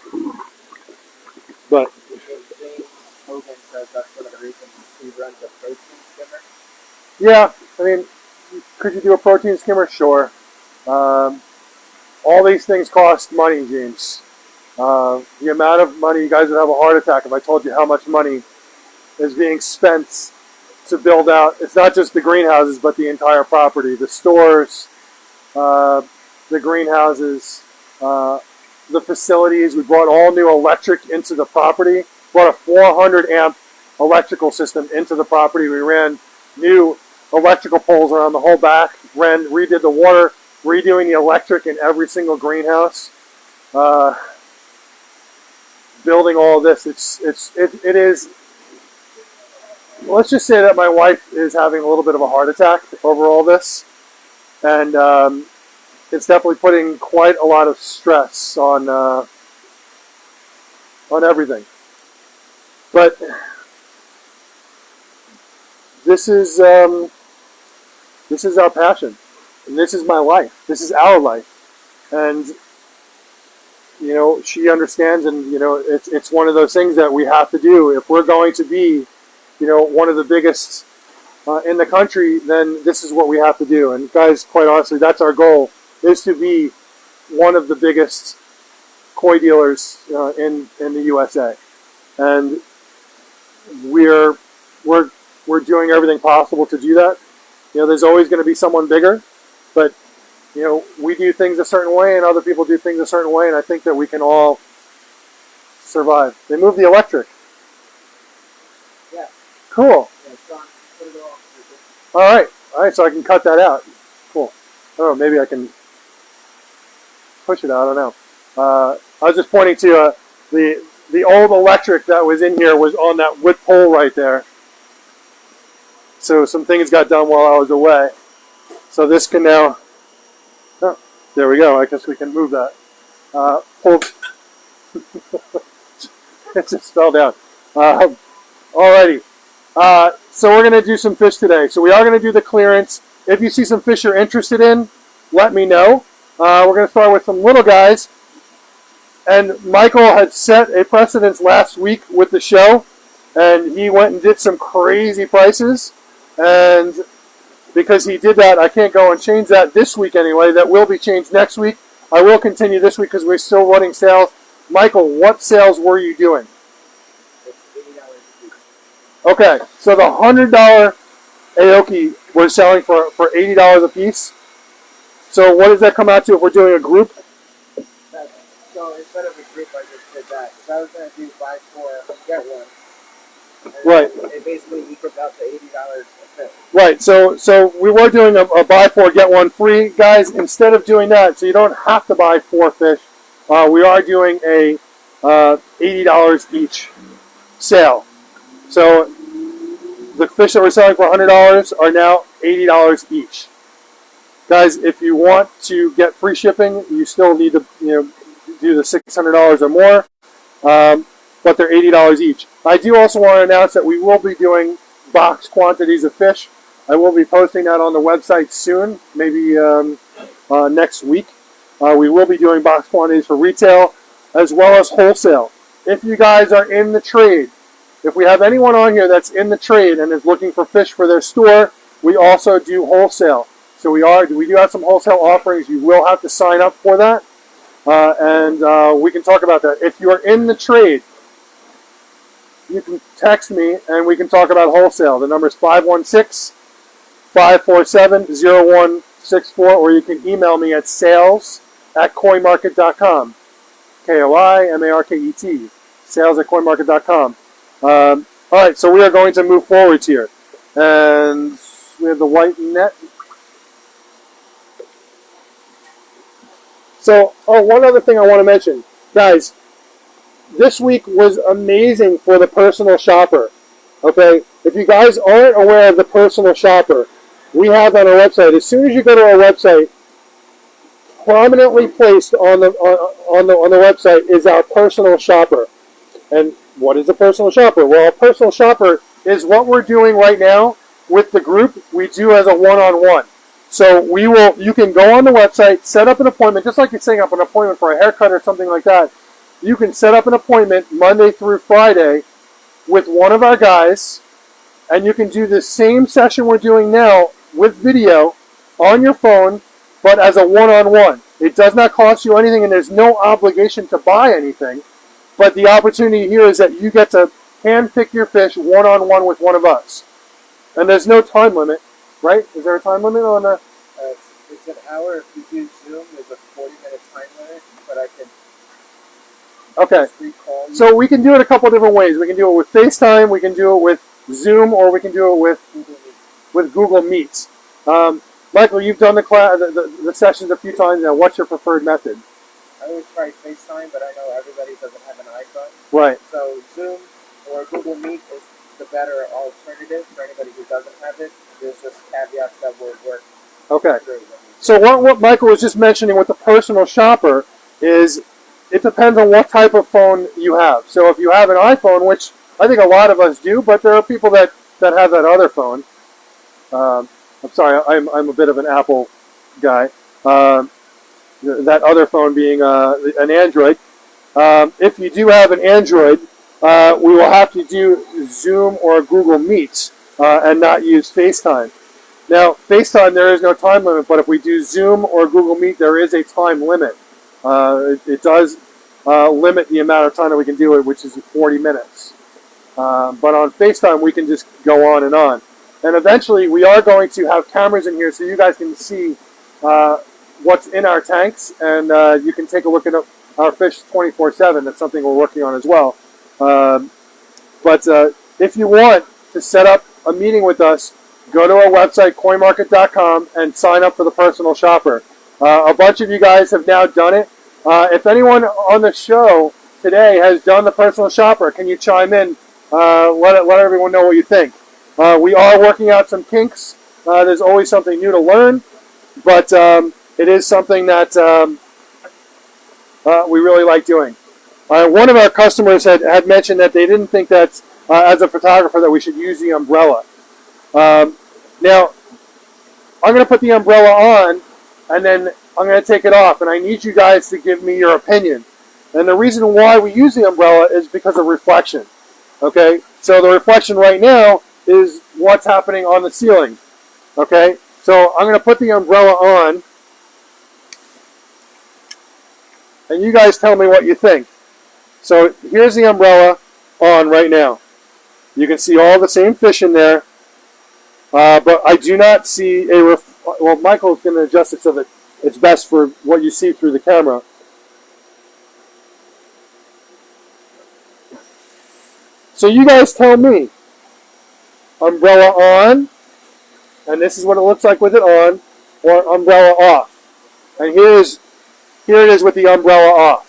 [SPEAKER 1] But
[SPEAKER 2] James Hogan says that's one of the reasons he runs a protein skimmer.
[SPEAKER 1] yeah, I mean, could you do a protein skimmer? Sure. All these things cost money, James. The amount of money, you guys would have a heart attack if I told you how much money is being spent to build out. It's not just the greenhouses, but the entire property, the stores, the greenhouses, the facilities. We brought all new electric into the property. Brought a 400 amp electrical system into the property. We ran new electrical poles around the whole back. Redid the water, redoing the electric in every single greenhouse. Building all this, it is. Let's just say that my wife is having a little bit of a heart attack over all this, and it's definitely putting quite a lot of stress on everything. But this is our passion, and this is my life. This is our life, and you know, she understands, and you know, it's one of those things that we have to do if we're going to be, you know, one of the biggest in the country. Then this is what we have to do. And guys, quite honestly, that's our goal: is to be one of the biggest koi dealers in the USA. And we're doing everything possible to do that. You know, there's always going to be someone bigger, but you know, we do things a certain way and other people do things a certain way, and I think that we can all survive. They moved the electric.
[SPEAKER 2] Yeah.
[SPEAKER 1] Cool.
[SPEAKER 2] Yeah, Sean, put it off.
[SPEAKER 1] All right, so I can cut that out. Cool. Oh, maybe I can push it out. I don't know. I was just pointing to the old electric that was in here was on that wood pole right there. So some things got done while I was away. So this can now. Oh, there we go. I guess we can move that. Pull. It just fell down. Alrighty. So we're going to do some fish today. So we are going to do the clearance. If you see some fish you're interested in, let me know. We're going to start with some little guys. And Michael had set a precedence last week with the show, and he went and did some crazy prices. And because he did that, I can't go and change that this week anyway. That will be changed next week. I will continue this week because we're still running sales. Michael, what sales were you doing? Okay, so the $100 Aoki we're selling for $80 a piece. So what does that come out to if we're doing a group?
[SPEAKER 2] So instead of a group, I just did that. Because I was going to do buy 4, get 1. And
[SPEAKER 1] Right.
[SPEAKER 2] It basically equals out to $80 a fish.
[SPEAKER 1] Right, so we were doing a buy 4, get 1 free. Guys, instead of doing that, so you don't have to buy 4 fish, we are doing a $80 each sale. So the fish that we're selling for $100 are now $80 each. Guys, if you want to get free shipping, you still need to do the $600 or more, but they're $80 each. I do also want to announce that we will be doing box quantities of fish. I will be posting that on the website soon, maybe next week. We will be doing box quantities for retail as well as wholesale. If you guys are in the trade, if we have anyone on here that's in the trade and is looking for fish for their store, we also do wholesale. So we do have some wholesale offerings. You will have to sign up for that, and we can talk about that. If you are in the trade, you can text me and we can talk about wholesale. The number is 516-547-0164, or you can email me at sales@koimarket.com. KOIMARKET. Sales@koimarket.com. All right, so we are going to move forwards here. And we have the white net. So, one other thing I want to mention. Guys, this week was amazing for the personal shopper. Okay? If you guys aren't aware of the personal shopper, we have on our website. As soon as you go to our website, prominently placed on the website is our personal shopper. And what is a personal shopper? Well, a personal shopper is what we're doing right now with the group we do as a one-on-one. So you can go on the website, set up an appointment, just like you're setting up an appointment for a haircut or something like that. You can set up an appointment Monday through Friday with one of our guys, and you can do the same session we're doing now with video on your phone, but as a one-on-one. It does not cost you anything, and there's no obligation to buy anything. But the opportunity here is that you get to hand-pick your fish one-on-one with one of us. And there's no time limit, right? Is there a time limit on the...
[SPEAKER 2] It's an hour if you do Zoom. There's a 40-minute time limit, but I can
[SPEAKER 1] Okay.
[SPEAKER 2] just recall you.
[SPEAKER 1] So we can do it a couple different ways. We can do it with FaceTime, we can do it with Zoom, or we can do it with Google Meets. Michael, you've done the sessions a few times now. What's your preferred method?
[SPEAKER 2] I always try FaceTime, but I know everybody doesn't have an iPhone.
[SPEAKER 1] Right.
[SPEAKER 2] So Zoom or Google Meet is the better alternative for anybody who doesn't have it. There's just caveats that will work
[SPEAKER 1] Okay.
[SPEAKER 2] through.
[SPEAKER 1] So what Michael was just mentioning with the personal shopper is it depends on what type of phone you have. So if you have an iPhone, which I think a lot of us do, but there are people that have that other phone. I'm sorry, I'm a bit of an Apple guy. That other phone being an Android. If you do have an Android, we will have to do Zoom or Google Meets and not use FaceTime. Now, FaceTime, there is no time limit, but if we do Zoom or Google Meet, there is a time limit. It does limit the amount of time that we can do it, which is 40 minutes. But on FaceTime, we can just go on and on. And eventually, we are going to have cameras in here so you guys can see what's in our tanks, and you can take a look at our fish 24/7. That's something we're working on as well. But if you want to set up a meeting with us, go to our website, koimarket.com, and sign up for the personal shopper. A bunch of you guys have now done it. If anyone on the show today has done the personal shopper, can you chime in? Let everyone know what you think. We are working out some kinks. There's always something new to learn, but it is something that we really like doing. One of our customers had mentioned that they didn't think that, as a photographer, that we should use the umbrella. Now, I'm going to put the umbrella on, and then I'm going to take it off, and I need you guys to give me your opinion. And the reason why we use the umbrella is because of reflection. Okay, so the reflection right now is what's happening on the ceiling. Okay, so I'm going to put the umbrella on, and you guys tell me what you think. So here's the umbrella on right now. You can see all the same fish in there, but I do not see well, Michael's going to adjust it so that it's best for what you see through the camera. So you guys tell me. Umbrella on, and this is what it looks like with it on, or umbrella off. And here it is with the umbrella off.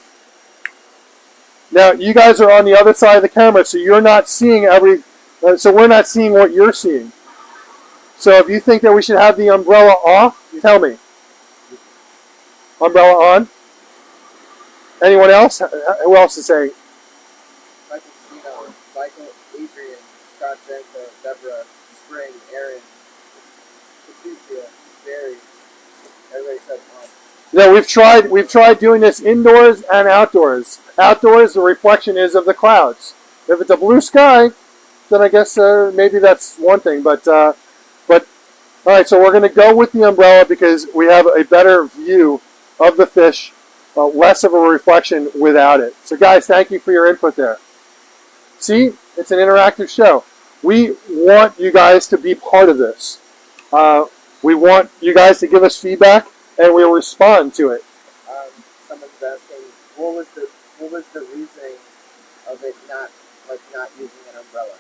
[SPEAKER 1] Now you guys are on the other side of the camera, so you're not seeing so we're not seeing what you're seeing. So if you think that we should have the umbrella off, tell me. Umbrella on. Anyone else? Who else is saying?
[SPEAKER 2] Michael, Adrian, Scott, Jenko, Deborah, Spring, Aaron, Patricia, Barry. Everybody said on.
[SPEAKER 1] Yeah, we've tried doing this indoors and outdoors. Outdoors, the reflection is of the clouds. If it's a blue sky, then I guess maybe that's one thing. But all right, so we're going to go with the umbrella because we have a better view of the fish, less of a reflection without it. So guys, thank you for your input there. See, it's an interactive show. We want you guys to be part of this. We want you guys to give us feedback, and we'll respond to it.
[SPEAKER 2] Someone's asking, what was the reasoning of it not using an umbrella?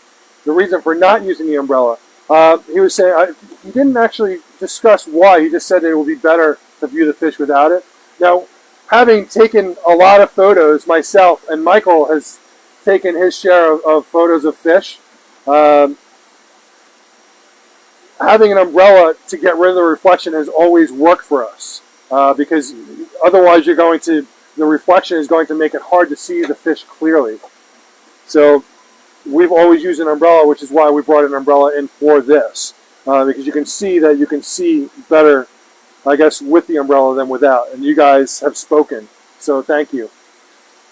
[SPEAKER 1] The reason for not using the umbrella. He was saying, he didn't actually discuss why. He just said that it would be better to view the fish without it. Now, having taken a lot of photos myself, and Michael has taken his share of photos of fish, having an umbrella to get rid of the reflection has always worked for us, because otherwise the reflection is going to make it hard to see the fish clearly. So we've always used an umbrella, which is why we brought an umbrella in for this. because you can see that you can see better, I guess, with the umbrella than without. And you guys have spoken, so thank you.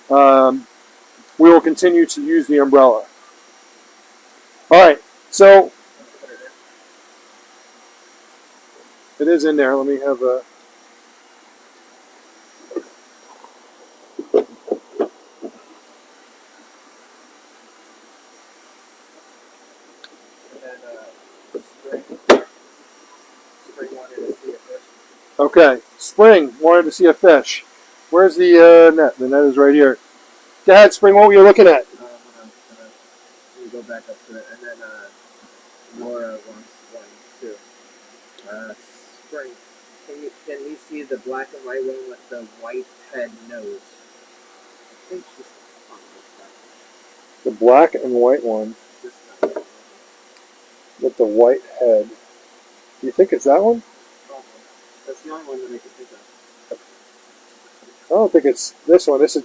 [SPEAKER 1] We will continue to use the umbrella. All right, so it is in there. Let me have a...
[SPEAKER 2] Spring wanted to see a fish.
[SPEAKER 1] Okay, Spring wanted to see a fish. Where's the net? The net is right here. Go ahead, Spring. What were you looking at?
[SPEAKER 2] Let me go back up to it, and then Laura wants one too. Spring, can we see the black and white one with the white head nose? I think she's on
[SPEAKER 1] The black and white one
[SPEAKER 2] this time.
[SPEAKER 1] with the white head. Do you think it's that one?
[SPEAKER 2] That's the only one that I can think of.
[SPEAKER 1] I don't think it's this one. This is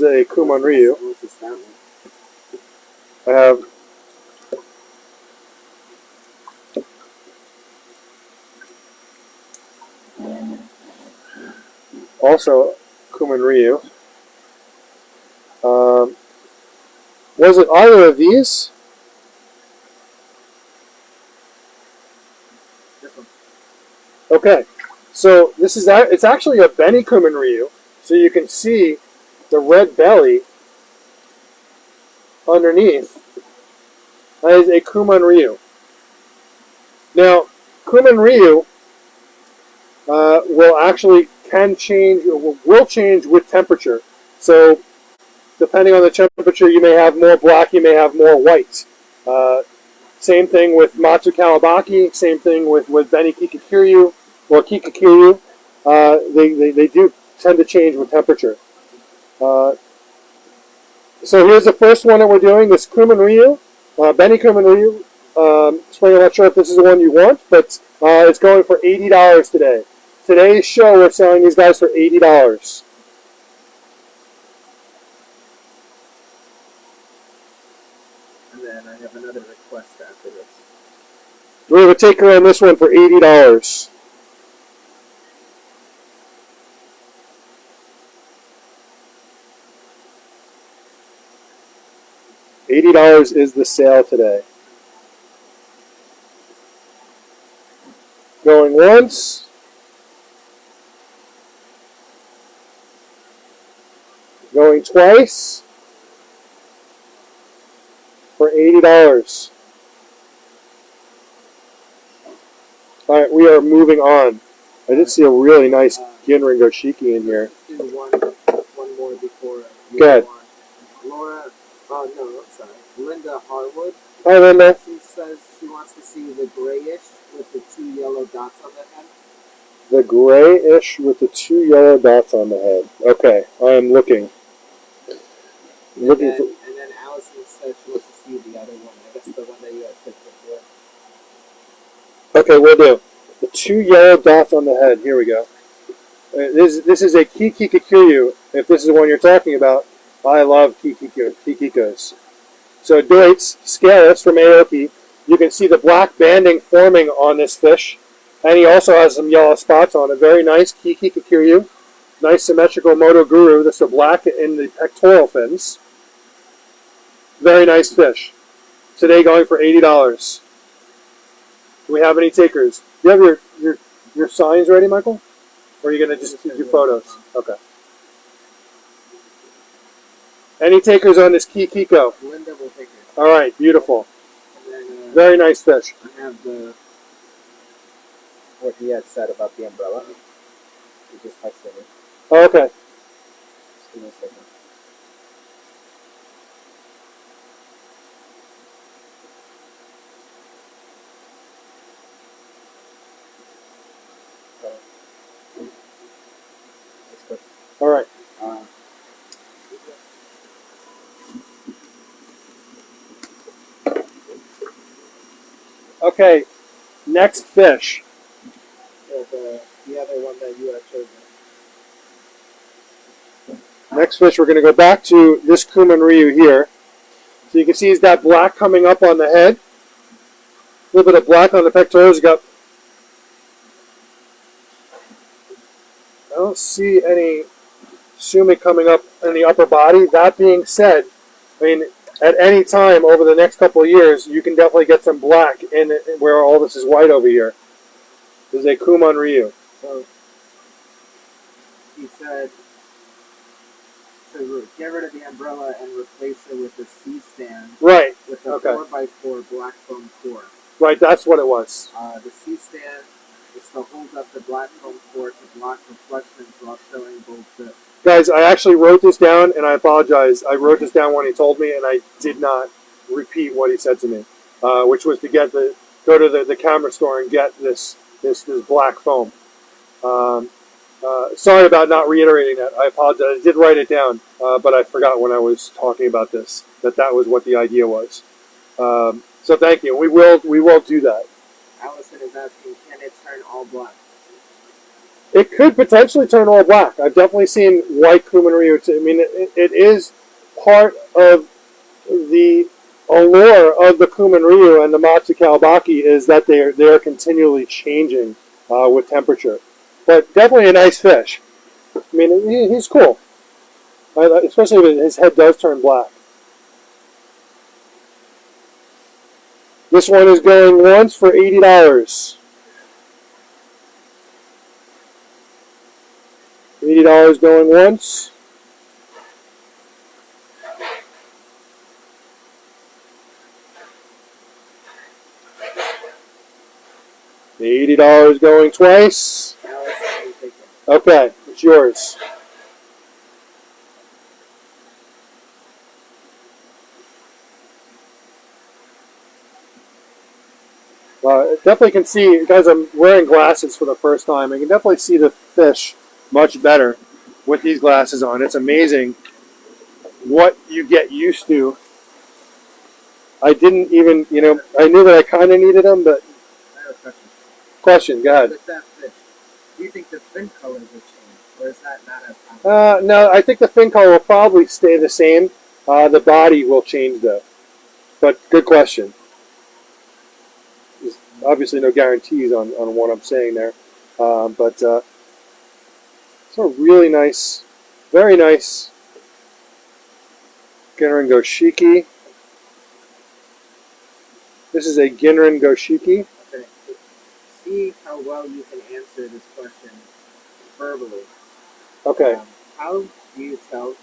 [SPEAKER 1] a Kumon Ryu.
[SPEAKER 2] What's this, that one?
[SPEAKER 1] I have also Kumon Ryu. Was it either of these?
[SPEAKER 2] This one.
[SPEAKER 1] Okay, so this is it's actually a Beni Kumon Ryu. So you can see the red belly underneath. That is a Kumon Ryu. Now, Kumon Ryu will change with temperature. So, depending on the temperature, you may have more black, you may have more white. Same thing with Matsu Kawabaki. Same thing with Beni Kikakiryu or Kikakiryu. They do tend to change with temperature. So here's the first one that we're doing. This Kumon Ryu, Beni Kumon Ryu. Spring, I'm not sure if this is the one you want, but it's going for $80 today. Today's show, we're selling these guys for $80.
[SPEAKER 2] And then I have another request after this.
[SPEAKER 1] We have a taker on this one for $80. $80 is the sale today. Going once. Going twice. For $80. Alright, we are moving on. I did see a really nice Ginringo Shiki in here.
[SPEAKER 2] Do one more before you
[SPEAKER 1] Go ahead.
[SPEAKER 2] on. Laura, oh no, I'm sorry. Linda Harwood.
[SPEAKER 1] Hi, Linda.
[SPEAKER 2] She says she wants to see the grayish with the 2 yellow dots on the head.
[SPEAKER 1] The grayish with the 2 yellow dots on the head. Okay, I am looking.
[SPEAKER 2] And then Allison said she wants to see the other one. I guess the one that you had picked before.
[SPEAKER 1] Okay, we'll do. The 2 yellow dots on the head. Here we go. This is a Kikikiryu. If this is the one you're talking about, I love Kikikos. So Deutz, Scalus from Aoki. You can see the black banding forming on this fish. And he also has some yellow spots on it. Very nice Kikikiryu. Nice symmetrical Moto Guru. That's the black in the pectoral fins. Very nice fish. Today going for $80. Do we have any takers? Do you have your signs ready, Michael? Or are you going to just do photos? Okay. Any takers on this Kikiko?
[SPEAKER 2] Linda will take it.
[SPEAKER 1] All right, beautiful.
[SPEAKER 2] And then
[SPEAKER 1] Very nice fish.
[SPEAKER 2] I have what he had said about the umbrella. He just texted me.
[SPEAKER 1] Oh, okay.
[SPEAKER 2] Just give me a second.
[SPEAKER 1] All right. Okay, next fish.
[SPEAKER 2] The other one that you had chosen.
[SPEAKER 1] Next fish, we're going to go back to this Kumon Ryu here. So you can see he's got black coming up on the head. little bit of black on the pectorals. You got. I don't see any sumi coming up in the upper body. That being said, I mean, at any time over the next couple of years, you can definitely get some black in where all this is white over here. This is a Kumon Ryu.
[SPEAKER 2] So he said to get rid of the umbrella and replace it with a C-stand.
[SPEAKER 1] Right.
[SPEAKER 2] With a
[SPEAKER 1] Okay.
[SPEAKER 2] 4x4 black foam core.
[SPEAKER 1] Right, that's what it was.
[SPEAKER 2] The C-stand is to hold up the black foam core to block reflections while showing both the...
[SPEAKER 1] Guys, I actually wrote this down, and I apologize. I wrote this down when he told me, and I did not repeat what he said to me, which was to go to the camera store and get this black foam. Sorry about not reiterating that. I apologize. I did write it down, but I forgot when I was talking about this that was what the idea was. So thank you. We will do that.
[SPEAKER 2] Allison is asking, can it turn all black?
[SPEAKER 1] It could potentially turn all black. I've definitely seen white Kumon Ryu. I mean, it is part of the allure of the Kumon Ryu and the Matsu Kawabaki is that they are continually changing with temperature. But definitely a nice fish. I mean, he's cool, especially if his head does turn black. This one is going once for $80. $80 going once. The $80 going twice.
[SPEAKER 2] Allison, you take it.
[SPEAKER 1] Okay, it's yours. Definitely can see, guys, I'm wearing glasses for the first time. I can definitely see the fish much better with these glasses on. It's amazing what you get used to. I didn't even, I knew that I kind of needed them, but...
[SPEAKER 2] I have a question.
[SPEAKER 1] Question, go ahead.
[SPEAKER 2] With that fish, do you think the fin colors will change? Or is that not as common?
[SPEAKER 1] No, I think the fin color will probably stay the same. The body will change, though. But good question. There's obviously no guarantees on what I'm saying there. But it's a really nice, very nice Ginrin Goshiki. This is a Ginrin Goshiki.
[SPEAKER 2] Okay. See how well you can answer this question verbally.
[SPEAKER 1] Okay.
[SPEAKER 2] How do you tell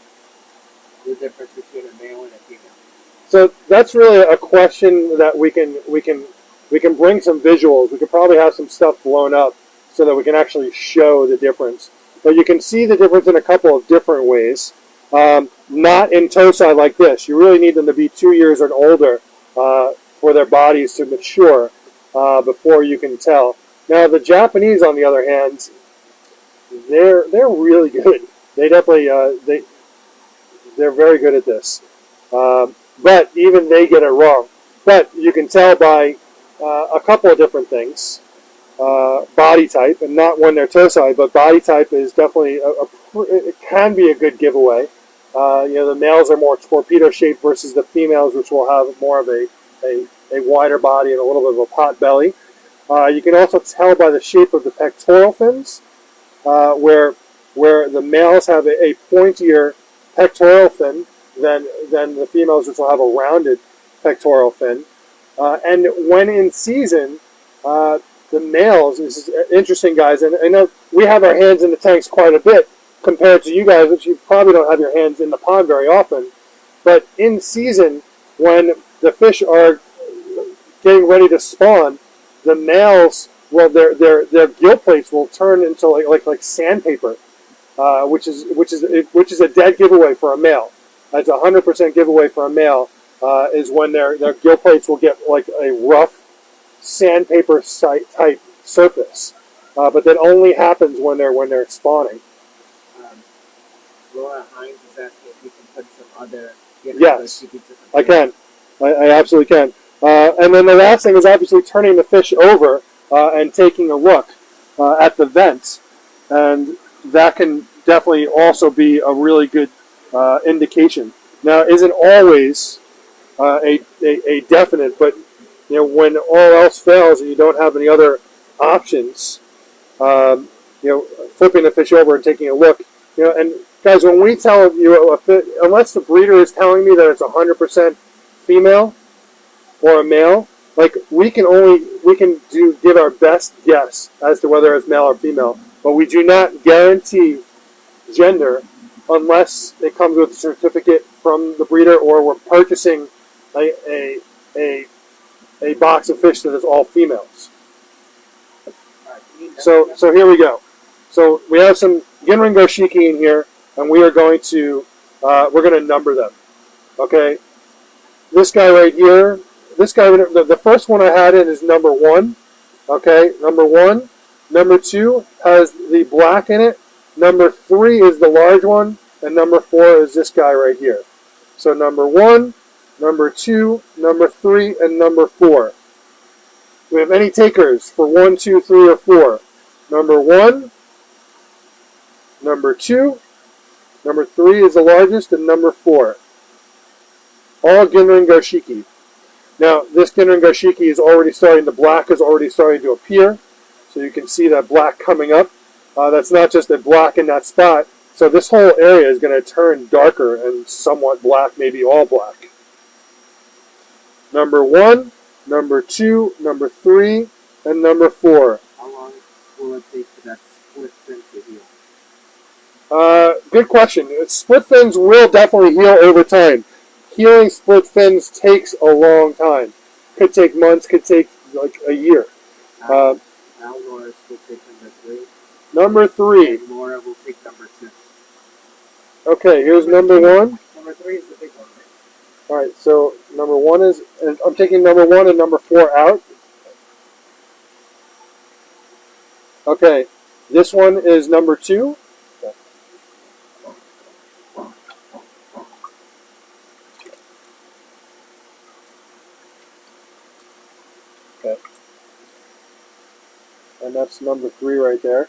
[SPEAKER 2] the difference between a male and a female?
[SPEAKER 1] So that's really a question that we can bring some visuals. We could probably have some stuff blown up so that we can actually show the difference. But you can see the difference in a couple of different ways. Not in tosi like this. You really need them to be 2 years and older for their bodies to mature before you can tell. Now the Japanese, on the other hand, they're really good. They definitely they're very good at this. But even they get it wrong. But you can tell by a couple of different things. Body type, and not when they're tosi, but body type is definitely it can be a good giveaway. The males are more torpedo shaped versus the females, which will have more of a wider body and a little bit of a pot belly. You can also tell by the shape of the pectoral fins, where the males have a pointier pectoral fin than the females, which will have a rounded pectoral fin. And when in season, the males, this is interesting, guys, and I know we have our hands in the tanks quite a bit compared to you guys, which you probably don't have your hands in the pond very often. But in season, when the fish are getting ready to spawn, the males, well, their gill plates will turn into like sandpaper, which is a dead giveaway for a male. That's 100% giveaway for a male. Is when their gill plates will get like a rough sandpaper type surface, but that only happens when they're spawning.
[SPEAKER 2] Laura Hines is asking if you can put some other...
[SPEAKER 1] Yes, I can. I absolutely can. And then the last thing is obviously turning the fish over and taking a look at the vent, and that can definitely also be a really good indication. Now, it isn't always a definite, but when all else fails and you don't have any other options, flipping the fish over and taking a look. And guys, when we tell you, unless the breeder is telling me that it's 100% female or a male, like we can give our best guess as to whether it's male or female, but we do not guarantee gender unless it comes with a certificate from the breeder or we're purchasing a box of fish that is all females. So here we go. So we have some Ginrin Goshiki in here, and we are going to number them. Okay, this guy right here. This guy, the first one I had in is number 1. Okay, number 1. Number 2 has the black in it. Number 3 is the large one, and number 4 is this guy right here. So number 1, number 2, number 3, and number 4. Do we have any takers for 1, 2, 3, or 4? Number 1, number 2, number 3 is the largest, and number 4. All Ginrin Goshiki. Now, this Ginrin Goshiki is already starting, the black is already starting to appear. So you can see that black coming up. That's not just a black in that spot. So this whole area is going to turn darker and somewhat black, maybe all black. Number 1, number 2, number 3, and number 4.
[SPEAKER 2] How long will it take for that split fin to heal?
[SPEAKER 1] Good question. Split fins will definitely heal over time. Healing split fins takes a long time. Could take months, could take like a year.
[SPEAKER 2] Now Laura will take number 3.
[SPEAKER 1] Number 3.
[SPEAKER 2] And Laura will take number 2.
[SPEAKER 1] Okay, here's number 1.
[SPEAKER 2] Number 3 is the big one.
[SPEAKER 1] Alright, so number 1 is, and I'm taking number 1 and number 4 out. Okay, this one is number 2. Okay. And that's number 3 right there.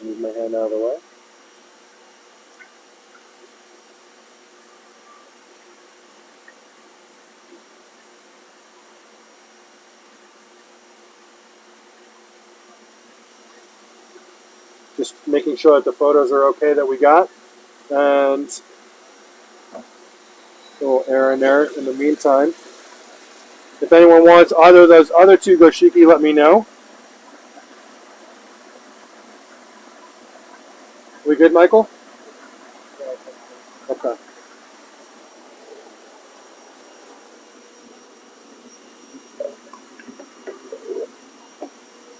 [SPEAKER 1] Move my hand out of the way. Just making sure that the photos are okay that we got. And a little air in there in the meantime. If anyone wants either of those other 2 Goshiki, let me know. We good, Michael? Okay.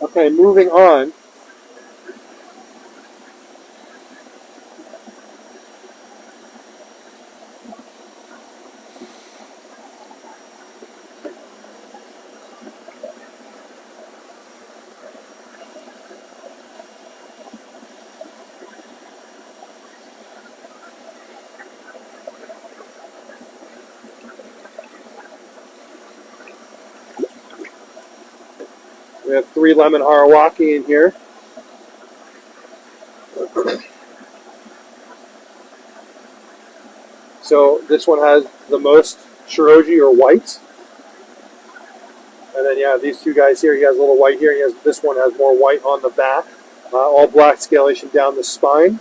[SPEAKER 1] Okay, moving on. We have 3 lemon harawaki in here. So this one has the most shiroji or white. And then yeah, these 2 guys here, he has a little white here. This one has more white on the back. All black scalation down the spine.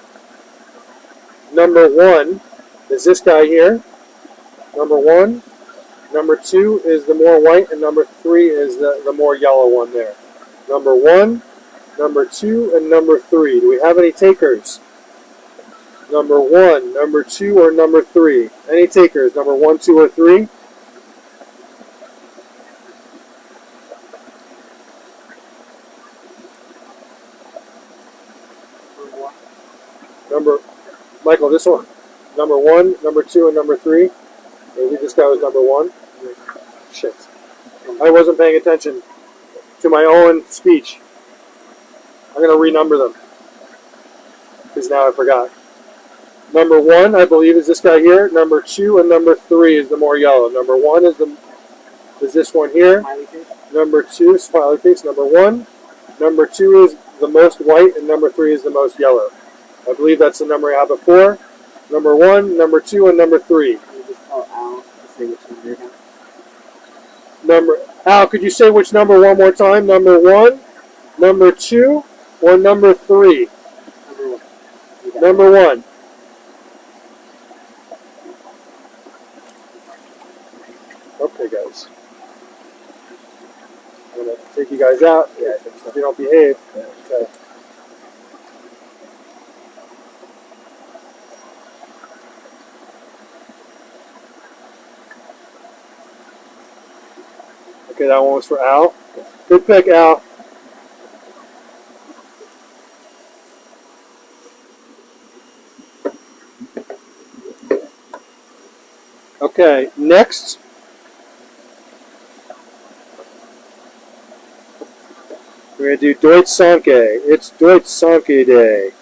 [SPEAKER 1] Number 1 is this guy here. Number 1. Number 2 is the more white, and number 3 is the more yellow one there. Number 1, number 2, and number 3. Do we have any takers? Number 1, number 2, or number 3? Any takers? Number 1, 2, or 3? Michael, this one. Number 1, number 2, and number 3. Maybe this guy was number 1. Shit. I wasn't paying attention to my own speech. I'm going to renumber them. Because now I forgot. Number 1, I believe, is this guy here. Number 2 and number 3 is the more yellow. Number 1 is this one here.
[SPEAKER 2] Smiley face?
[SPEAKER 1] Number 2, smiley face. Number 1. Number 2 is the most white, and number 3 is the most yellow. I believe that's the number I had before. Number 1, number 2, and number 3.
[SPEAKER 2] Can you just tell Al to say which number you have?
[SPEAKER 1] Al, could you say which number one more time? Number 1, number 2, or number 3?
[SPEAKER 2] Number 1. You got it.
[SPEAKER 1] Number 1. Okay, guys. I'm going to take you guys out
[SPEAKER 2] Yeah, I think so.
[SPEAKER 1] if you don't behave.
[SPEAKER 2] Yeah.
[SPEAKER 1] Okay. Okay, that one was for Al. Good pick, Al. Okay, next. We're going to do Deutsch Sanke. It's Deutsch Sanke Day.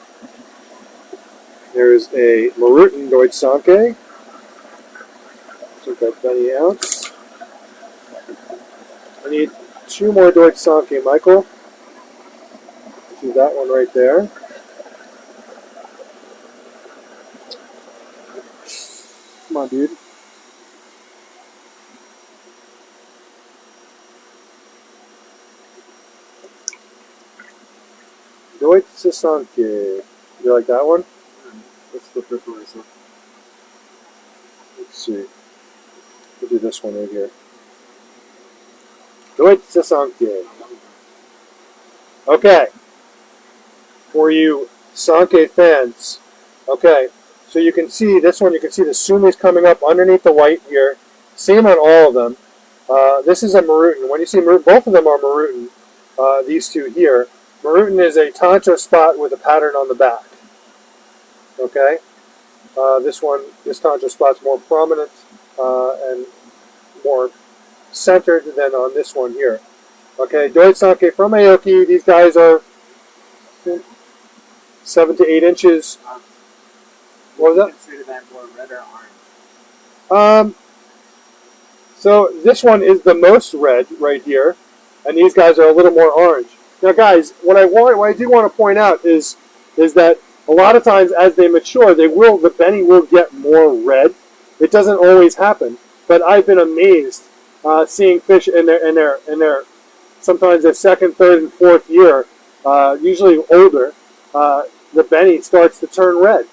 [SPEAKER 1] There's a Maruten Deutsch Sanke. Took that Benny out. I need 2 more Deutsch Sanke, Michael. Do that one right there. Come on, dude. Deutsch Sanke. You like that one?
[SPEAKER 2] What's the first one I saw?
[SPEAKER 1] Let's see. We'll do this one right here. Deutsch Sanke. Okay. For you Sanke fans. Okay. So you can see this one, you can see the sumi's coming up underneath the white here. Same on all of them. This is a Maruten. When you see Maruten, both of them are Maruten. These two here. Maruten is a tancho spot with a pattern on the back. Okay. This tancho spot's more prominent and more centered than on this one here. Okay, Deutsch Sanke from Aoki. These guys are 7 to 8 inches. What was that?
[SPEAKER 2] Consider that more red or orange?
[SPEAKER 1] So this one is the most red right here, and these guys are a little more orange. Now, guys, what I do want to point out is that a lot of times as they mature, the Benny will get more red. It doesn't always happen, but I've been amazed seeing fish in their sometimes their second, third, and fourth year, usually older. The Benny starts to turn red.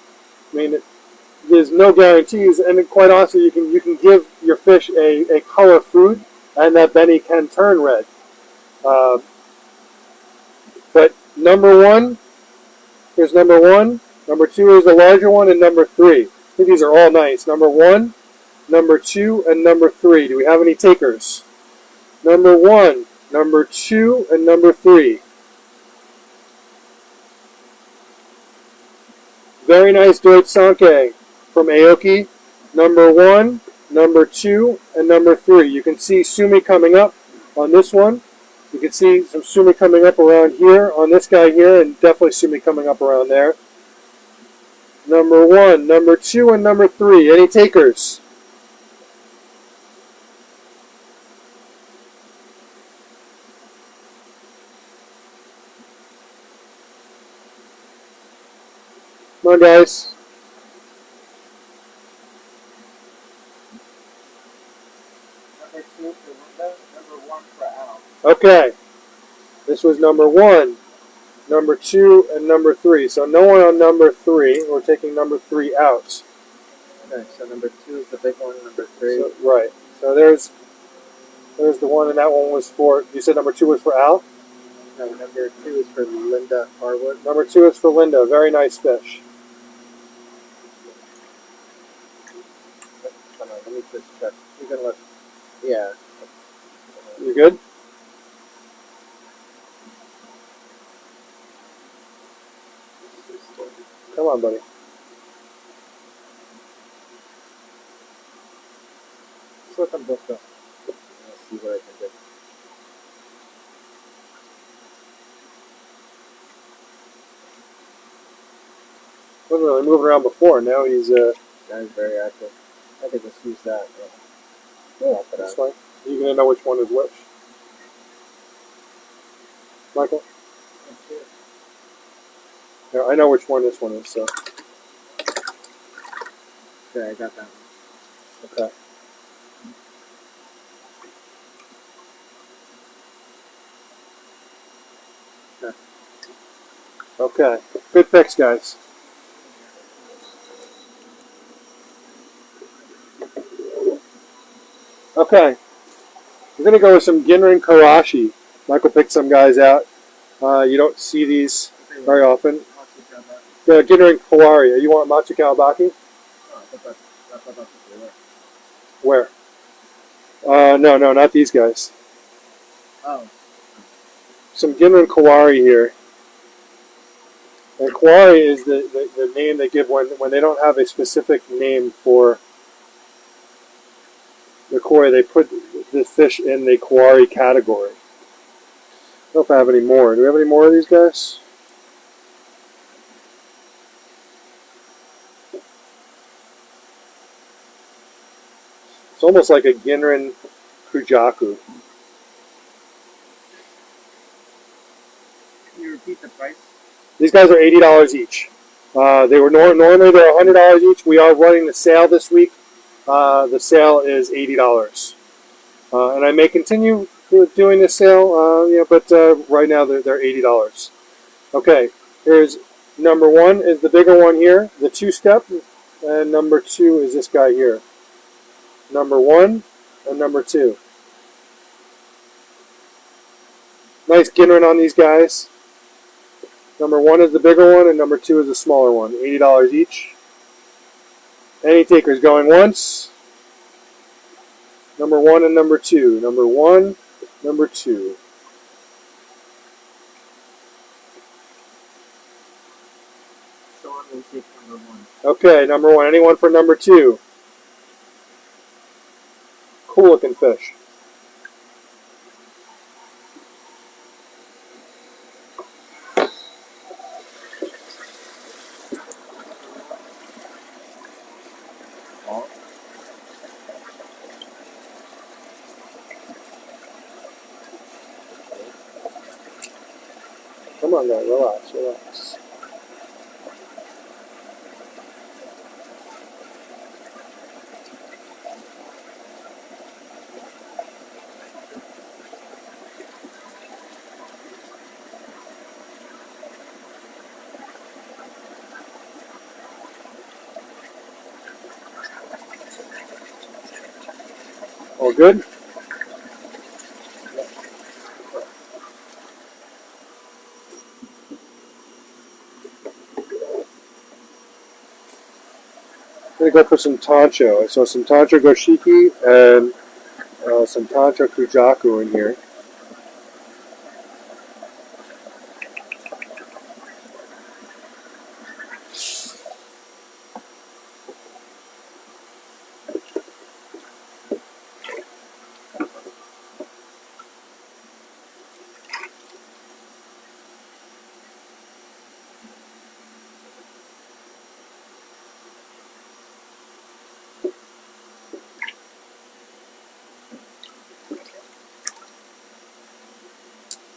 [SPEAKER 1] I mean, there's no guarantees, and quite honestly, you can give your fish a color food, and that Benny can turn red. But number 1, here's number 1. Number 2 is the larger one, and number 3. I think these are all nice. Number 1, number 2, and number 3. Do we have any takers? Number 1, number 2, and number 3. Very nice Deutsch Sanke from Aoki. Number 1, number 2, and number 3. You can see sumi coming up on this one. You can see some sumi coming up around here on this guy here, and definitely sumi coming up around there. Number 1, number 2, and number 3. Any takers? Come on, guys.
[SPEAKER 2] Number 2 for Linda, number 1 for Al.
[SPEAKER 1] Okay. This was number 1, number 2, and number 3. So no one on number 3. We're taking number 3 out.
[SPEAKER 2] Okay, so number 2 is the big one, number 3.
[SPEAKER 1] So, right. So there's the one, and that one was for. You said number 2 was for Al.
[SPEAKER 2] No, number 2 is for Linda Harwood.
[SPEAKER 1] Number 2 is for Linda. Very nice fish.
[SPEAKER 2] Hold on, let me just check. You can look. Yeah.
[SPEAKER 1] You good? Come on, buddy.
[SPEAKER 2] Let's let them both go. Let's see what I can do.
[SPEAKER 1] Wasn't really moving around before. Now he's
[SPEAKER 2] That is very active. I think let's use that.
[SPEAKER 1] yeah, that's fine. You're gonna know which one is which. Michael? Yeah, I know which one this one is. So
[SPEAKER 2] Okay, I got that one.
[SPEAKER 1] okay. Okay. Good picks, guys. Okay. We're going to go with some Ginrin Karashi. Michael picked some guys out. You don't see these very often. The Ginrin Kawari. You want Machu Kawabaki? Where? No, not these guys.
[SPEAKER 2] Oh.
[SPEAKER 1] Some Ginrin Kawari here. And Kawari is the name they give when they don't have a specific name for the koi. They put the fish in the Kawari category. I don't know if I have any more. Do we have any more of these guys? It's almost like a Ginrin Kujaku.
[SPEAKER 2] Can you repeat the price?
[SPEAKER 1] These guys are $80 each. They were normally they're $100 each. We are running the sale this week. The sale is $80, and I may continue doing this sale. But right now they're $80. Okay, here's number one is the bigger one here, the two-step, and number two is this guy here. Number one and number two. Nice Ginrin on these guys. Number one is the bigger one, and number two is the smaller one. $80 each. Any takers going once? Number one and number two. Number one, number two.
[SPEAKER 2] Sean will take number one.
[SPEAKER 1] Okay, number one. Anyone for number two? Cool looking fish. Come on, guys, relax. All good? I'm going to go for some Tancho. I saw some Tancho Goshiki and some Tancho Kujaku in here.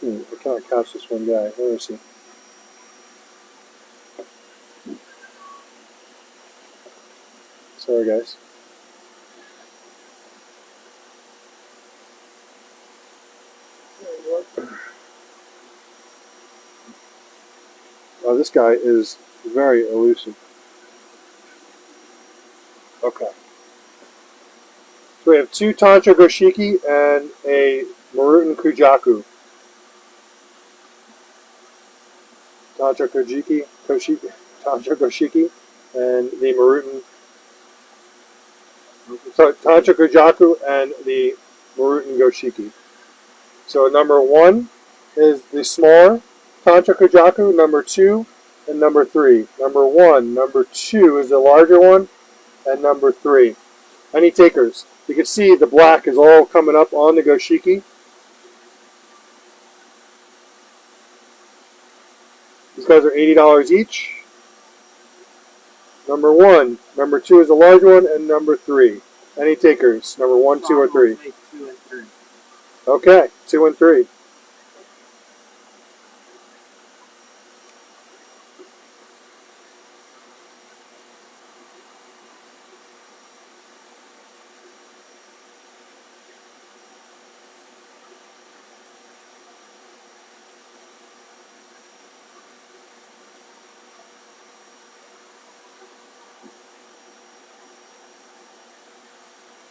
[SPEAKER 1] I can't catch this one guy. Where is he? Sorry, guys. Oh, this guy is very elusive. Okay. So we have two Tancho Goshiki and a Marutan Kujaku. Tancho Goshiki, and the Marutan. Sorry, Tancho Kujaku and the Marutan Goshiki. So number one is the smaller Tancho Kujaku, number two, and number three. Number one, number two is the larger one, and number three. Any takers? You can see the black is all coming up on the Goshiki. These guys are $80 each. Number one, number two is the large one, and number three. Any takers? Number one, two, or three?
[SPEAKER 2] 2 and 3.
[SPEAKER 1] Okay, two and three.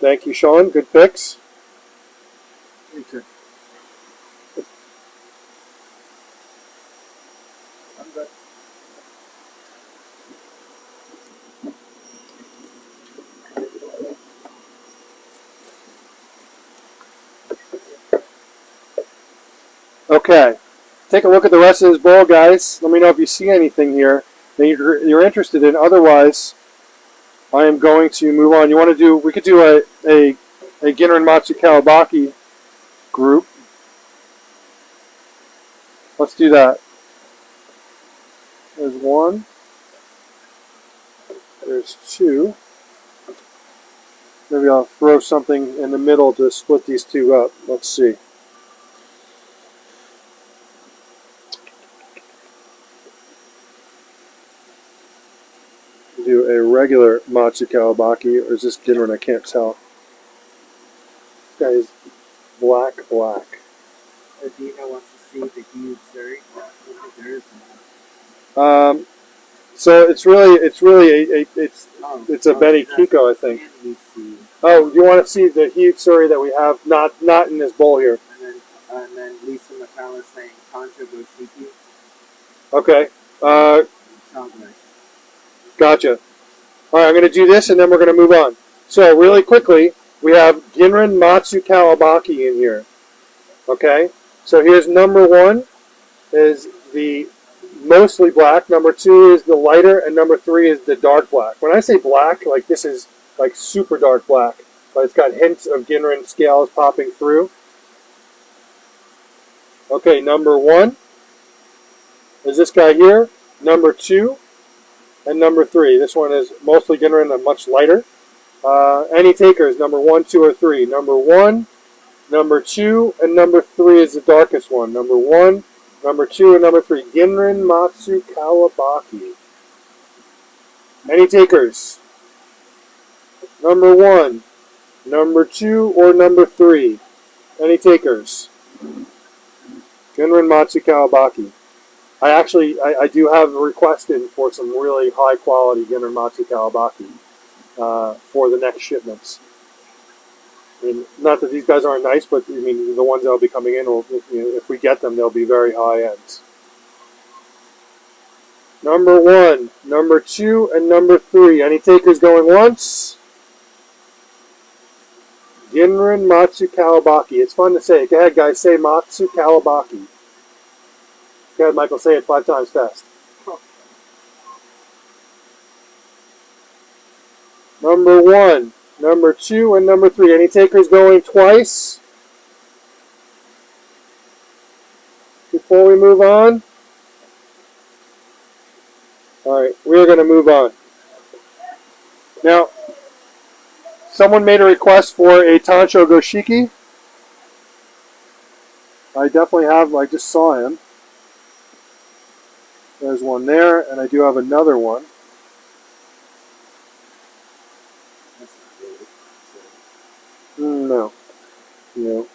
[SPEAKER 1] Thank you, Sean. Good picks.
[SPEAKER 2] Okay. I'm good.
[SPEAKER 1] Okay. Take a look at the rest of this bowl, guys. Let me know if you see anything here that you're interested in. Otherwise, I am going to move on. You want to do? We could do a Ginrin Matsu Kawabaki group. Let's do that. There's one. There's two. Maybe I'll throw something in the middle to split these two up. Let's see. Do a regular Matsu Kawabaki, or is this Ginrin? I can't tell. This guy is black.
[SPEAKER 2] Adina wants to see the huge Surrey. There is
[SPEAKER 1] Um, so it's really it's a Benny Kiko, I think.
[SPEAKER 2] And we see.
[SPEAKER 1] Oh, you want to see the huge story that we have not in this bowl here?
[SPEAKER 2] And then Lisa McCallum saying Contra Goshiki.
[SPEAKER 1] Okay.
[SPEAKER 2] Sounds nice.
[SPEAKER 1] Gotcha. All right, I'm going to do this, and then we're going to move on. So really quickly, we have Ginrin Matsu Kawabaki in here. Okay. So here's number one is the mostly black. Number two is the lighter, and number three is the dark black. When I say black, like this is like super dark black, but it's got hints of Ginrin scales popping through. Okay, number one is this guy here. Number two and number three. This one is mostly Ginrin and much lighter. Any takers, number one, two, or three. Number one, number two, and number three is the darkest one. Number one, number two, and number three. Ginrin Matsu Kawabaki. Any takers? Number one, number two, or number three? Any takers? Ginrin Matsu Kawabaki. I do have a request in for some really high quality Ginrin Matsu Kawabaki for the next shipments. I mean, not that these guys aren't nice, but I mean the ones that'll be coming in, will, if we get them, they'll be very high ends. Number one, number two, and number three. Any takers going once? Ginrin Matsu Kawabaki. It's fun to say. Go ahead, guys. Say Matsu Kawabaki. Go ahead, Michael. Say it 5 times fast. Number one, number two, and number three. Any takers going twice? Before we move on? Alright, we're going to move on. Now, someone made a request for a Tancho Goshiki. I definitely have. I just saw him. There's one there, and I do have another one. No.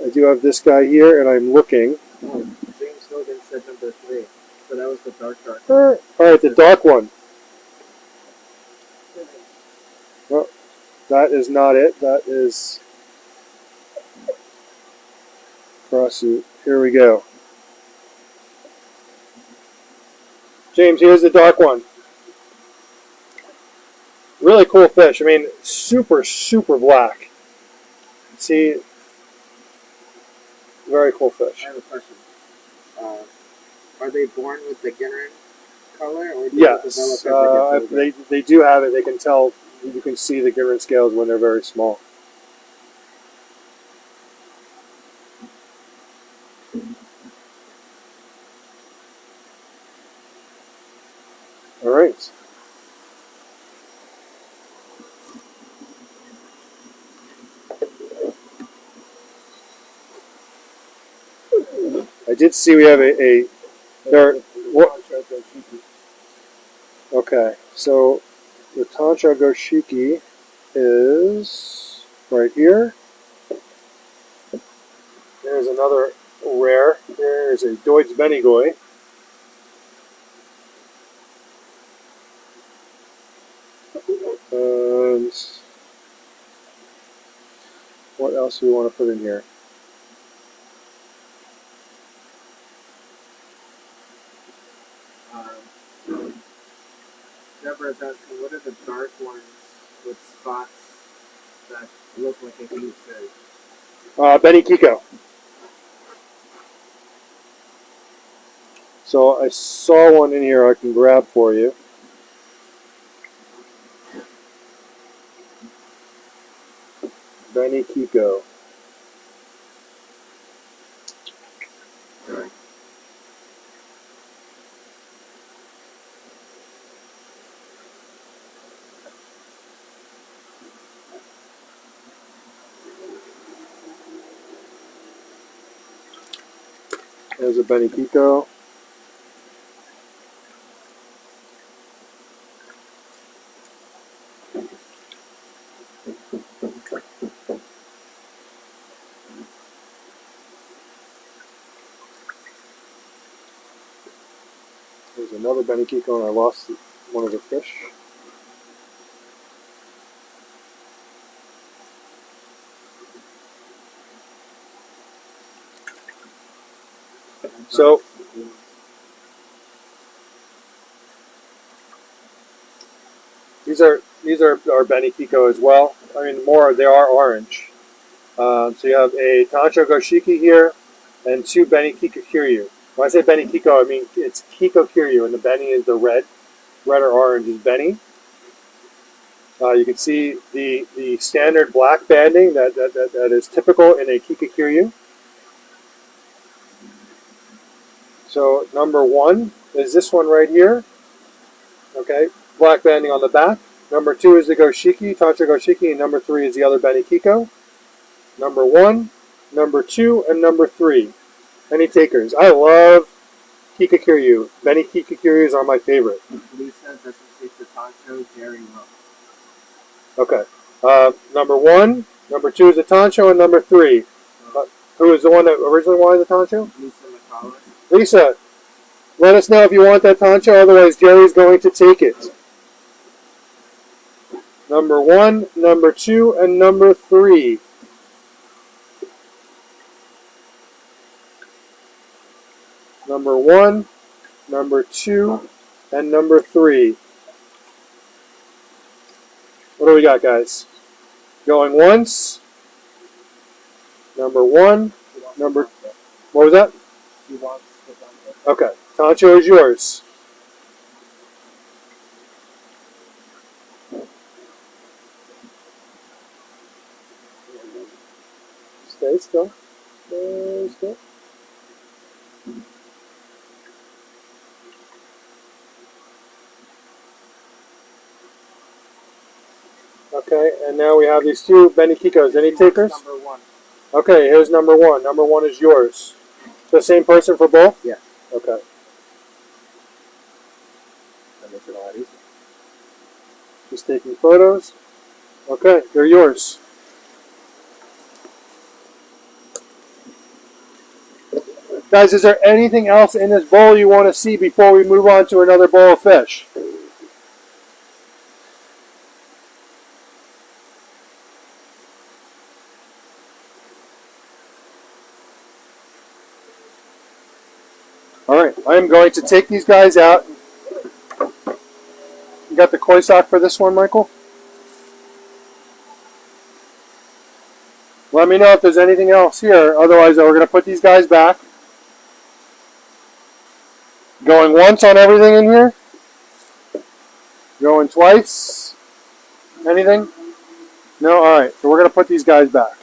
[SPEAKER 1] I do have this guy here, and I'm looking.
[SPEAKER 2] Oh, James Hogan said number three. So that was the dark.
[SPEAKER 1] Alright, the dark one. Well, that is not it. That is Crosssuit. Here we go. James, here's the dark one. Really cool fish. I mean, super, super black. See, very cool fish.
[SPEAKER 2] I have a question. Are they born with the Ginrin color, or do
[SPEAKER 1] Yes,
[SPEAKER 2] they develop as they get older?
[SPEAKER 1] they do have it. They can tell. You can see the Ginrin scales when they're very small. All right. I did see we have a there. What? Okay, so the Tancha Goshiki is right here. There's another rare. There's a Deutz Benigoi. And else do we want to put in here?
[SPEAKER 2] Deborah's asking, what are the dark ones with spots that look like a huge fish?
[SPEAKER 1] Benny Kiko. So I saw one in here I can grab for you. Benny Kiko. There's a Benny Kiko. There's another Benny Kiko, and I lost one of the fish. So these are our Benny Kiko as well. I mean, they are orange. So you have a Tancho Goshiki here, and two Benny Kiko Kiryu. When I say Benny Kiko, I mean it's Kiko Kiryu, and the Benny is the red or orange is Benny. You can see the standard black banding that is typical in a Kiko Kiryu. So number one is this one right here. Okay, black banding on the back. Number two is the Goshiki, Tancho Goshiki, and number three is the other Benny Kiko. Number one, number two, and number three. Any takers? I love Kika Kiryu. Benny Kika Kiryus are my favorite.
[SPEAKER 2] Lisa doesn't take the Tancho, Jerry will.
[SPEAKER 1] Okay. Number one, number two is the Tancho, and number three. Who is the one that originally wanted the Tancho?
[SPEAKER 2] Lisa McCullough.
[SPEAKER 1] Lisa, let us know if you want that Tancho, otherwise Jerry's going to take it. Number one, number two, and number three. Number one, number two, and number three. What do we got, guys? Going once. Number one. Number. What was that?
[SPEAKER 2] He wants the Tancho.
[SPEAKER 1] Okay. Tancho is yours. Stay still. Stay still. Okay, and now we have these two Benny Kikos. Any takers?
[SPEAKER 2] Number one.
[SPEAKER 1] Okay, here's number one. Number one is yours. The same person for both?
[SPEAKER 2] Yeah.
[SPEAKER 1] Okay.
[SPEAKER 2] That makes it a lot easier.
[SPEAKER 1] Just taking photos. Okay, they're yours. Guys, is there anything else in this bowl you want to see before we move on to another bowl of fish? Alright, I am going to take these guys out. You got the koi sock for this one, Michael? Let me know if there's anything else here. Otherwise, we're going to put these guys back. Going once on everything in here. Going twice. Anything? No? Alright, so we're going to put these guys back.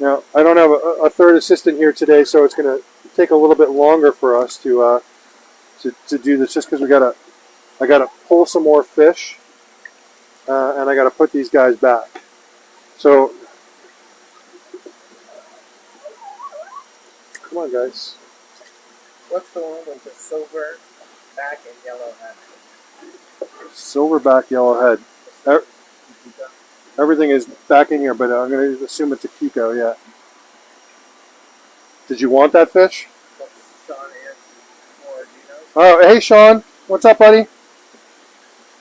[SPEAKER 1] Now, I don't have a third assistant here today, so it's going to take a little bit longer for us to do this, just because I got to pull some more fish, and I got to put these guys back. So, come on, guys.
[SPEAKER 2] What's the one with the silver back and yellow head?
[SPEAKER 1] Silverback yellowhead. Everything is back in here, but I'm going to assume it's a Kiko, yeah. Did you want that fish? Oh, hey, Sean. What's up, buddy?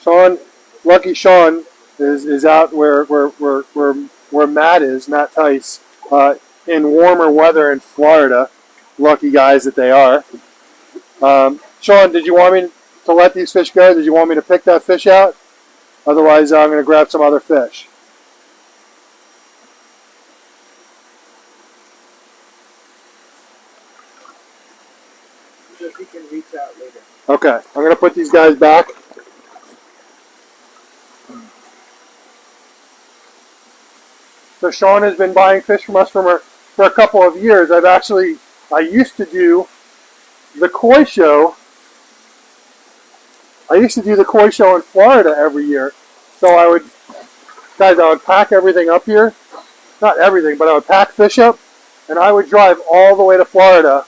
[SPEAKER 1] Sean, lucky Sean, is out where Matt Tice, in warmer weather in Florida. Lucky guys that they are. Sean, did you want me to let these fish go? Did you want me to pick that fish out? Otherwise, I'm going to grab some other fish.
[SPEAKER 2] So he can reach out later.
[SPEAKER 1] Okay, I'm going to put these guys back. So Sean has been buying fish from us for a couple of years. I used to do the koi show. I used to do the koi show in Florida every year. So I would pack everything up here. Not everything, but I would pack fish up, and I would drive all the way to Florida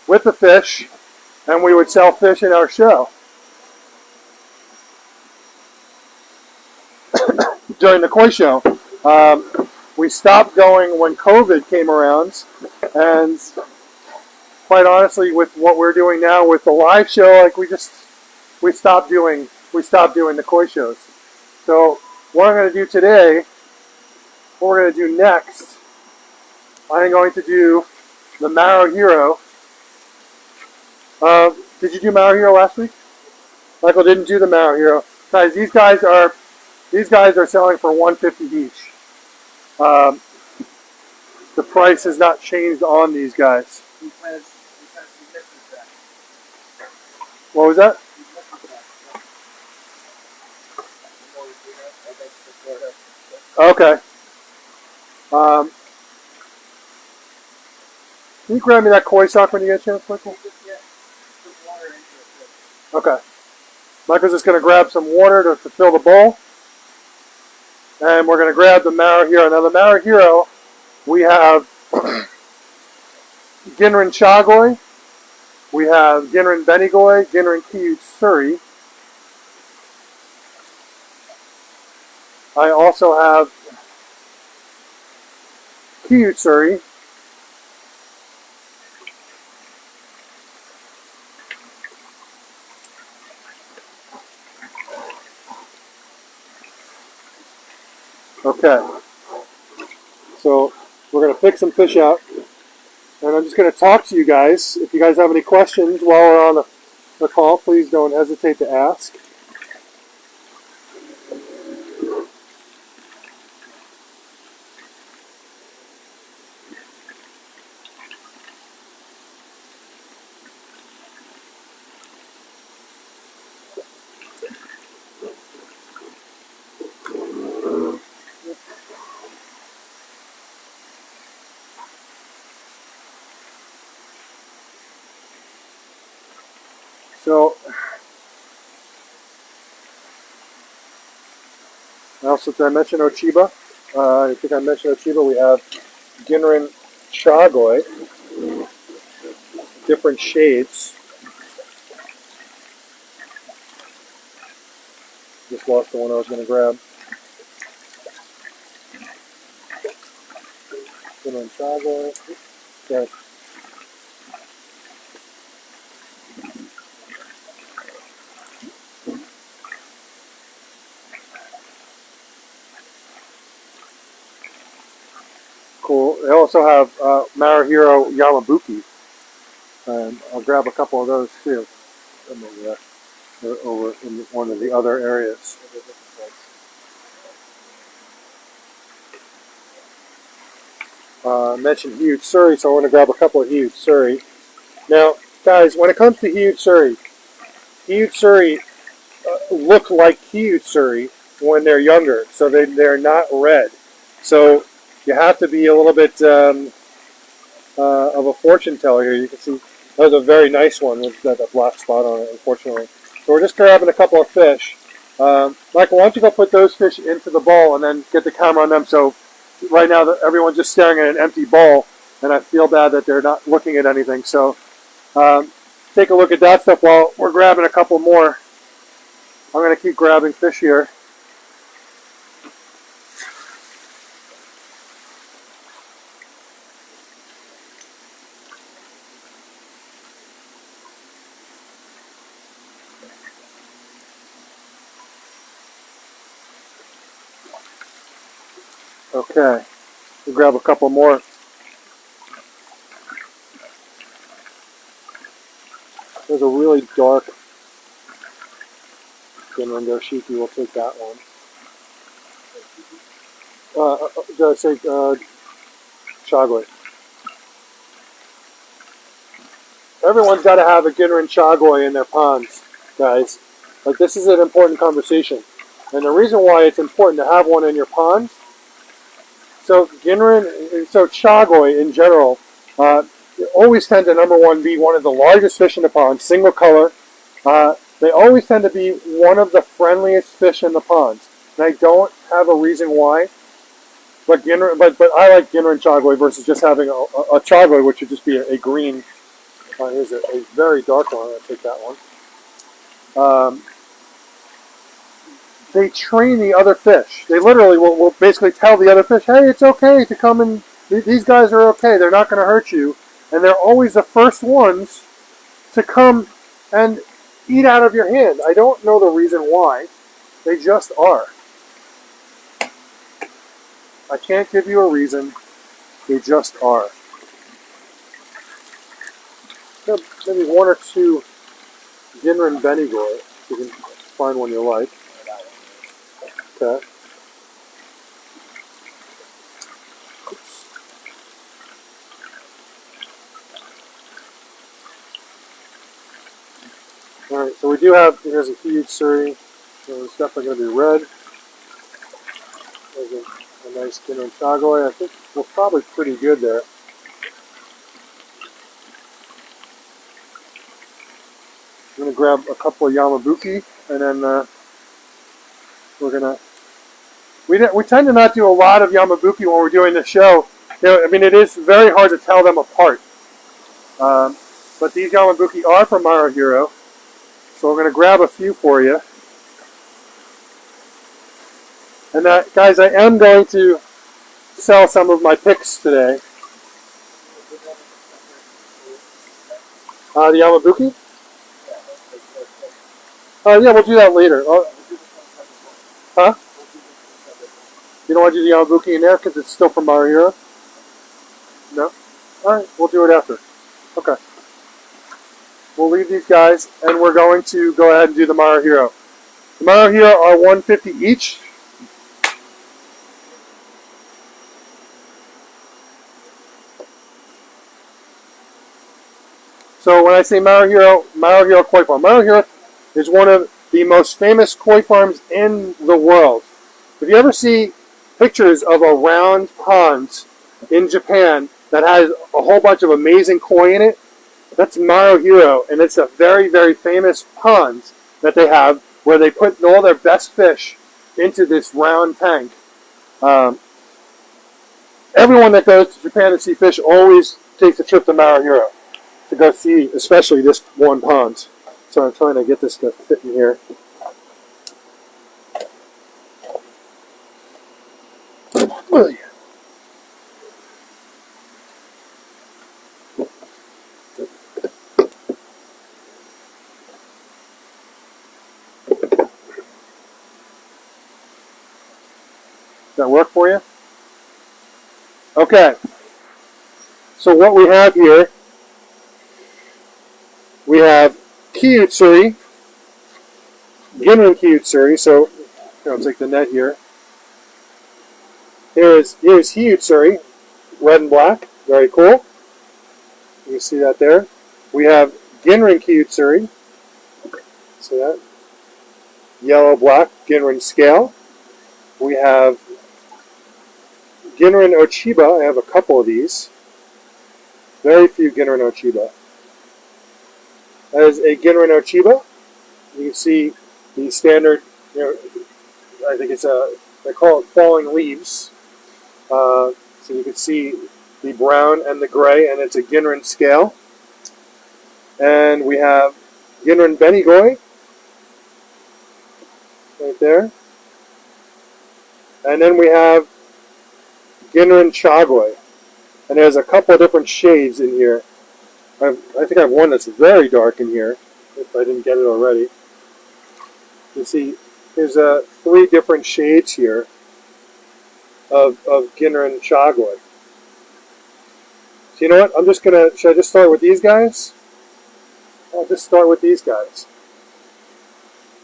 [SPEAKER 1] with the fish, and we would sell fish in our show. During the koi show. We stopped going when COVID came around, and quite honestly, with what we're doing now with the live show, like we stopped doing the koi shows. So what I'm going to do today, what we're going to do next, I'm going to do the Maro Hero. Did you do Maro Hero last week? Michael didn't do the Maro Hero. Guys, these guys are selling for $150 each. The price has not changed on these guys. What was that? Okay. Can you grab me that koi sock when you get a chance, Michael? Okay. Michael's just going to grab some water to fill the bowl. And we're going to grab the Maro Hero. Now the Maro Hero, we have Ginrin Chagoi, we have Ginrin Benigoi, Ginrin Kiyutsuri. I also have Kiyutsuri. Okay. So we're going to pick some fish out. And I'm just going to talk to you guys. If you guys have any questions while we're on the call, please don't hesitate to ask. So, also, did I mention Ochiba? I think I mentioned Ochiba. We have Ginrin Chagoi, different shades. Just lost the one I was going to grab. Ginrin Chagoi. Yeah. Cool. They also have Maro Hero Yamabuki. I'll grab a couple of those too. They're over in one of the other areas. I mentioned Kiyutsuri, so I want to grab a couple of Kiyutsuri. Now, guys, when it comes to Kiyutsuri look like Kiyutsuri when they're younger, so they're not red. So you have to be a little bit of a fortune teller here. You can see that was a very nice one with that black spot on it, unfortunately. So we're just grabbing a couple of fish. Michael, why don't you go put those fish into the bowl and then get the camera on them. So right now everyone's just staring at an empty bowl, and I feel bad that they're not looking at anything. So take a look at that stuff while we're grabbing a couple more. I'm going to keep grabbing fish here. Okay, we'll grab a couple more. There's a really dark Ginrin Doshiki. We'll take that one. Did I say Chagoi? Everyone's got to have a Ginrin Chagoi in their ponds, guys. Like, this is an important conversation. And the reason why it's important to have one in your pond, so Chagoi in general, always tend to, number one, be one of the largest fish in the pond, single color. They always tend to be one of the friendliest fish in the ponds. And I don't have a reason why, but I like Ginrin Chagoi versus just having a Chagoi, which would just be a green. Here's a very dark one. I'll take that one. They train the other fish. They literally will basically tell the other fish, hey, it's okay to come and these guys are okay. They're not going to hurt you. And they're always the first ones to come and eat out of your hand. I don't know the reason why. They just are. I can't give you a reason. They just are. Maybe one or two Ginrin Benigoi, if you can find one you like. Okay. Alright, so we do have, here's a huge Suri, so it's definitely going to be red. There's a nice Ginrin Chagoi. I think we're probably pretty good there. I'm going to grab a couple of Yamabuki, and then we're going to... We tend to not do a lot of Yamabuki when we're doing the show. You know, I mean, it is very hard to tell them apart. But these Yamabuki are from Maruhiro, so we're going to grab a few for you. And guys, I am going to sell some of my picks today. The Yamabuki? Yeah, we'll do that later. Huh? You don't want to do the Yamabuki in there because it's still from Maruhiro? No? Alright, we'll do it after. Okay. We'll leave these guys, and we're going to go ahead and do the Maruhiro. The Maruhiro are $150 each. So when I say Maruhiro Koi Farm, Maruhiro is one of the most famous koi farms in the world. If you ever see pictures of a round pond in Japan that has a whole bunch of amazing koi in it, that's Maruhiro, and it's a very, very famous pond that they have where they put all their best fish into this round tank. Everyone that goes to Japan to see fish always takes a trip to Maruhiro to go see, especially this one pond. So I'm trying to get this to fit in here. Does that work for you? Okay. So what we have here, we have Kiyutsuri, Ginrin Kiyutsuri. So I'll take the net here. Here's Kiyutsuri, red and black. Very cool. You can see that there. We have Ginrin Kiyutsuri. See that? Yellow-black Ginrin scale. We have Ginrin Ochiba. I have a couple of these. Very few Ginrin Ochiba. That is a Ginrin Ochiba. You can see the standard, I think it's they call it falling leaves. So you can see the brown and the gray, and it's a Ginrin scale. And we have Ginrin Benigoi, right there. And then we have Ginrin Chagoi. And there's a couple of different shades in here. I think I have one that's very dark in here, if I didn't get it already. You see, there's 3 different shades here. of Ginrin Chagoi. So you know what? Should I just start with these guys? I'll just start with these guys.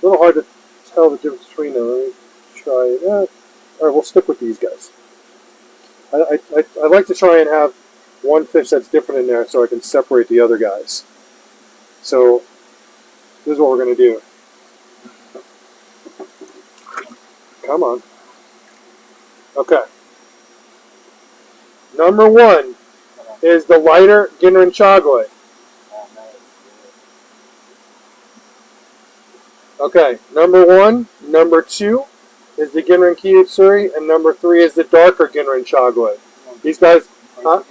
[SPEAKER 1] A little hard to tell the difference between them. Let me try. All right, we'll stick with these guys. I like to try and have one fish that's different in there so I can separate the other guys. So this is what we're going to do. Come on. Okay. Number one is the lighter Ginrin Chagoi. Okay, number one. Number two is the Ginrin Kiyutsuri, and number three is the darker Ginrin Chagoi. These guys, huh?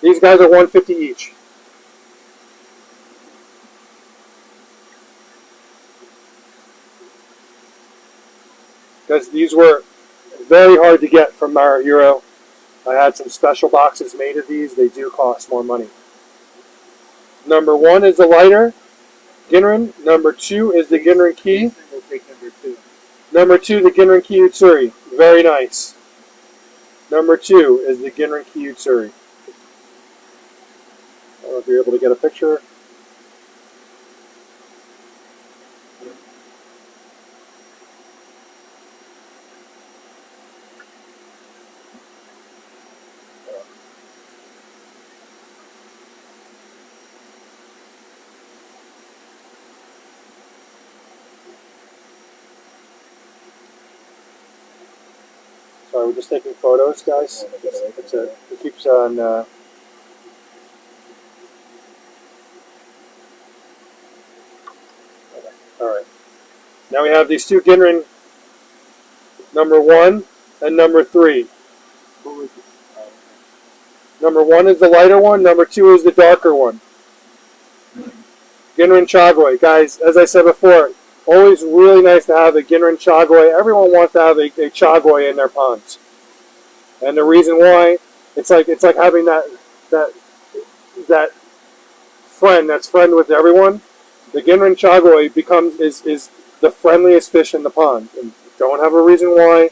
[SPEAKER 1] These guys are 150 each. Because these were very hard to get from Mara Hero. I had some special boxes made of these. They do cost more money. Number one is the lighter Ginrin. Number two is the Ginrin Ki.
[SPEAKER 2] We'll take number two.
[SPEAKER 1] Number two, the Ginrin Kiyutsuri. Very nice. Number two is the Ginrin Kiyutsuri. I don't know if you're able to get a picture. Sorry, we're just taking photos, guys. It keeps on. All right. Now we have these two Ginrin, number one and number three. Number one is the lighter one. Number two is the darker one. Ginrin Chagoi. Guys, as I said before, always really nice to have a Ginrin Chagoi. Everyone wants to have a Chagoi in their ponds. And the reason why, it's like having that friend that's friend with everyone. The Ginrin Chagoi is the friendliest fish in the pond. And don't have a reason why.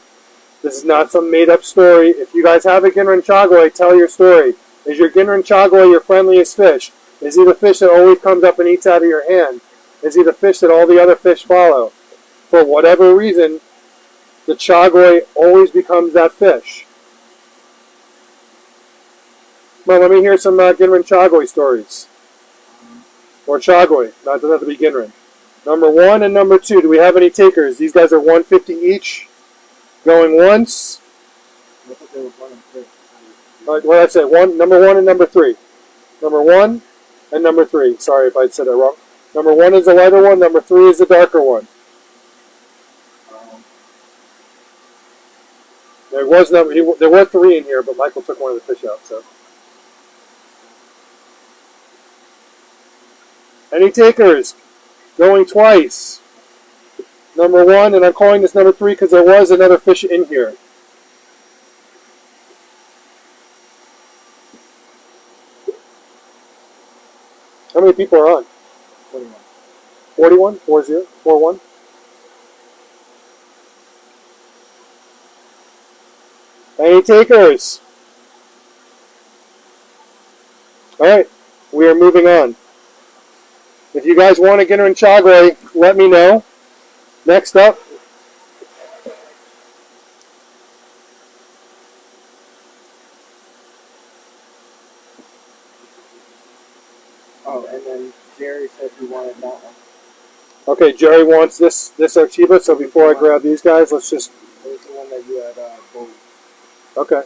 [SPEAKER 1] This is not some made up story. If you guys have a Ginrin Chagoi, tell your story. Is your Ginrin Chagoi your friendliest fish? Is he the fish that always comes up and eats out of your hand? Is he the fish that all the other fish follow? For whatever reason, the Chagoi always becomes that fish. Well, let me hear some Ginrin Chagoi stories. Or Chagoi, not doesn't have to be Ginrin. Number one and number two, do we have any takers? These guys are 150 each. Going once. What did I say? Number one and number three. Number one and number three. Sorry if I said that wrong. Number one is the lighter one. Number three is the darker one. There were three in here, but Michael took one of the fish out. So, any takers? Going twice. Number one, and I'm calling this number three because there was another fish in here. How many people are on? 41. 41? 40? 41? Any takers? Alright, we are moving on. If you guys want to get in Chagoi, let me know. Next up.
[SPEAKER 2] Oh, and then Jerry said he wanted that one.
[SPEAKER 1] Okay, Jerry wants this Archiba, so before I grab these guys, let's just...
[SPEAKER 2] It was the one that you had both.
[SPEAKER 1] Okay.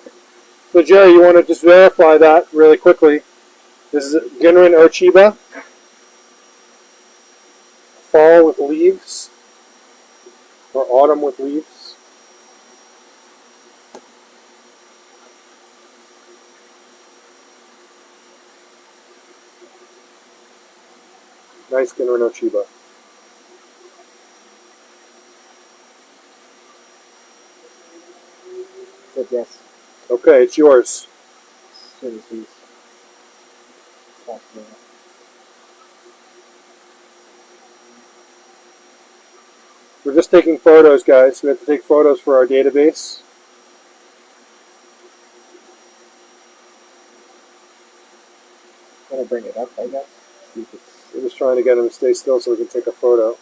[SPEAKER 1] So Jerry, you want to just verify that really quickly. This is Ginrin Archiba. Fall with leaves. Or autumn with leaves. Nice Ginrin Archiba.
[SPEAKER 2] Said yes.
[SPEAKER 1] Okay, it's yours.
[SPEAKER 2] Citizens.
[SPEAKER 1] We're just taking photos, guys. We have to take photos for our database.
[SPEAKER 2] I'm gonna bring it up, I guess. See if it's
[SPEAKER 1] We're just trying to get him to stay still so we can take a photo.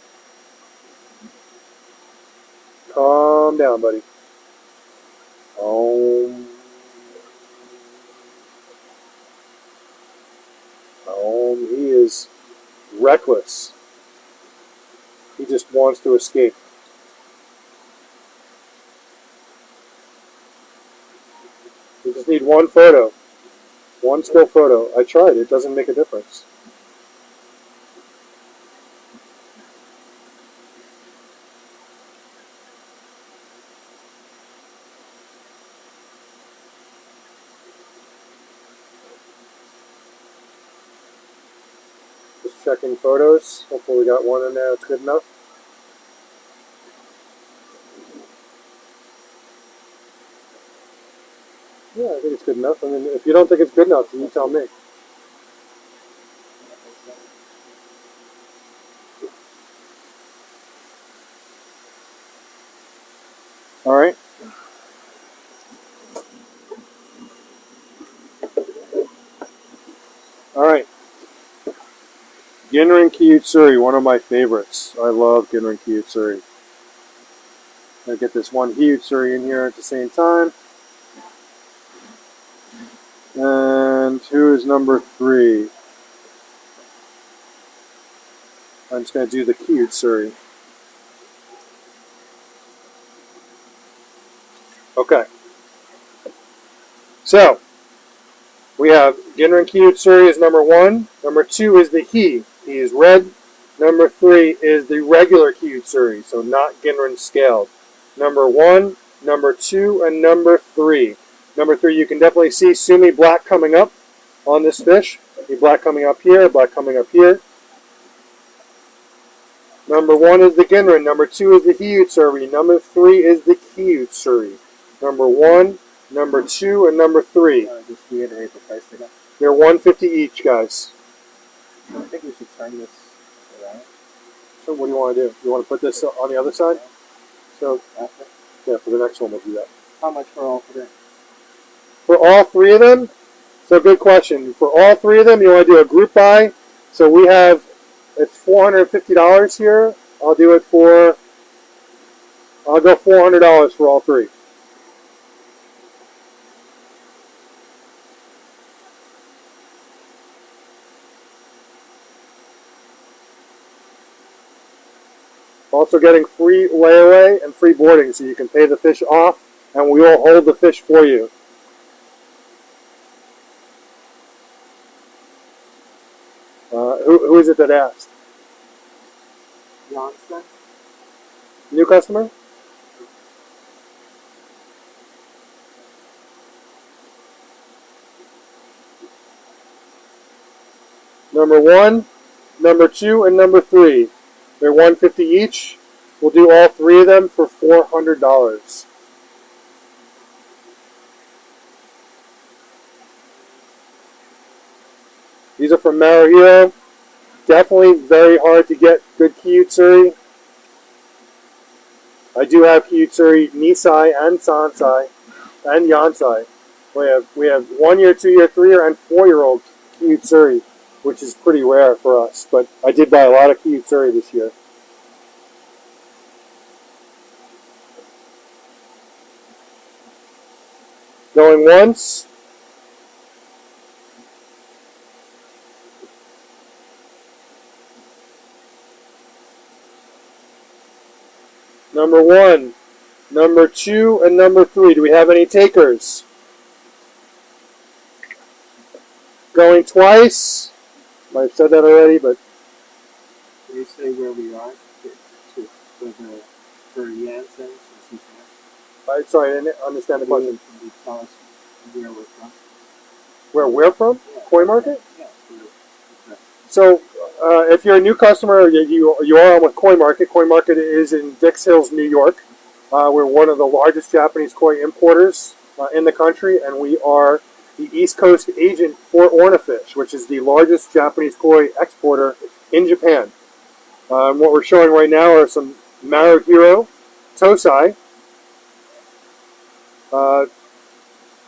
[SPEAKER 1] Calm down, buddy. He is reckless. He just wants to escape. We just need one photo. One still photo. I tried. It doesn't make a difference. Just checking photos. Hopefully we got one in there that's good enough. Yeah, I think it's good enough. I mean, if you don't think it's good enough, then you tell me. All right. All right. Ginrin Kiyutsuri, one of my favorites. I love Ginrin Kiyutsuri. I'll get this one Kiyutsuri in here at the same time. And who is number 3? I'm just going to do the Kiyutsuri. Okay. So, we have Ginrin Kiyutsuri is number 1. Number 2 is the He. He is red. Number 3 is the regular Kiyutsuri, so not Ginrin scaled. Number 1, number 2, and number 3. Number 3, you can definitely see Sumi black coming up on this fish. The black coming up here, black coming up here. Number 1 is the Ginrin. Number 2 is the Kiyutsuri. Number 3 is the Kiyutsuri. Number 1, number 2, and number 3.
[SPEAKER 2] just reiterate the price again.
[SPEAKER 1] They're $150 each, guys.
[SPEAKER 2] I think we should turn this around.
[SPEAKER 1] So what do you want to do? You want to put this on the other side? So,
[SPEAKER 2] After.
[SPEAKER 1] yeah, for the next one we'll do that.
[SPEAKER 2] How much for all 3?
[SPEAKER 1] For all 3 of them, so good question. For all 3 of them, you want to do a group buy. So we have, it's $450 here. I'll do it for, I'll go $400 for all 3. Also getting free layaway and free boarding, so you can pay the fish off, and we will hold the fish for you. Who is it that asked?
[SPEAKER 2] Johnson?
[SPEAKER 1] New customer? Number 1, number 2, and number 3. They're $150 each. We'll do all 3 of them for $400. These are from Maruhiro. Definitely very hard to get good Kiyutsuri. I do have Kiyutsuri Nisai and Sansai and Yansai. We have 1 year, 2 year, 3 year, and 4 year old Kiyutsuri, which is pretty rare for us. But I did buy a lot of Kiyutsuri this year. Going once. Number 1, number 2, and number 3. Do we have any takers? Going twice. Might have said that already, but
[SPEAKER 2] Can you say where we are? For Jansen?
[SPEAKER 1] sorry, I didn't understand the question.
[SPEAKER 2] Can you tell us where we're from?
[SPEAKER 1] Where we're from?
[SPEAKER 2] Yeah.
[SPEAKER 1] Koi Market?
[SPEAKER 2] Yeah.
[SPEAKER 1] So, if you're a new customer, you are on with Koi Market. Koi Market is in Dix Hills, New York. We're one of the largest Japanese koi importers in the country, and we are the East Coast agent for Ornafish, which is the largest Japanese koi exporter in Japan. What we're showing right now are some Maruhiro Tosai.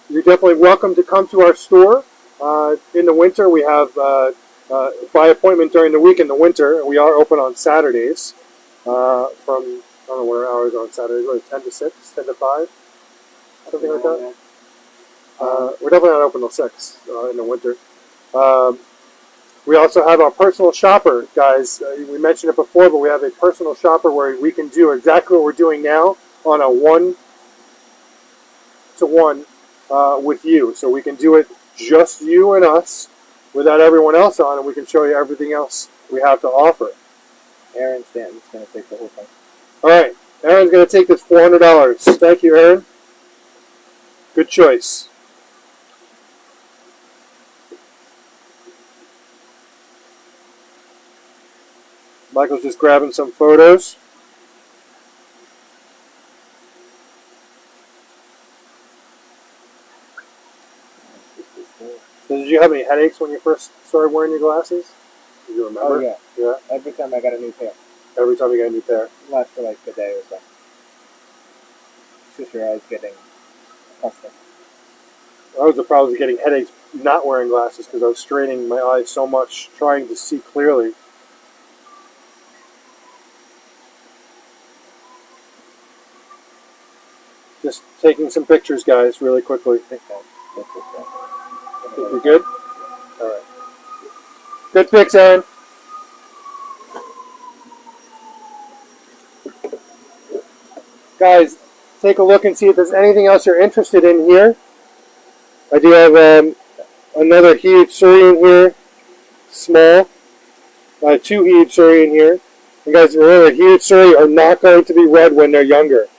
[SPEAKER 1] You're definitely welcome to come to our store. In the winter, we have by appointment during the week in the winter. We are open on Saturdays from, I don't know what our hours are on Saturdays, really 10 to 6, 10 to 5, something like that. We're definitely not open till 6 in the winter. We also have our personal shopper, guys. We mentioned it before, but we have a personal shopper where we can do exactly what we're doing now on a one-to-one with you. So we can do it just you and us without everyone else on, and we can show you everything else we have to offer.
[SPEAKER 2] Aaron Stanton's going to take the whole thing.
[SPEAKER 1] All right, Aaron's going to take this $400. Thank you, Aaron. Good choice. Michael's just grabbing some photos. So did you have any headaches when you first started wearing your glasses? Do you remember?
[SPEAKER 2] Oh, yeah.
[SPEAKER 1] Yeah?
[SPEAKER 2] Every time I got a new pair.
[SPEAKER 1] Every time you get a new pair.
[SPEAKER 2] It lasts for like a day or so. It's just your eyes getting accustomed.
[SPEAKER 1] That was the problem with getting headaches not wearing glasses because I was straining my eyes so much trying to see clearly. Just taking some pictures, guys, really quickly.
[SPEAKER 2] I think that's it.
[SPEAKER 1] Think you're good? All right. Good pics, Aaron. Guys, take a look and see if there's anything else you're interested in here. I do have another huge Surrey in here, small. I have two huge Surrey in here. And guys, remember, huge Surrey are not going to be red when they're younger.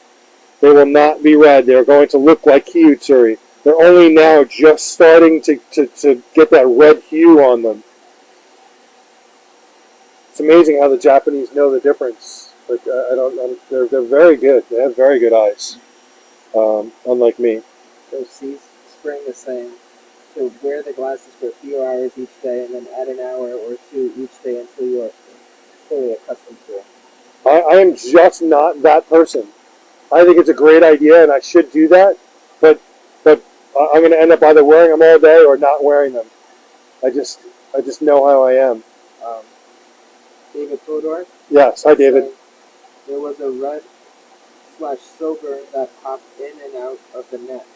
[SPEAKER 1] They will not be red. They're going to look like huge Surrey. They're only now just starting to get that red hue on them. It's amazing how the Japanese know the difference. Like they're very good. They have very good eyes, unlike me.
[SPEAKER 2] So Spring is saying to wear the glasses for a few hours each day and then add an hour or two each day until you are fully accustomed to it.
[SPEAKER 1] I am just not that person. I think it's a great idea and I should do that, but I'm going to end up either wearing them all day or not wearing them. I just know how I am.
[SPEAKER 2] David Fodor?
[SPEAKER 1] Yes, hi David.
[SPEAKER 2] There was a red/silver that popped in and out of the net.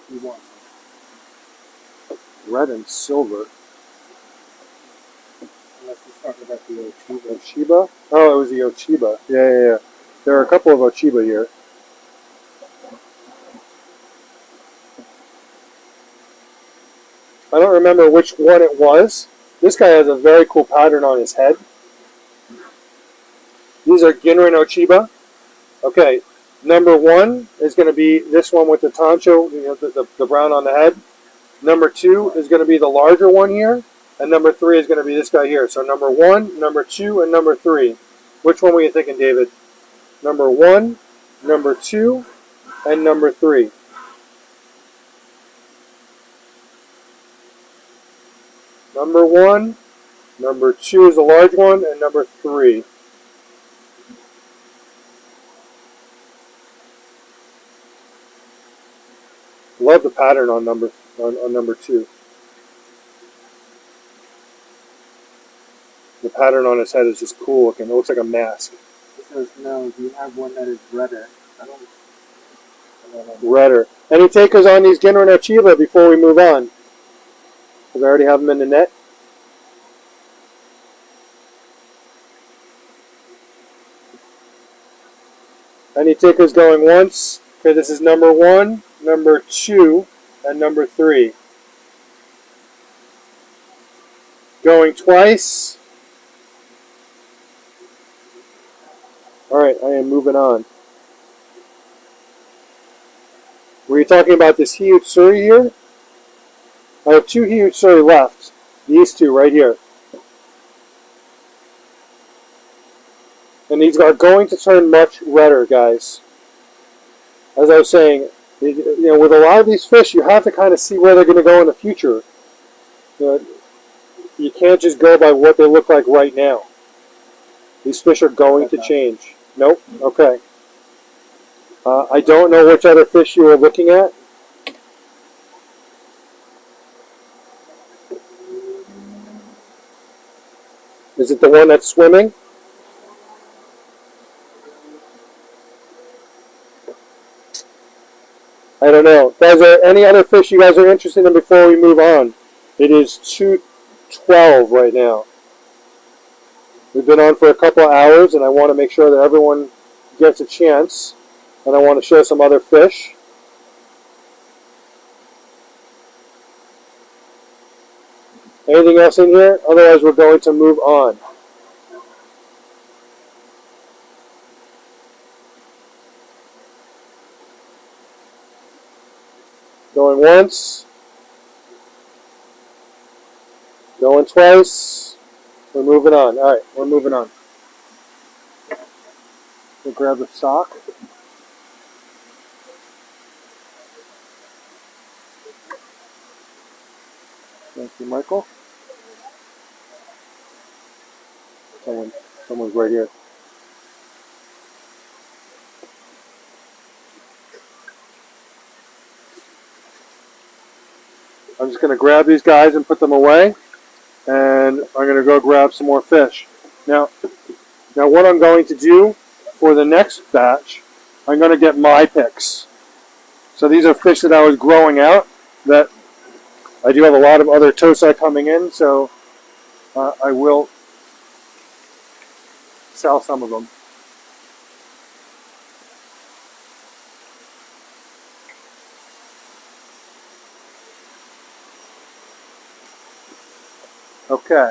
[SPEAKER 2] He won.
[SPEAKER 1] Red and silver.
[SPEAKER 2] Unless he's talking about the Ochiba.
[SPEAKER 1] Ochiba? Oh, it was the Ochiba. Yeah. There are a couple of Ochiba here. I don't remember which one it was. This guy has a very cool pattern on his head. These are Ginrin Ochiba. Okay, number one is going to be this one with the tancho, the brown on the head. Number two is going to be the larger one here. And number three is going to be this guy here. So number one, number two, and number three. Which one were you thinking, David? Number one, number two, and number three. Number one, number two is the large one, and number three. Love the pattern on number two. The pattern on his head is just cool looking. It looks like a mask.
[SPEAKER 2] He says, no, you have one that is redder. I don't know.
[SPEAKER 1] Redder. Any takers on these Ginrin Ochiba before we move on? Because I already have them in the net. Any takers going once? Okay, this is number one, number two, and number three. Going twice. Alright, I am moving on. Were you talking about this huge Surrey here? I have two huge Surrey left. These two right here. And these are going to turn much redder, guys. As I was saying, with a lot of these fish, you have to kind of see where they're going to go in the future. You can't just go by what they look like right now. These fish are going to change. Nope. Okay. I don't know which other fish you were looking at. Is it the one that's swimming? I don't know. Guys, are any other fish you guys are interested in before we move on? It is 2:12 right now. We've been on for a couple of hours, and I want to make sure that everyone gets a chance. And I want to show some other fish. Anything else in here? Otherwise, we're going to move on. Going once. Going twice. We're moving on. All right, we're moving on. We'll grab the sock. Thank you, Michael. Someone's right here. I'm just going to grab these guys and put them away, and I'm going to go grab some more fish. Now what I'm going to do for the next batch, I'm going to get my picks. So these are fish that I was growing out that I do have a lot of other tosi coming in, so I will sell some of them. Okay.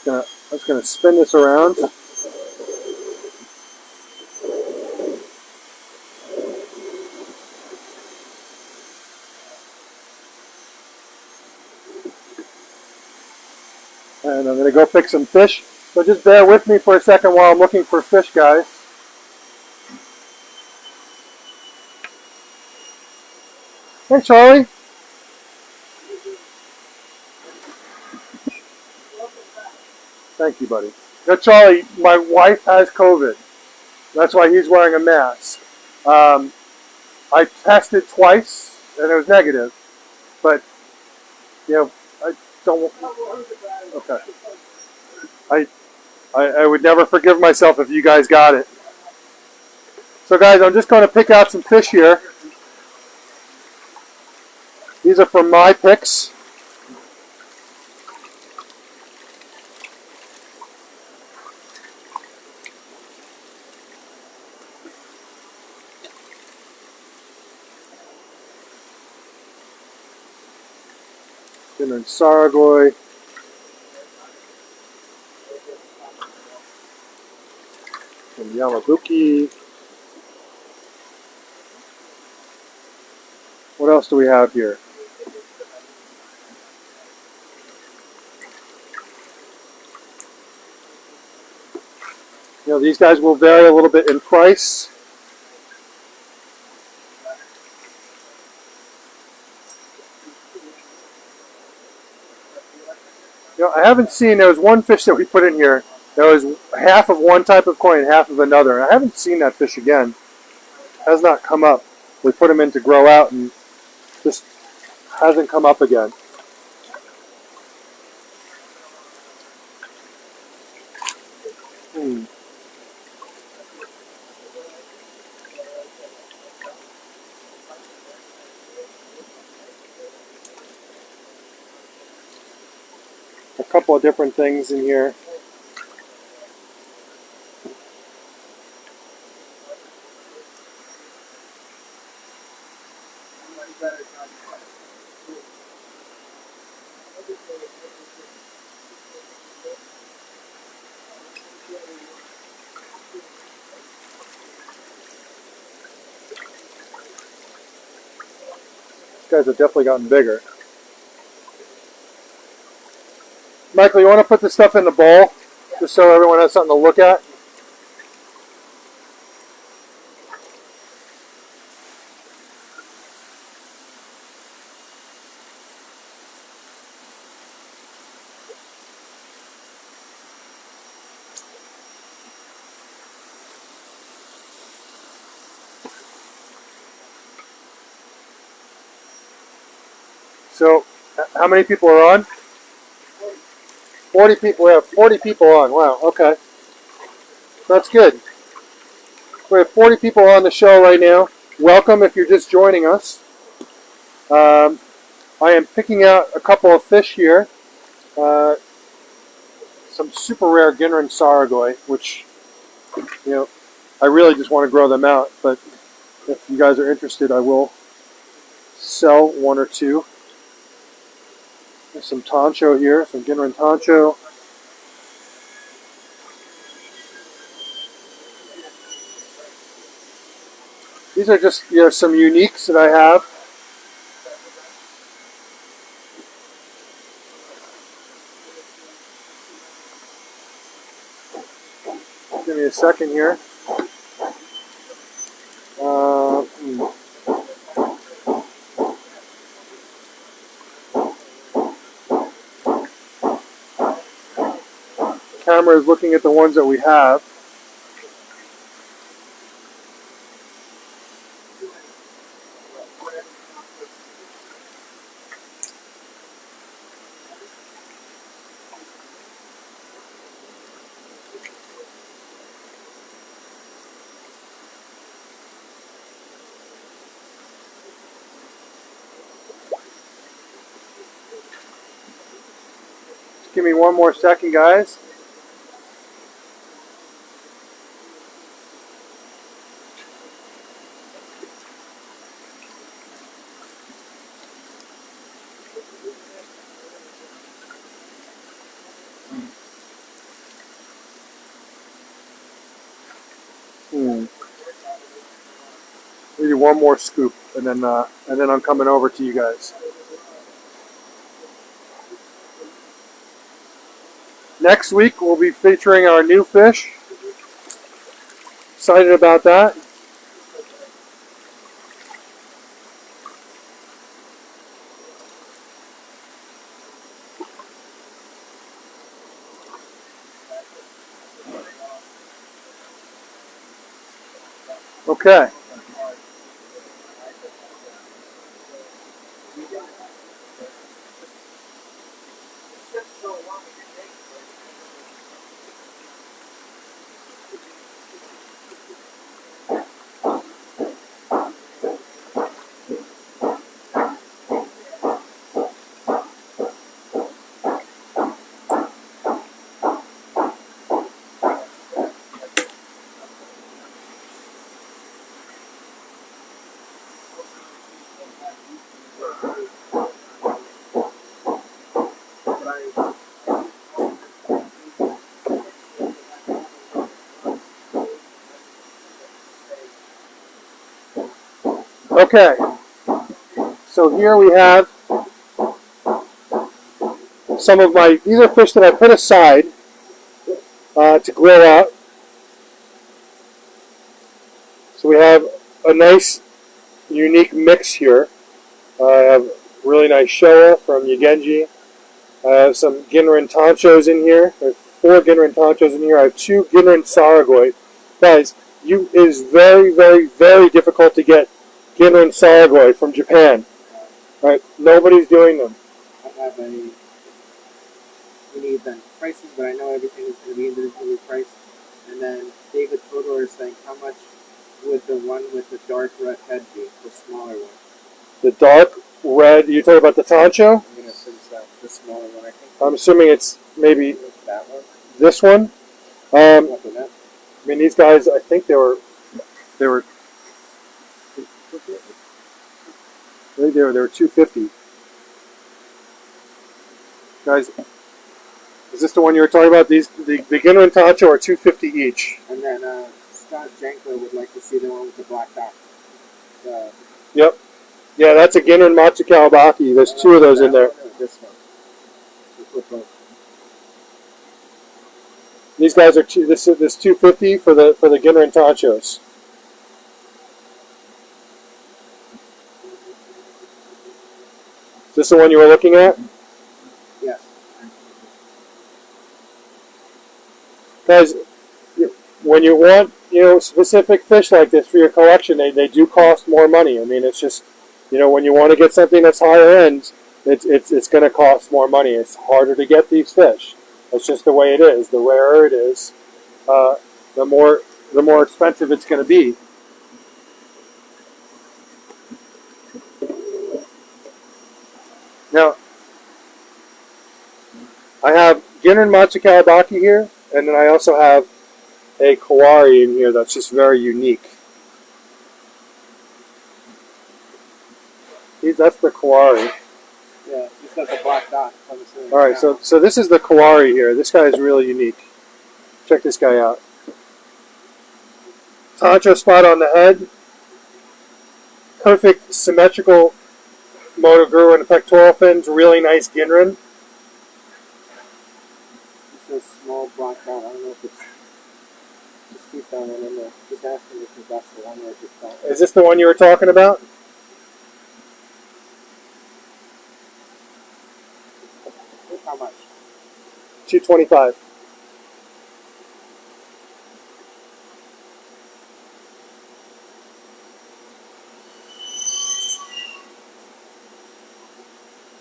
[SPEAKER 1] I'm just going to spin this around. And I'm going to go pick some fish. So just bear with me for a second while I'm looking for fish, guys. Hey, Charlie. Thank you, buddy. Now, Charlie, my wife has COVID. That's why he's wearing a mask. I tested twice, and it was negative. But, you know, I don't... Okay. I would never forgive myself if you guys got it. So, guys, I'm just going to pick out some fish here. These are from my picks. Dinner and Saragoy. From Yamabuki. What else do we have here? You know, these guys will vary a little bit in price. You know, I haven't seen, there was one fish that we put in here that was half of one type of koi and half of another. I haven't seen that fish again. It has not come up. We put him in to grow out and just hasn't come up again. A couple of different things in here. These guys have definitely gotten bigger. Michael, you want to put this stuff in the bowl just so everyone has something to look at? So, how many people are on? 40 people. We have 40 people on. Wow, okay. That's good. We have 40 people on the show right now. Welcome if you're just joining us. I am picking out a couple of fish here. Some super rare Ginrin Saragoi, which, I really just want to grow them out. But if you guys are interested, I will sell one or two. There's some Tancho here, some Ginrin Tancho. These are just some uniques that I have. Give me a second here. Camera is looking at the ones that we have. Just give me one more second, guys. Maybe one more scoop, and then I'm coming over to you guys. Next week we'll be featuring our new fish. Excited about that. Okay. Okay, so here we have some of these are fish that I put aside to grow out. So we have a nice, unique mix here. I have really nice Showa from Yagenji. I have some Ginrin Tanchos in here. I have 4 Ginrin Tanchos in here. I have 2 Ginrin Saragoi. Guys, it is very, very, very difficult to get Ginrin Saragoi from Japan. Right? Nobody's doing them.
[SPEAKER 2] I have any. We need the pricing, but I know everything is going to be individually priced. And then David Fodor is saying, how much would the one with the dark red head be, the smaller one?
[SPEAKER 1] The dark red, you're talking about the Tancho?
[SPEAKER 2] I'm going to assume that the smaller one, I think.
[SPEAKER 1] I'm assuming it's maybe
[SPEAKER 2] that one.
[SPEAKER 1] this one. I mean, these guys, I think they were I think they were 250. Guys, is this the one you were talking about? These the Ginrin Tancho are 250 each.
[SPEAKER 2] And then Scott Janko would like to see the one with the black dot.
[SPEAKER 1] Yep. Yeah, that's a Ginrin Matsu Kawabaki. There's 2 of those in there.
[SPEAKER 2] This one.
[SPEAKER 1] These guys are this 250 for the Ginrin Tanchos. Is this the one you were looking at?
[SPEAKER 2] Yes.
[SPEAKER 1] Guys, when you want specific fish like this for your collection, they do cost more money. I mean, it's just when you want to get something that's higher end, it's going to cost more money. It's harder to get these fish. That's just the way it is. The rarer it is, the more expensive it's going to be. Now, I have Ginrin Matsukawabaki here, and then I also have a Kawari in here that's just very unique. That's the Kawari.
[SPEAKER 2] Yeah, just has a black dot.
[SPEAKER 1] All right, so this is the Kawari here. This guy is really unique. Check this guy out. Tantra spot on the head. Perfect symmetrical motor guru and the pectoral fins. Really nice Ginrin.
[SPEAKER 2] It's a small black dot. I don't know if it's. Just keep that one in there. Just asking if that's the one or if it's not.
[SPEAKER 1] Is this the one you were talking about?
[SPEAKER 2] How much?
[SPEAKER 1] $225.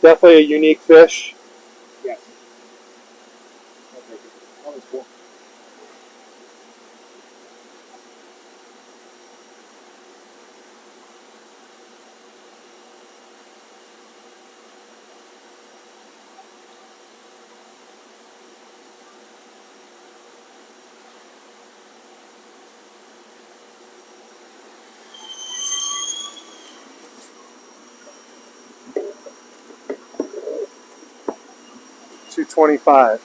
[SPEAKER 1] Definitely a unique fish.
[SPEAKER 2] Yes. Okay. That was cool.
[SPEAKER 1] $225.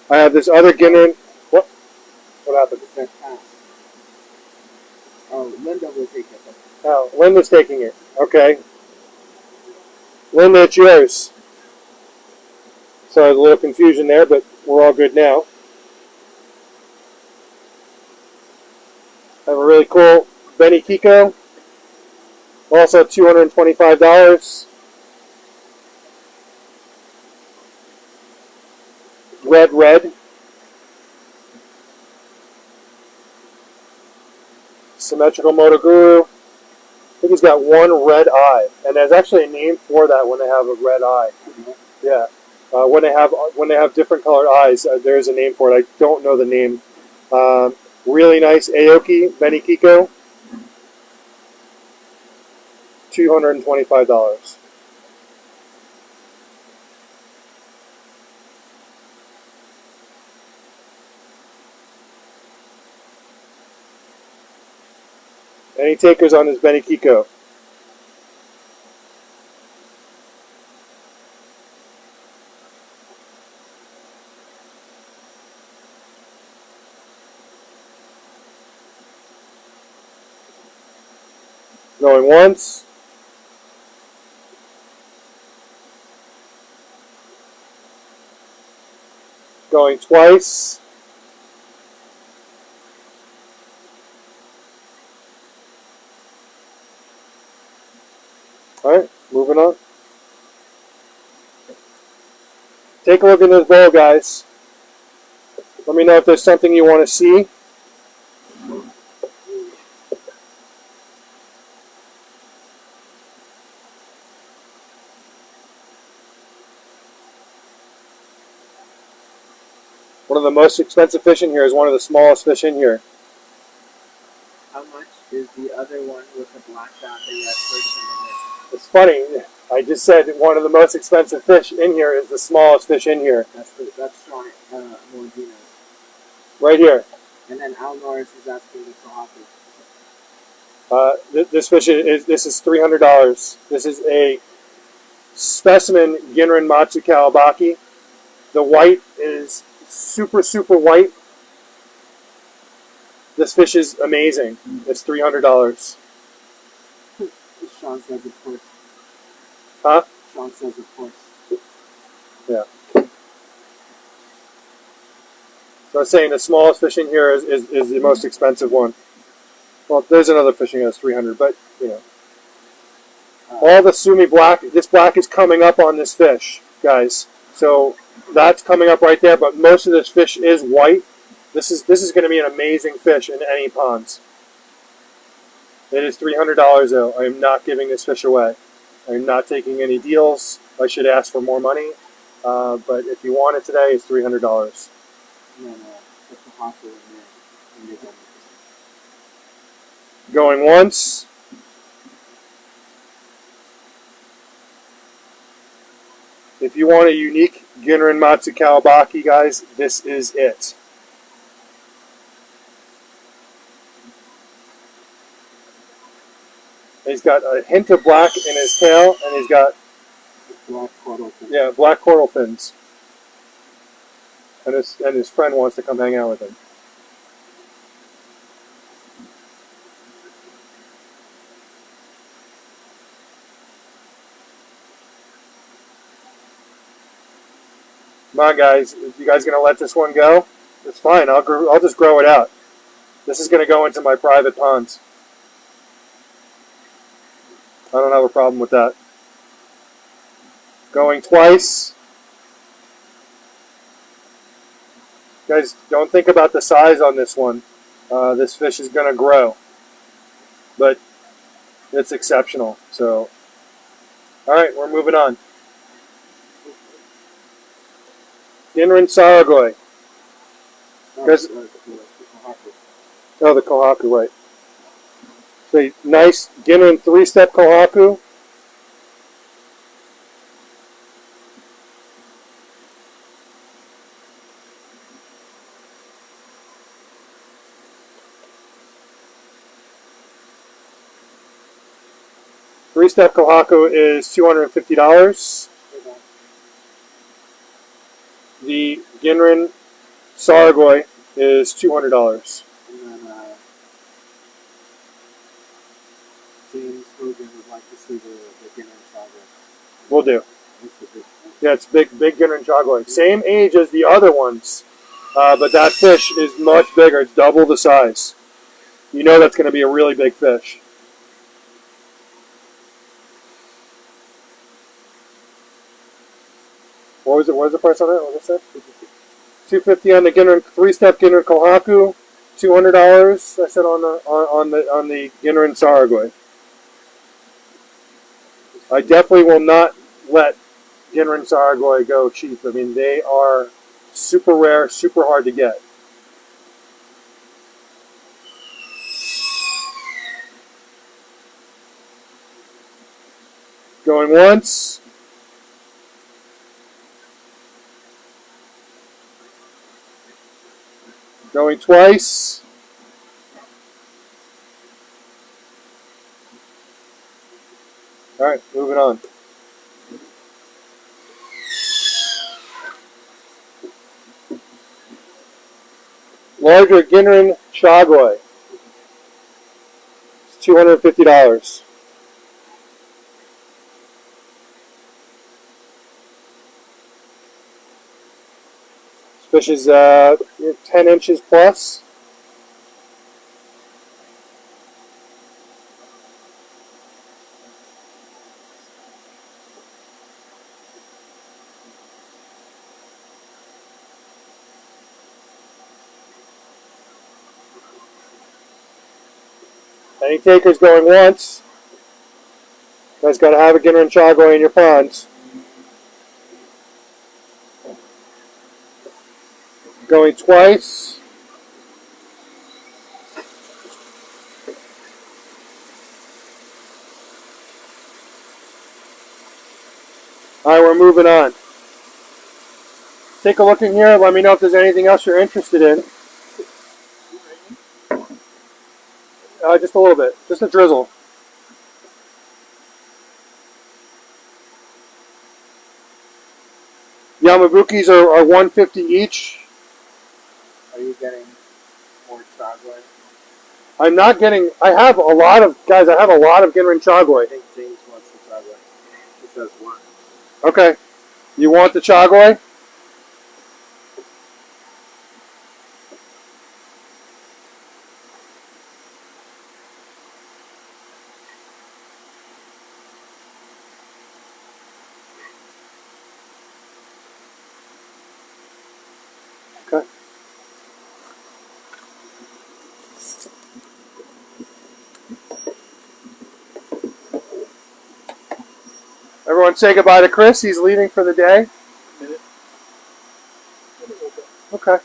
[SPEAKER 1] I have this other Ginrin. What happened?
[SPEAKER 2] It's that pass. Oh, Linda will take it.
[SPEAKER 1] Oh, Linda's taking it. Okay. Linda, it's yours. So there's a little confusion there, but we're all good now. I have a really cool Benny Kiko. Also $225. Red. Symmetrical Moto Guru. I think he's got one red eye, and there's actually a name for that when they have a red eye. Yeah, when they have different colored eyes, there's a name for it. I don't know the name. Really nice Aoki Benny Kiko. $225. Any takers on this Benny Kiko? Going once. Going twice. Alright, moving on. Take a look at this bowl, guys. Let me know if there's something you want to see. One of the most expensive fish in here is one of the smallest fish in here.
[SPEAKER 2] How much is the other one with the black dot that you had first in the mix?
[SPEAKER 1] It's funny, I just said one of the most expensive fish in here is the smallest fish in here.
[SPEAKER 2] That's Sean Morgina's.
[SPEAKER 1] Right here.
[SPEAKER 2] And then Al Norris is asking the Tahaki.
[SPEAKER 1] This fish is $300. This is a specimen Ginrin Matsukawabaki. The white is super white. This fish is amazing. It's $300.
[SPEAKER 2] Sean says of course.
[SPEAKER 1] Huh?
[SPEAKER 2] Sean says of course.
[SPEAKER 1] Yeah. So I was saying the smallest fish in here is the most expensive one. Well, there's another fishing that's $300, but you know. All the Sumi black, this black is coming up on this fish, guys. So that's coming up right there, but most of this fish is white. This is going to be an amazing fish in any ponds. It is $300 though. I am not giving this fish away. I am not taking any deals. I should ask for more money. But if you want it today, it's $300.
[SPEAKER 2] No, that's the hospital in there.
[SPEAKER 1] Going once. If you want a unique Ginrin Matsu Kawabaki, guys, this is it. He's got a hint of black in his tail, and he's got
[SPEAKER 2] Black caudal fin.
[SPEAKER 1] yeah, black caudal fins. And his friend wants to come hang out with him. Come on, guys. If you guys gonna let this one go, it's fine. I'll just grow it out. This is gonna go into my private ponds. I don't have a problem with that. Going twice. Guys, don't think about the size on this one. This fish is gonna grow, but it's exceptional. So, all right, we're moving on. Ginrin Saragoi. Guys, oh, the Kohaku, right. So nice Ginrin 3-step Kohaku. Three-step Kohaku is $250. The Ginrin Saragoi is $200.
[SPEAKER 2] And then James Hogan would like to see the Ginrin Saga.
[SPEAKER 1] Will do.
[SPEAKER 2] That's the big one.
[SPEAKER 1] Yeah, it's big Ginrin Saragoi. Same age as the other ones, but that fish is much bigger. It's double the size. You know that's going to be a really big fish. What was it? What was the price on that? What was it? $250 on the Ginrin 3-step Ginrin Kohaku. $200. I said on the Ginrin Saragoi. I definitely will not let Ginrin Saragoi go cheap. I mean, they are super rare, super hard to get. Going once. Going twice. All right, moving on. Larger Ginrin Chagoi. It's $250. This fish is 10 inches plus. Any takers going once? You guys got to have a Ginrin Chagoi in your ponds. Going twice. All right, we're moving on. Take a look in here. Let me know if there's anything else you're interested in. Just a little bit. Just a drizzle. Yamabukis are $150 each.
[SPEAKER 2] Are you getting more Chagoi?
[SPEAKER 1] I'm not getting. I have a lot of guys. I have a lot of Ginrin Chagoi.
[SPEAKER 2] I think James wants the Chagoi. He says one.
[SPEAKER 1] Okay. You want the Chagoi? Okay. Everyone say goodbye to Chris. He's leaving for the day.
[SPEAKER 3] Minute.
[SPEAKER 1] Okay.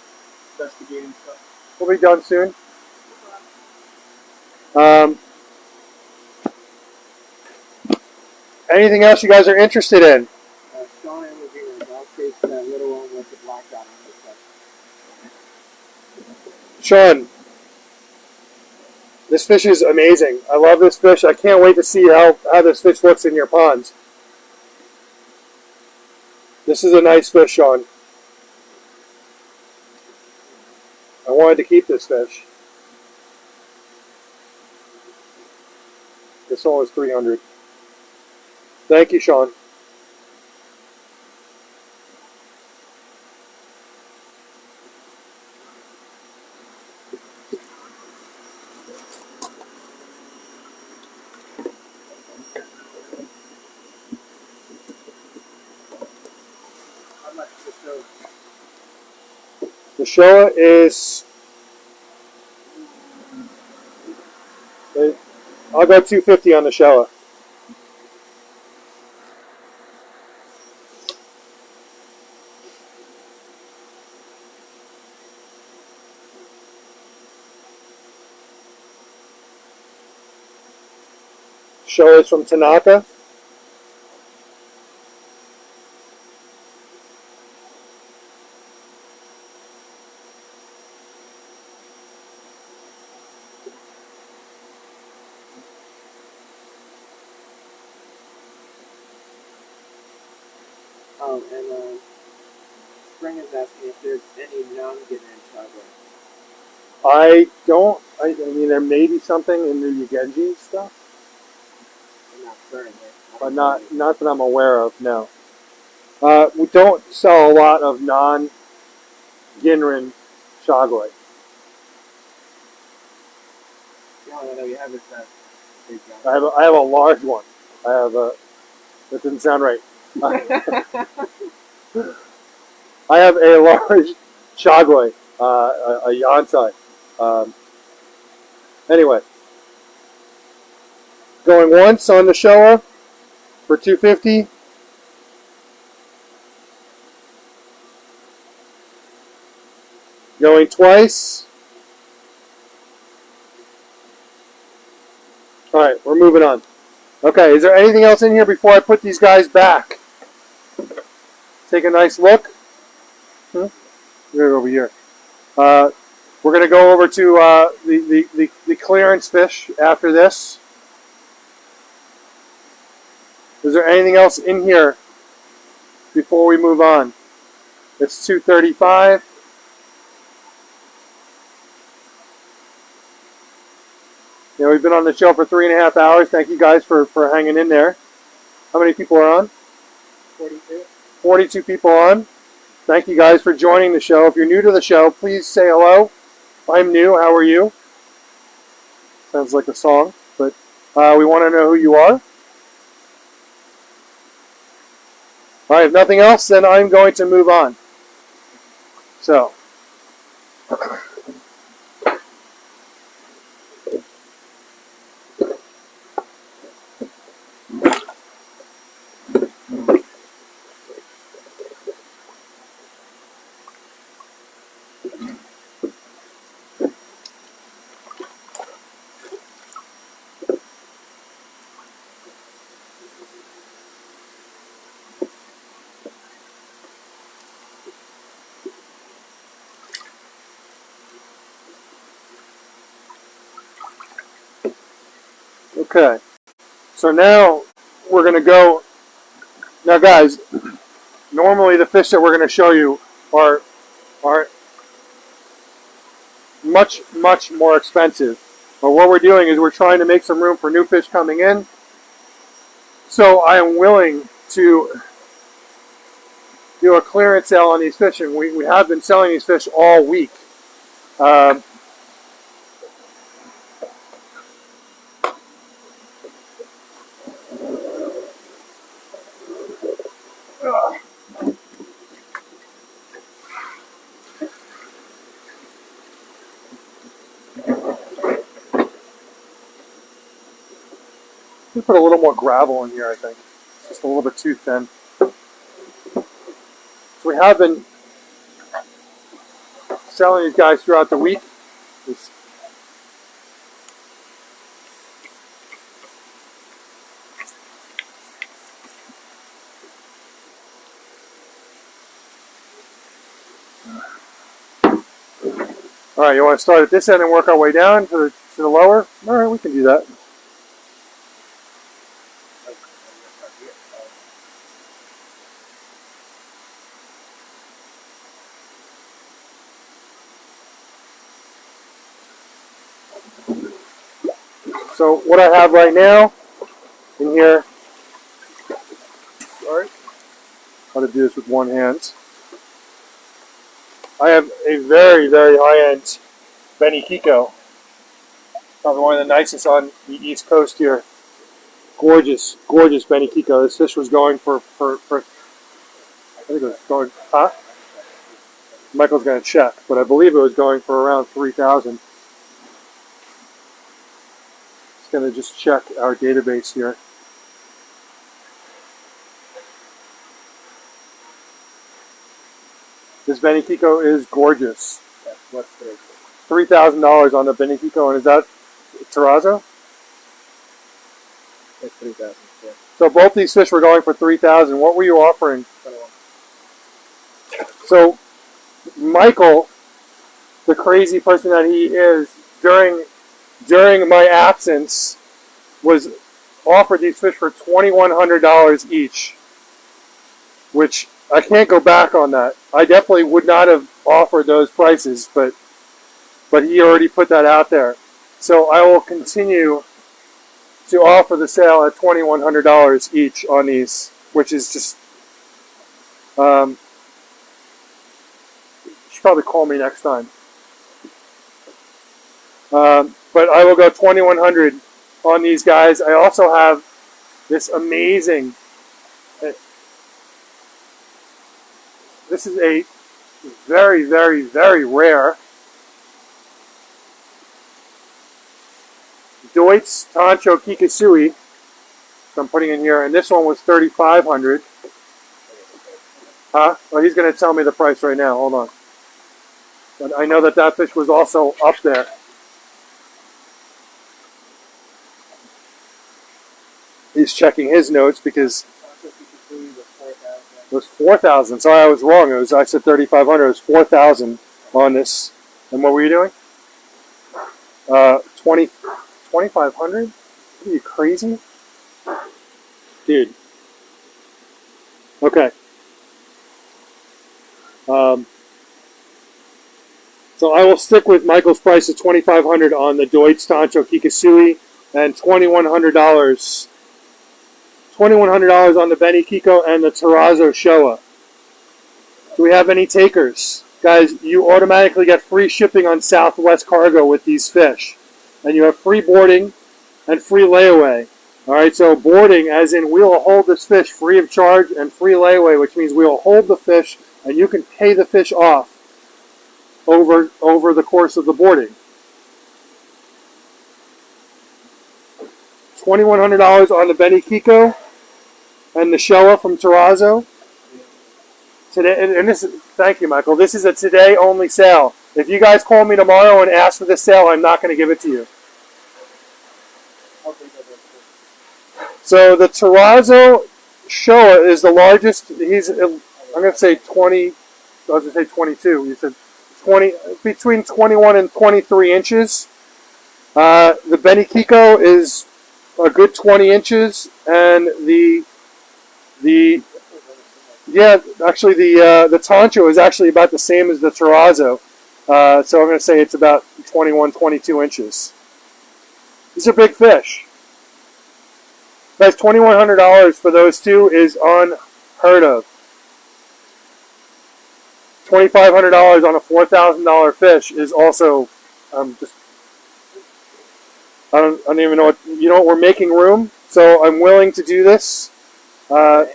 [SPEAKER 3] Investigating stuff.
[SPEAKER 1] We'll be done soon. Anything else you guys are interested in?
[SPEAKER 2] Sean and Regina, I'll chase that little one with the black dot on his head.
[SPEAKER 1] Sean, this fish is amazing. I love this fish. I can't wait to see how this fish looks in your ponds. This is a nice fish, Sean. I wanted to keep this fish. This one was 300. Thank you, Sean.
[SPEAKER 2] How much the show?
[SPEAKER 1] The Showa is... I'll go 250 on the Showa. Showa is from Tanaka.
[SPEAKER 2] Oh, and Spring is asking if there's any non-Gideon Chagrin.
[SPEAKER 1] I don't... I mean, there may be something in the Yugenji stuff,
[SPEAKER 2] I'm not currently.
[SPEAKER 1] but not that I'm aware of, no. We don't sell a lot of non-Ginrin Shagoi.
[SPEAKER 2] The only one that we have is that big guy.
[SPEAKER 1] I have a large one. I have a... That didn't sound right. I have a large Shagoi, a Yansai. Anyway. Going once on the Showa for 250. Going twice. Alright, we're moving on. Okay, is there anything else in here before I put these guys back? Take a nice look. We're going to go over here. We're going to go over to the clearance fish after this. Is there anything else in here before we move on? It's 2:35. Yeah, we've been on the show for 3.5 hours. Thank you guys for hanging in there. How many people are on?
[SPEAKER 2] 42.
[SPEAKER 1] 42 people on. Thank you guys for joining the show. If you're new to the show, please say hello. I'm new. How are you? Sounds like a song, but we want to know who you are. All right, if nothing else, then I'm going to move on. So. Okay, so now we're going to go. Now, guys, normally the fish that we're going to show you are much, much more expensive. But what we're doing is we're trying to make some room for new fish coming in. So I am willing to do a clearance sale on these fish, and we have been selling these fish all week. We put a little more gravel in here, I think. Just a little bit too thin. So we have been selling these guys throughout the week. Just all right, you want to start at this end and work our way down to the lower? All right, we can do that. So what I have right now in here, sorry, how to do this with one hand. I have a very, very high-end Kiko. Probably one of the nicest on the East Coast here. Gorgeous, gorgeous Kiko. This fish was going for I think it was going, huh? Michael's going to check, but I believe it was going for around 3,000. Just going to just check our database here. This Kiko is gorgeous.
[SPEAKER 2] What's the
[SPEAKER 1] $3,000 on the Kiko, and is that terrazzo?
[SPEAKER 2] it's 3,000? Yeah.
[SPEAKER 1] So both these fish were going for $3,000. What were you offering? So Michael, the crazy person that he is, during my absence, was offered these fish for $2,100 each, which I can't go back on that. I definitely would not have offered those prices, but he already put that out there. So I will continue to offer the sale at $2,100 each on these, which is just, you should probably call me next time. But I will go $2,100 on these guys. I also have this amazing, this is a very, very, very rare Deutz Tancho Kikisui. So I'm putting in here, and this one was $3,500. Huh? Well, he's going to tell me the price right now. Hold on. But I know that that fish was also up there. He's checking his notes because it was 4,000. Sorry, I was wrong. I said 3,500. It was 4,000 on this. And what were you doing? 2,500? Are you crazy? Dude. Okay. So I will stick with Michael's price of $2,500 on the Deutz Tancho Kikisui and $2,100 on the Kiko and the Terrazzo Showa. Do we have any takers? Guys, you automatically get free shipping on Southwest Cargo with these fish. And you have free boarding and free layaway. Alright, so boarding as in we will hold this fish free of charge, and free layaway, which means we will hold the fish and you can pay the fish off over the course of the boarding. $2,100 on the Kiko and the Showa from Terrazzo. Today, and this is, thank you, Michael. This is a today only sale. If you guys call me tomorrow and ask for this sale, I'm not going to give it to you. So the Terrazzo Showa is the largest. He's, I'm going to say 20. I was going to say 22. You said 20, between 21 and 23 inches. The Kiko is a good 20 inches, and the Tancho is actually about the same as the Terrazzo. So I'm going to say it's about 21, 22 inches. These are big fish. Guys, $2,100 for those two is unheard of. $2,500 on a $4,000 fish is also just. I don't even know what, you know what, we're making room, so I'm willing to do this. Are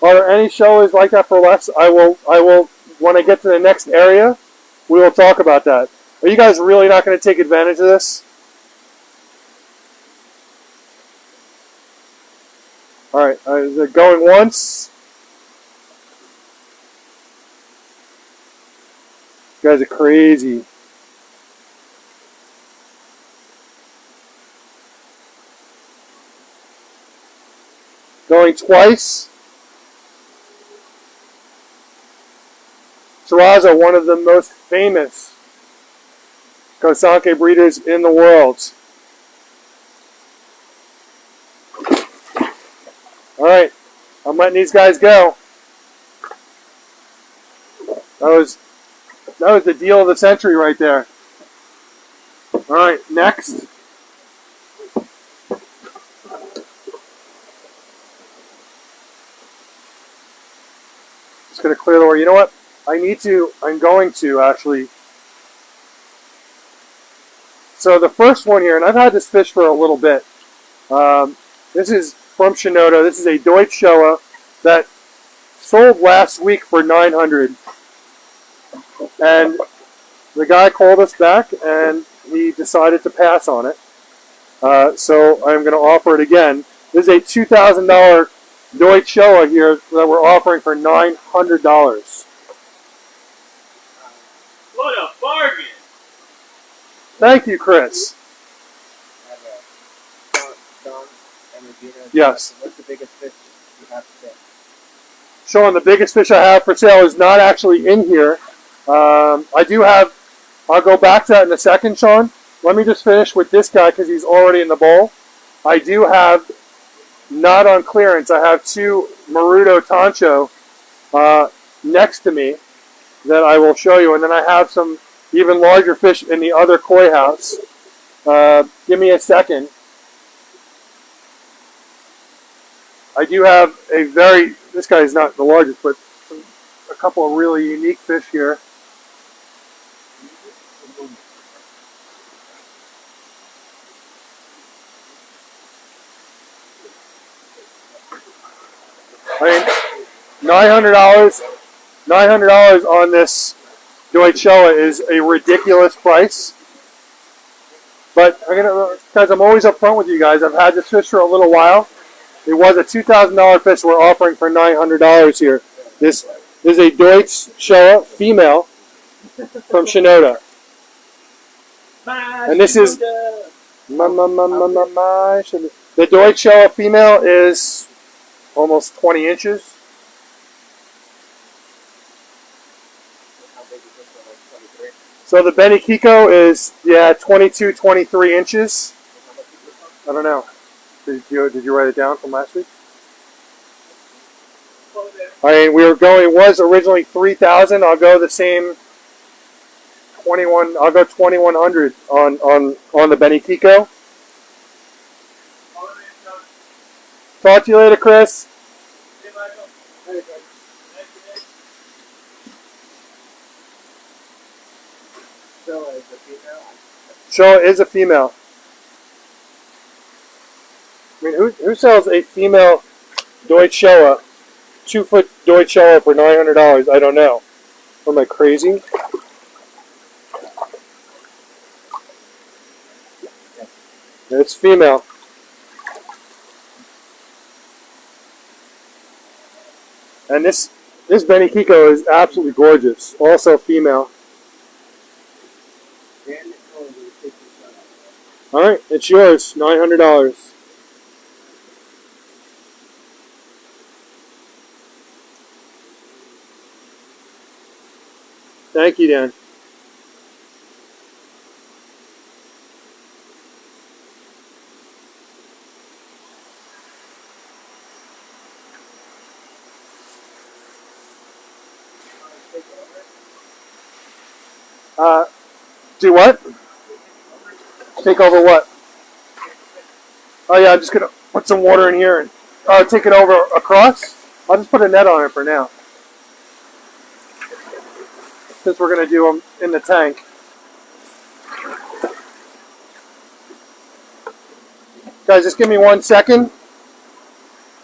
[SPEAKER 1] there any shows like that for less? I will, when I get to the next area, we will talk about that. Are you guys really not going to take advantage of this? All right, they're going once. You guys are crazy. Going twice. Terrazzo, one of the most famous Kosanke breeders in the world. All right, I'm letting these guys go. That was the deal of the century right there. All right, next. Just gonna clear the way. You know what? I'm going to actually. So the first one here, and I've had this fish for a little bit. This is from Shinoda. This is a Deutsch Showa that sold last week for $900. And the guy called us back and he decided to pass on it. So I'm going to offer it again. This is a $2,000 Deutsch Showa here that we're offering for $900.
[SPEAKER 5] What a bargain!
[SPEAKER 1] Thank you, Chris.
[SPEAKER 2] Don and Regina.
[SPEAKER 1] Yes.
[SPEAKER 2] What's the biggest fish you have today?
[SPEAKER 1] Sean, the biggest fish I have for sale is not actually in here. I do have, I'll go back to that in a second, Sean. Let me just finish with this guy because he's already in the bowl. I do have, not on clearance, I have two Maruto Tancho next to me that I will show you. And then I have some even larger fish in the other koi house. Give me a second. I do have a very, this guy is not the largest, but a couple of really unique fish here. I mean, $900 on this Deutsch Showa is a ridiculous price. But guys, I'm always upfront with you guys. I've had this fish for a little while. It was a $2,000 fish we're offering for $900 here. This is a Deutsch Showa female from Shinoda. And this is the Deutsch Showa female is almost 20 inches. So the Benikiko is 22, 23 inches. I don't know. Did you write it down from last week? I mean, it was originally 3,000. I'll go the same 21. I'll go 2,100 on the Benikiko. Talk to you later, Chris. Showa is a female. I mean, who sells a female Deutsch Showa, 2-foot Deutsch Showa for $900? I don't know. Am I crazy? It's female. And this Benikiko is absolutely gorgeous. Also female. All right, it's yours. $900. Thank you, Dan. Do what? Take over what? Oh yeah, I'm just gonna put some water in here and take it over across. I'll just put a net on it for now, since we're gonna do them in the tank. Guys, just give me 1 second.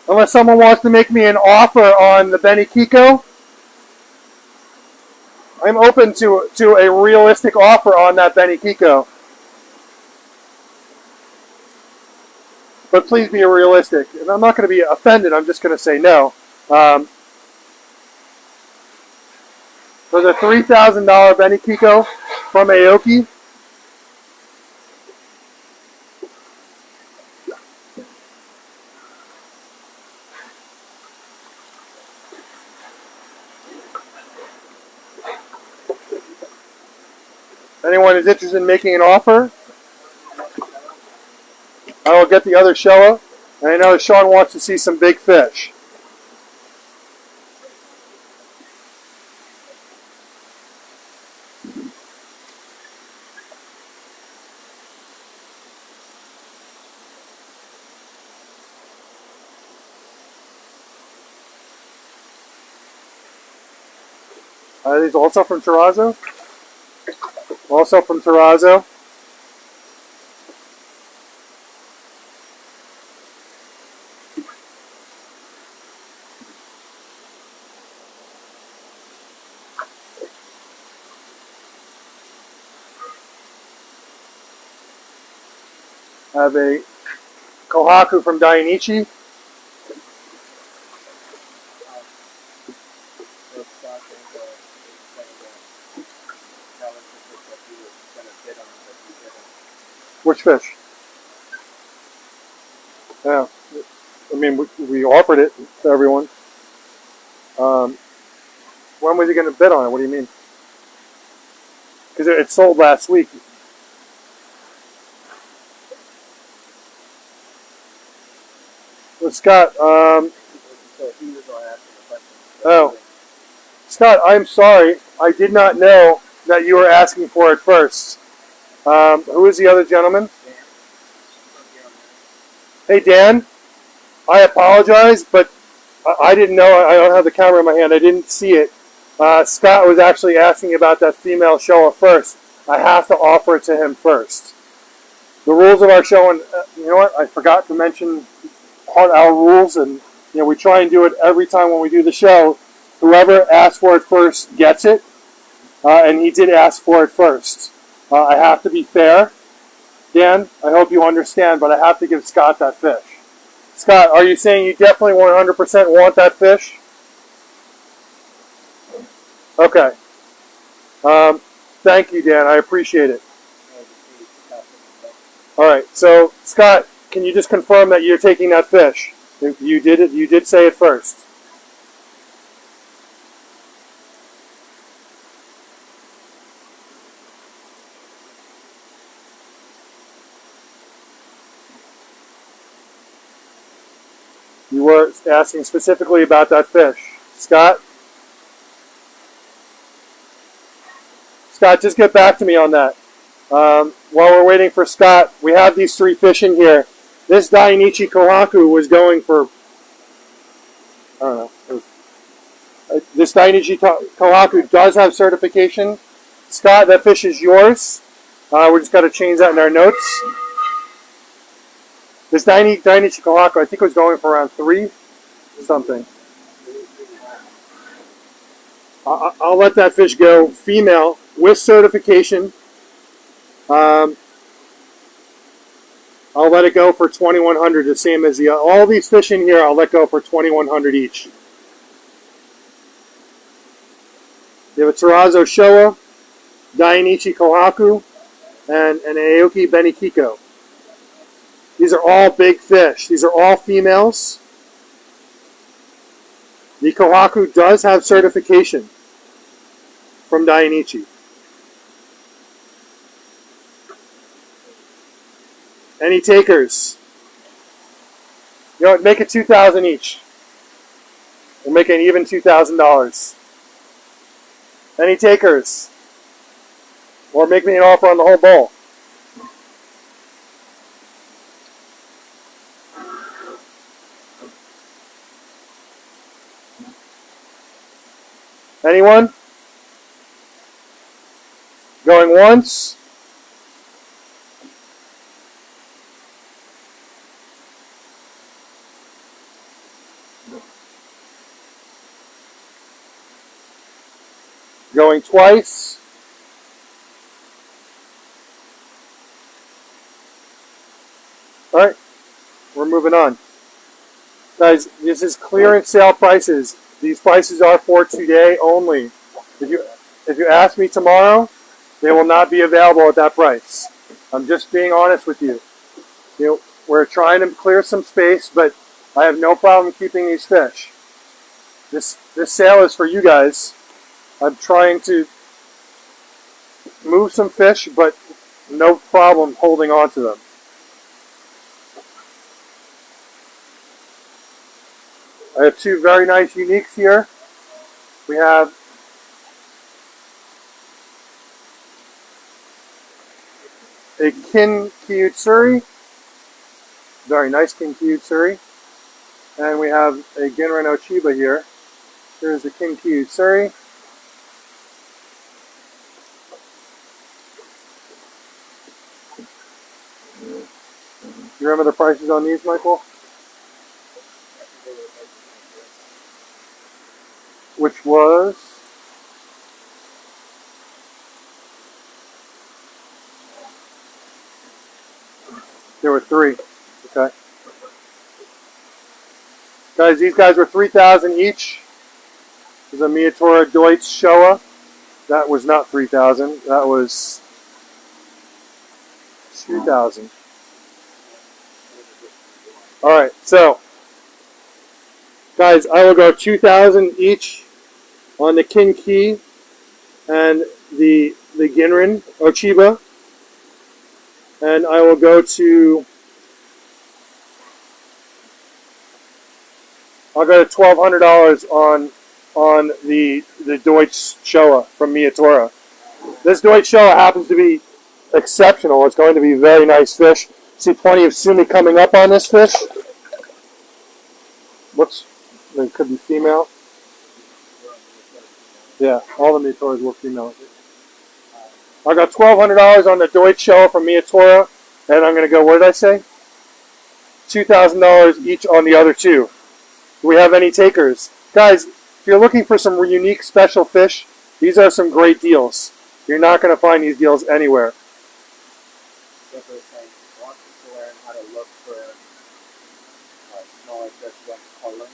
[SPEAKER 1] Unless someone wants to make me an offer on the Benikiko, I'm open to a realistic offer on that Benikiko. but please be realistic. And I'm not going to be offended. I'm just going to say no. For the $3,000 Benny Kiko from Aoki, anyone is interested in making an offer, I will get the other Showa. And I know Sean wants to see some big fish. Are these also from Terrazzo? Also from Terrazzo. I have a Kohaku from Dainichi. Which fish? Yeah, I mean, we offered it to everyone. When was he going to bid on it? What do you mean? Because it sold last week. Well, Scott, oh, Scott, I'm sorry. I did not know that you were asking for it first. Who is the other gentleman? Hey, Dan. I apologize, but I didn't know. I don't have the camera in my hand. I didn't see it. Scott was actually asking about that female Showa first. I have to offer it to him first. The rules of our show, and you know what? I forgot to mention part of our rules, and we try and do it every time when we do the show. Whoever asks for it first gets it, and he did ask for it first. I have to be fair. Dan, I hope you understand, but I have to give Scott that fish. Scott, are you saying you definitely 100% want that fish? Okay. Thank you, Dan. I appreciate it. All right. So, Scott, can you just confirm that you're taking that fish? You did it. You did say it first. You were asking specifically about that fish. Scott? Scott, just get back to me on that. While we're waiting for Scott, we have these three fish in here. This Dainichi Kohaku was going for, I don't know. This Dainichi Kohaku does have certification. Scott, that fish is yours. We just got to change that in our notes. This Dainichi Kohaku, I think it was going for around 3 something. I'll let that fish go. Female with certification. I'll let it go for $2,100, the same as all these fish in here. I'll let go for $2,100 each. You have a Terrazzo Showa, Dainichi Kohaku, and an Aoki Benny Kiko. These are all big fish. These are all females. The Kohaku does have certification from Dainichi. Any takers? You know what? Make it $2,000 each. We'll make an even $2,000. Any takers? Or make me an offer on the whole bowl. Anyone? Going once? Going twice? All right. we're moving on. Guys, this is clearance sale prices. These prices are for today only. If you ask me tomorrow, they will not be available at that price. I'm just being honest with you. You know, we're trying to clear some space, but I have no problem keeping these fish. This sale is for you guys. I'm trying to move some fish, but no problem holding on to them. I have two very nice uniques here. We have a Kin Kyutsuri, very nice Kin Kyutsuri, and we have a Ginran Ochiba here. Here's the Kin Kyutsuri. You remember the prices on these, Michael? Which was there were three. Okay. Guys, these guys were 3,000 each. There's a Miyatora Deutsch Showa. That was not 3,000. That was 2,000. All right, so guys, I will go 2,000 each on the Kinki and the Ginran Ochiba, and I will go to $1,200 on the Deutsch Showa from Miyatora. This Deutsch Showa happens to be exceptional. It's going to be a very nice fish. See plenty of sumi coming up on this fish. It could be female. Yeah, all the Miyatoras were female. I got $1,200 on the Deutsch Showa from Miyatora, and I'm going to go, what did I say? $2,000 each on the other two. Do we have any takers? Guys, if you're looking for some unique special fish, these are some great deals. You're not going to find these deals anywhere.
[SPEAKER 2] Definitely saying, want to learn how to look for smaller fish when coloring.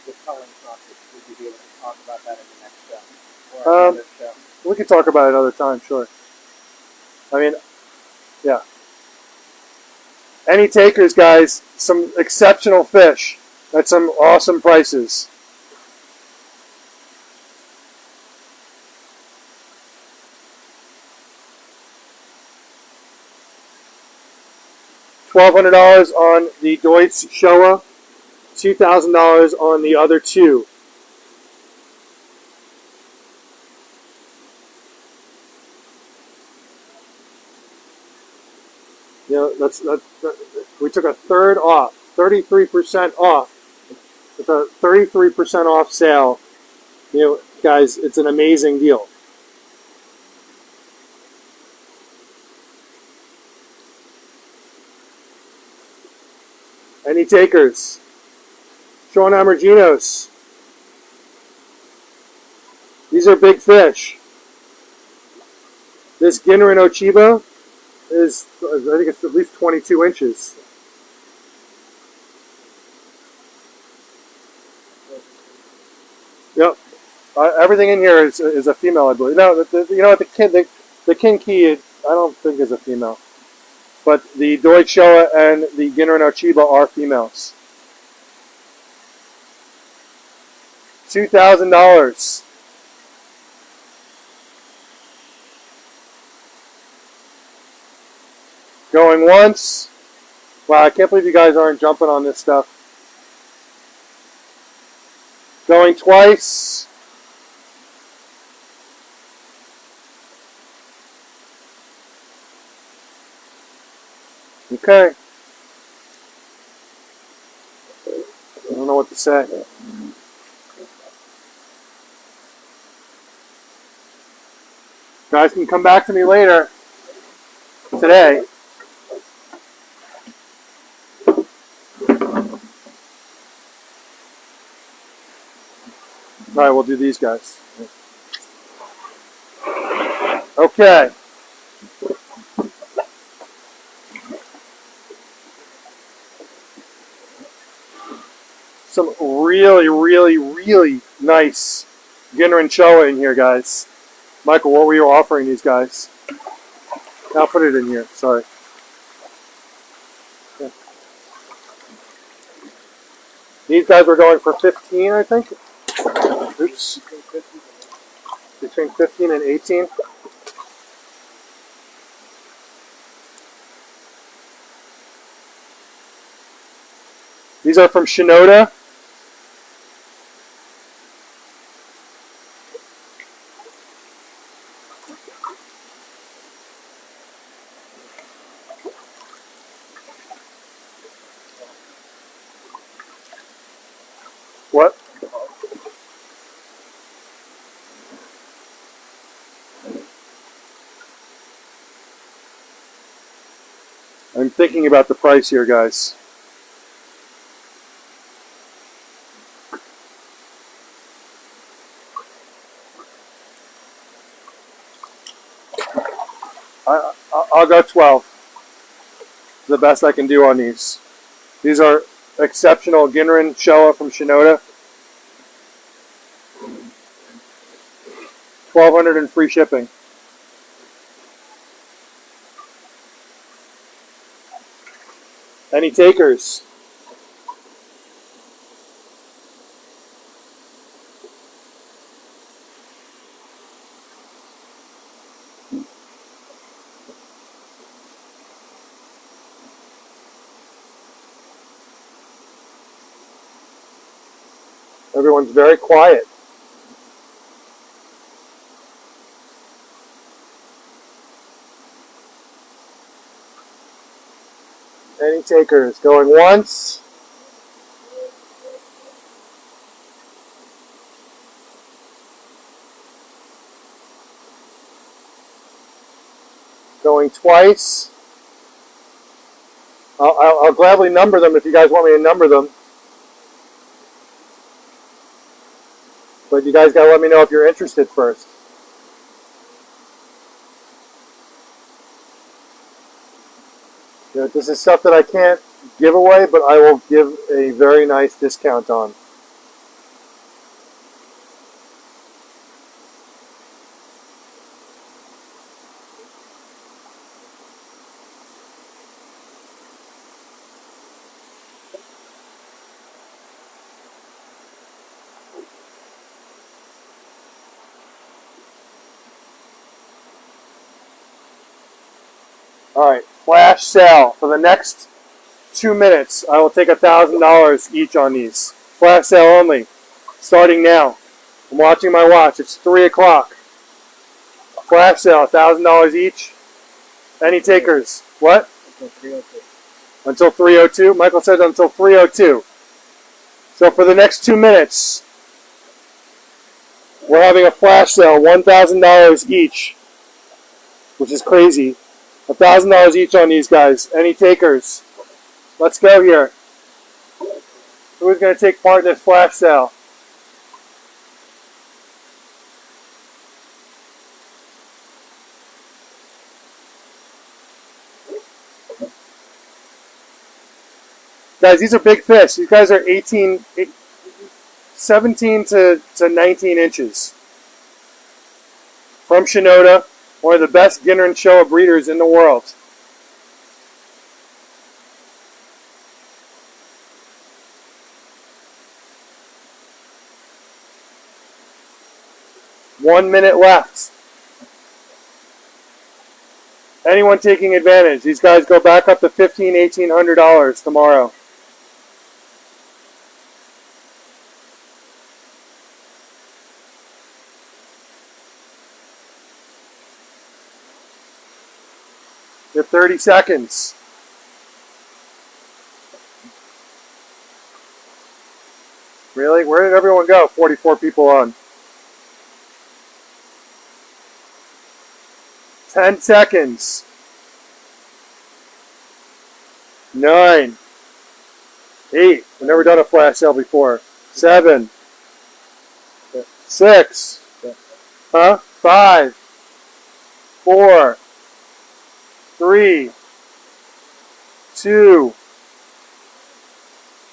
[SPEAKER 2] The coloring's not good. Would you be able to talk about that in the next show? Or another show?
[SPEAKER 1] We can talk about it another time, sure. I mean, yeah. Any takers, guys, some exceptional fish at some awesome prices. $1,200 on the Deutsch Showa, $2,000 on the other two. You know, we took a third off, 33% off. It's a 33% off sale. You know, guys, it's an amazing deal. Any takers? Sean Amerginos. These are big fish. This Ginran Ochiba is, I think it's at least 22 inches. Yep. Everything in here is a female, I believe. No, you know what, the Kinki, I don't think is a female. But the Deutsch Showa and the Ginran Ochiba are females. $2,000. Going once. Wow, I can't believe you guys aren't jumping on this stuff. Going twice. Okay. I don't know what to say. Guys can come back to me later today. All right, we'll do these guys. Okay. some really, really, really nice Ginner and Showa in here, guys. Michael, what were you offering these guys? I'll put it in here. Sorry. Yeah. These guys were going for 15, I think. Oops. Between 15 and 18. These are from Shinoda. What? I'm thinking about the price here, guys. I'll go 12. The best I can do on these. These are exceptional Ginrin Showa from Shinoda. 1,200 and free shipping. Any takers? Everyone's very quiet. Any takers? Going once. Going twice. I'll gladly number them if you guys want me to number them. But you guys gotta let me know if you're interested first. You know, this is stuff that I can't give away, but I will give a very nice discount on. Alright, flash sale. For the next 2 minutes, I will take $1,000 each on these. Flash sale only. Starting now. I'm watching my watch. It's 3 o'clock. Flash sale, $1,000 each. Any takers? What? Until 3:02? Michael said until 3:02. So for the next 2 minutes, we're having a flash sale, $1,000 each, which is crazy. $1,000 each on these guys. Any takers? Let's go here. Who's going to take part in this flash sale? Guys, these are big fish. These guys are 17 to 19 inches. From Shinoda, one of the best Ginner and Showa breeders in the world. One minute left. Anyone taking advantage? These guys go back up to $1,500, $1,800 tomorrow. You have 30 seconds. Really? Where did everyone go? 44 people on. 10 seconds. 9. 8. We've never done a flash sale before. 7. 6. 5. 4. 3. 2.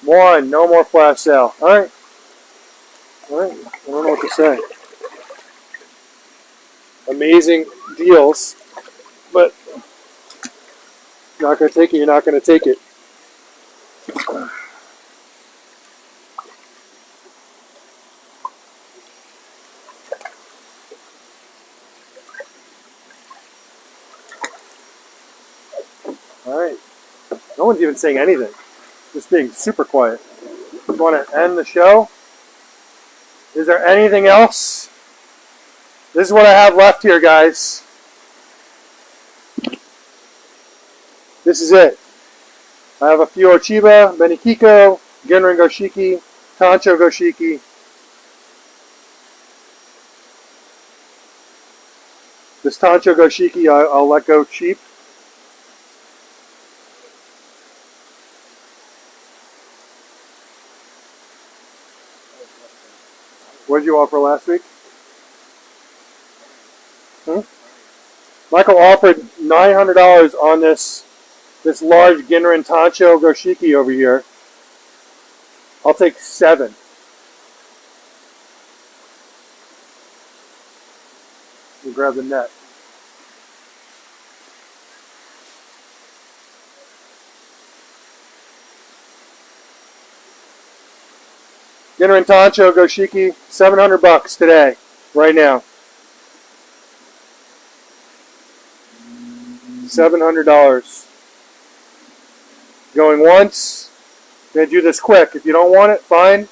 [SPEAKER 1] One. No more flash sale. All right. All right. I don't know what to say. Amazing deals, but you're not going to take it. You're not going to take it. All right. No one's even saying anything. Just being super quiet. Just want to end the show. Is there anything else? This is what I have left here, guys. This is it. I have a few Ochiba, Benikiko, Genrin Goshiki, Tancho Goshiki. This Tancho Goshiki I'll let go cheap. What did you offer last week? Michael offered $900 on this large Genrin Tancho Goshiki over here. I'll take 7. We'll grab the net. Genrin Tancho Goshiki, $700 today, right now. $700. Going once. Gonna do this quick. If you don't want it, fine.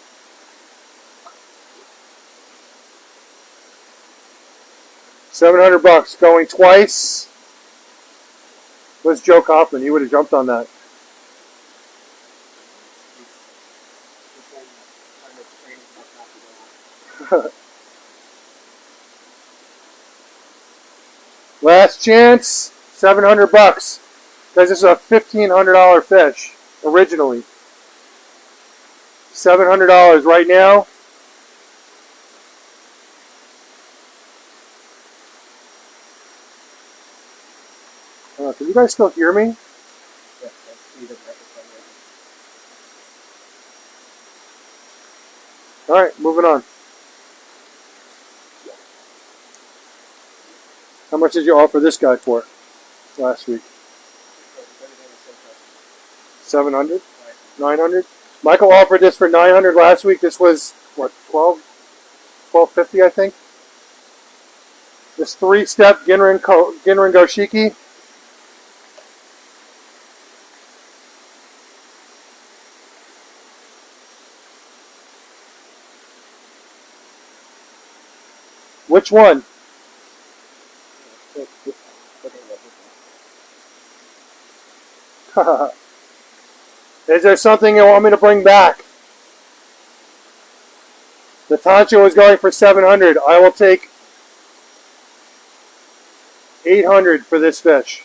[SPEAKER 1] $700 going twice. Where's Joe Kaufman? He would have jumped on that. Last chance, $700. Guys, this is a $1,500 fish originally. $700 right now. Can you guys still hear me? All right, moving on. How much did you offer this guy for last week? 700? 900? Michael offered this for 900 last week. This was, what, 1250, I think? This 3-step Genrin Goshiki. Which one? Is there something you want me to bring back? The Tancho is going for 700. I will take 800 for this fish.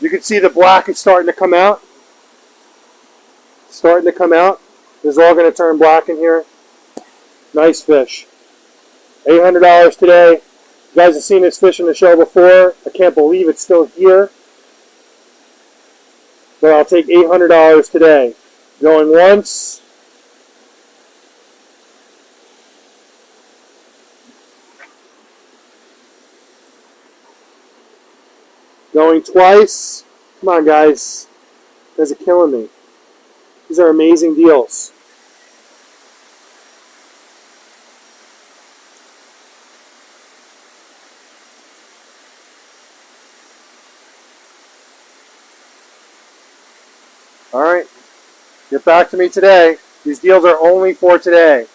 [SPEAKER 1] You can see the black is starting to come out. Starting to come out. This is all going to turn black in here. Nice fish. $800 today. You guys have seen this fish in the show before. I can't believe it's still here. But I'll take $800 today. Going once. Going twice. Come on, guys. You guys are killing me. These are amazing deals. All right. Get back to me today. These deals are only for today.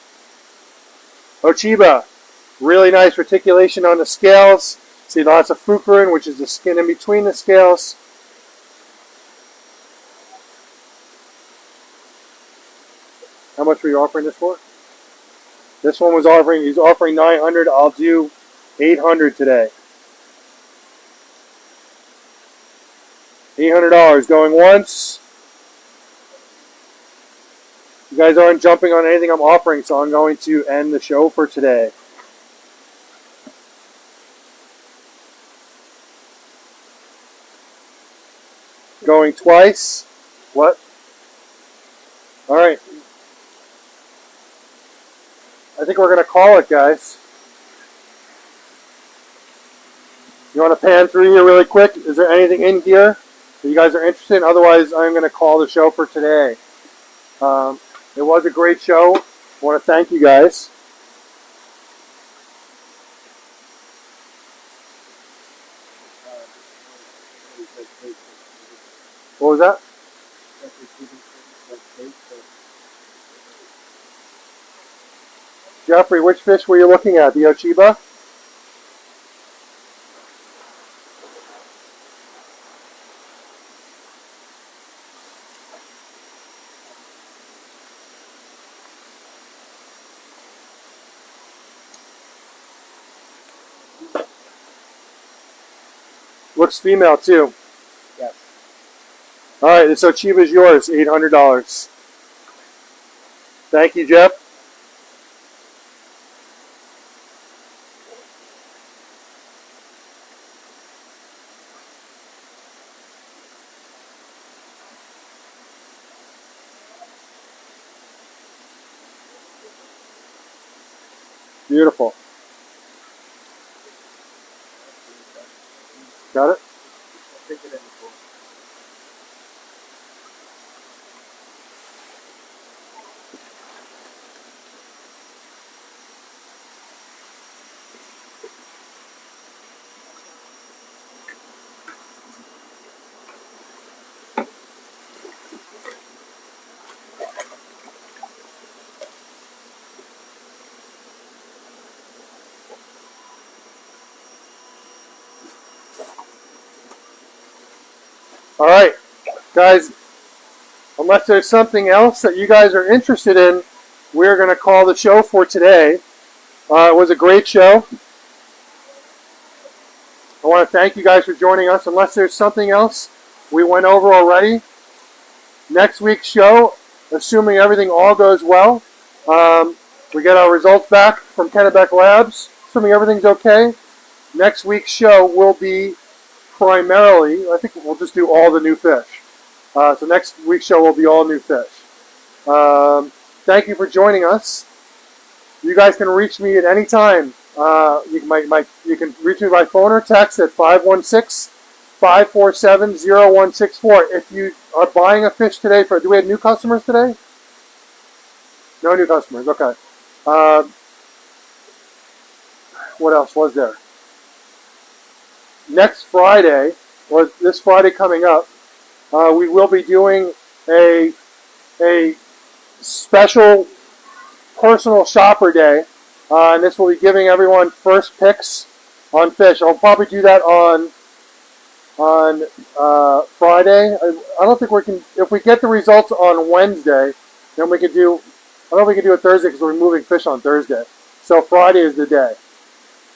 [SPEAKER 1] Ochiba. Really nice reticulation on the scales. See lots of fukurin, which is the skin in between the scales. How much were you offering this for? This one was he's offering 900. I'll do 800 today. $800 going once. You guys aren't jumping on anything I'm offering, so I'm going to end the show for today. Going twice. What? All right. I think we're going to call it, guys. You want to pan through here really quick? Is there anything in here that you guys are interested in? Otherwise, I'm going to call the show for today. It was a great show. I want to thank you guys. What was that? Jeffrey, which fish were you looking at? The Ochiba? Looks female too.
[SPEAKER 2] Yes.
[SPEAKER 1] All right, this Ochiba is yours, $800. Thank you, Jeff. Beautiful. Got it? All right, guys, unless there's something else that you guys are interested in, we're going to call the show for today. It was a great show. I want to thank you guys for joining us. Unless there's something else we went over already, next week's show, assuming everything all goes well, we get our results back from Kennebec Labs, assuming everything's okay. Next week's show will be primarily, I think we'll just do all the new fish. So next week's show will be all new fish. Thank you for joining us. You guys can reach me at any time. You can reach me by phone or text at 516-547-0164. If you are buying a fish today, do we have new customers today? No new customers, okay. What else was there? Next Friday, or this Friday coming up, we will be doing a special personal shopper day, and this will be giving everyone first picks on fish. I'll probably do that on Friday. I don't think we can. If we get the results on Wednesday, then we could do. I don't know if we can do it Thursday because we're moving fish on Thursday. So Friday is the day.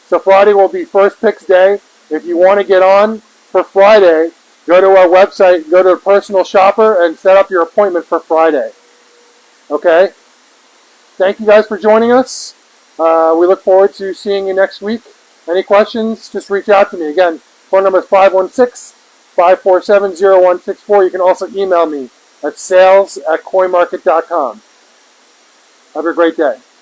[SPEAKER 1] So Friday will be first picks day. If you want to get on for Friday, go to our website, go to Personal Shopper, and set up your appointment for Friday. Okay? Thank you guys for joining us. We look forward to seeing you next week. Any questions, just reach out to me. Again, phone number is 516-547-0164. You can also email me at sales@koimarket.com. Have a great day.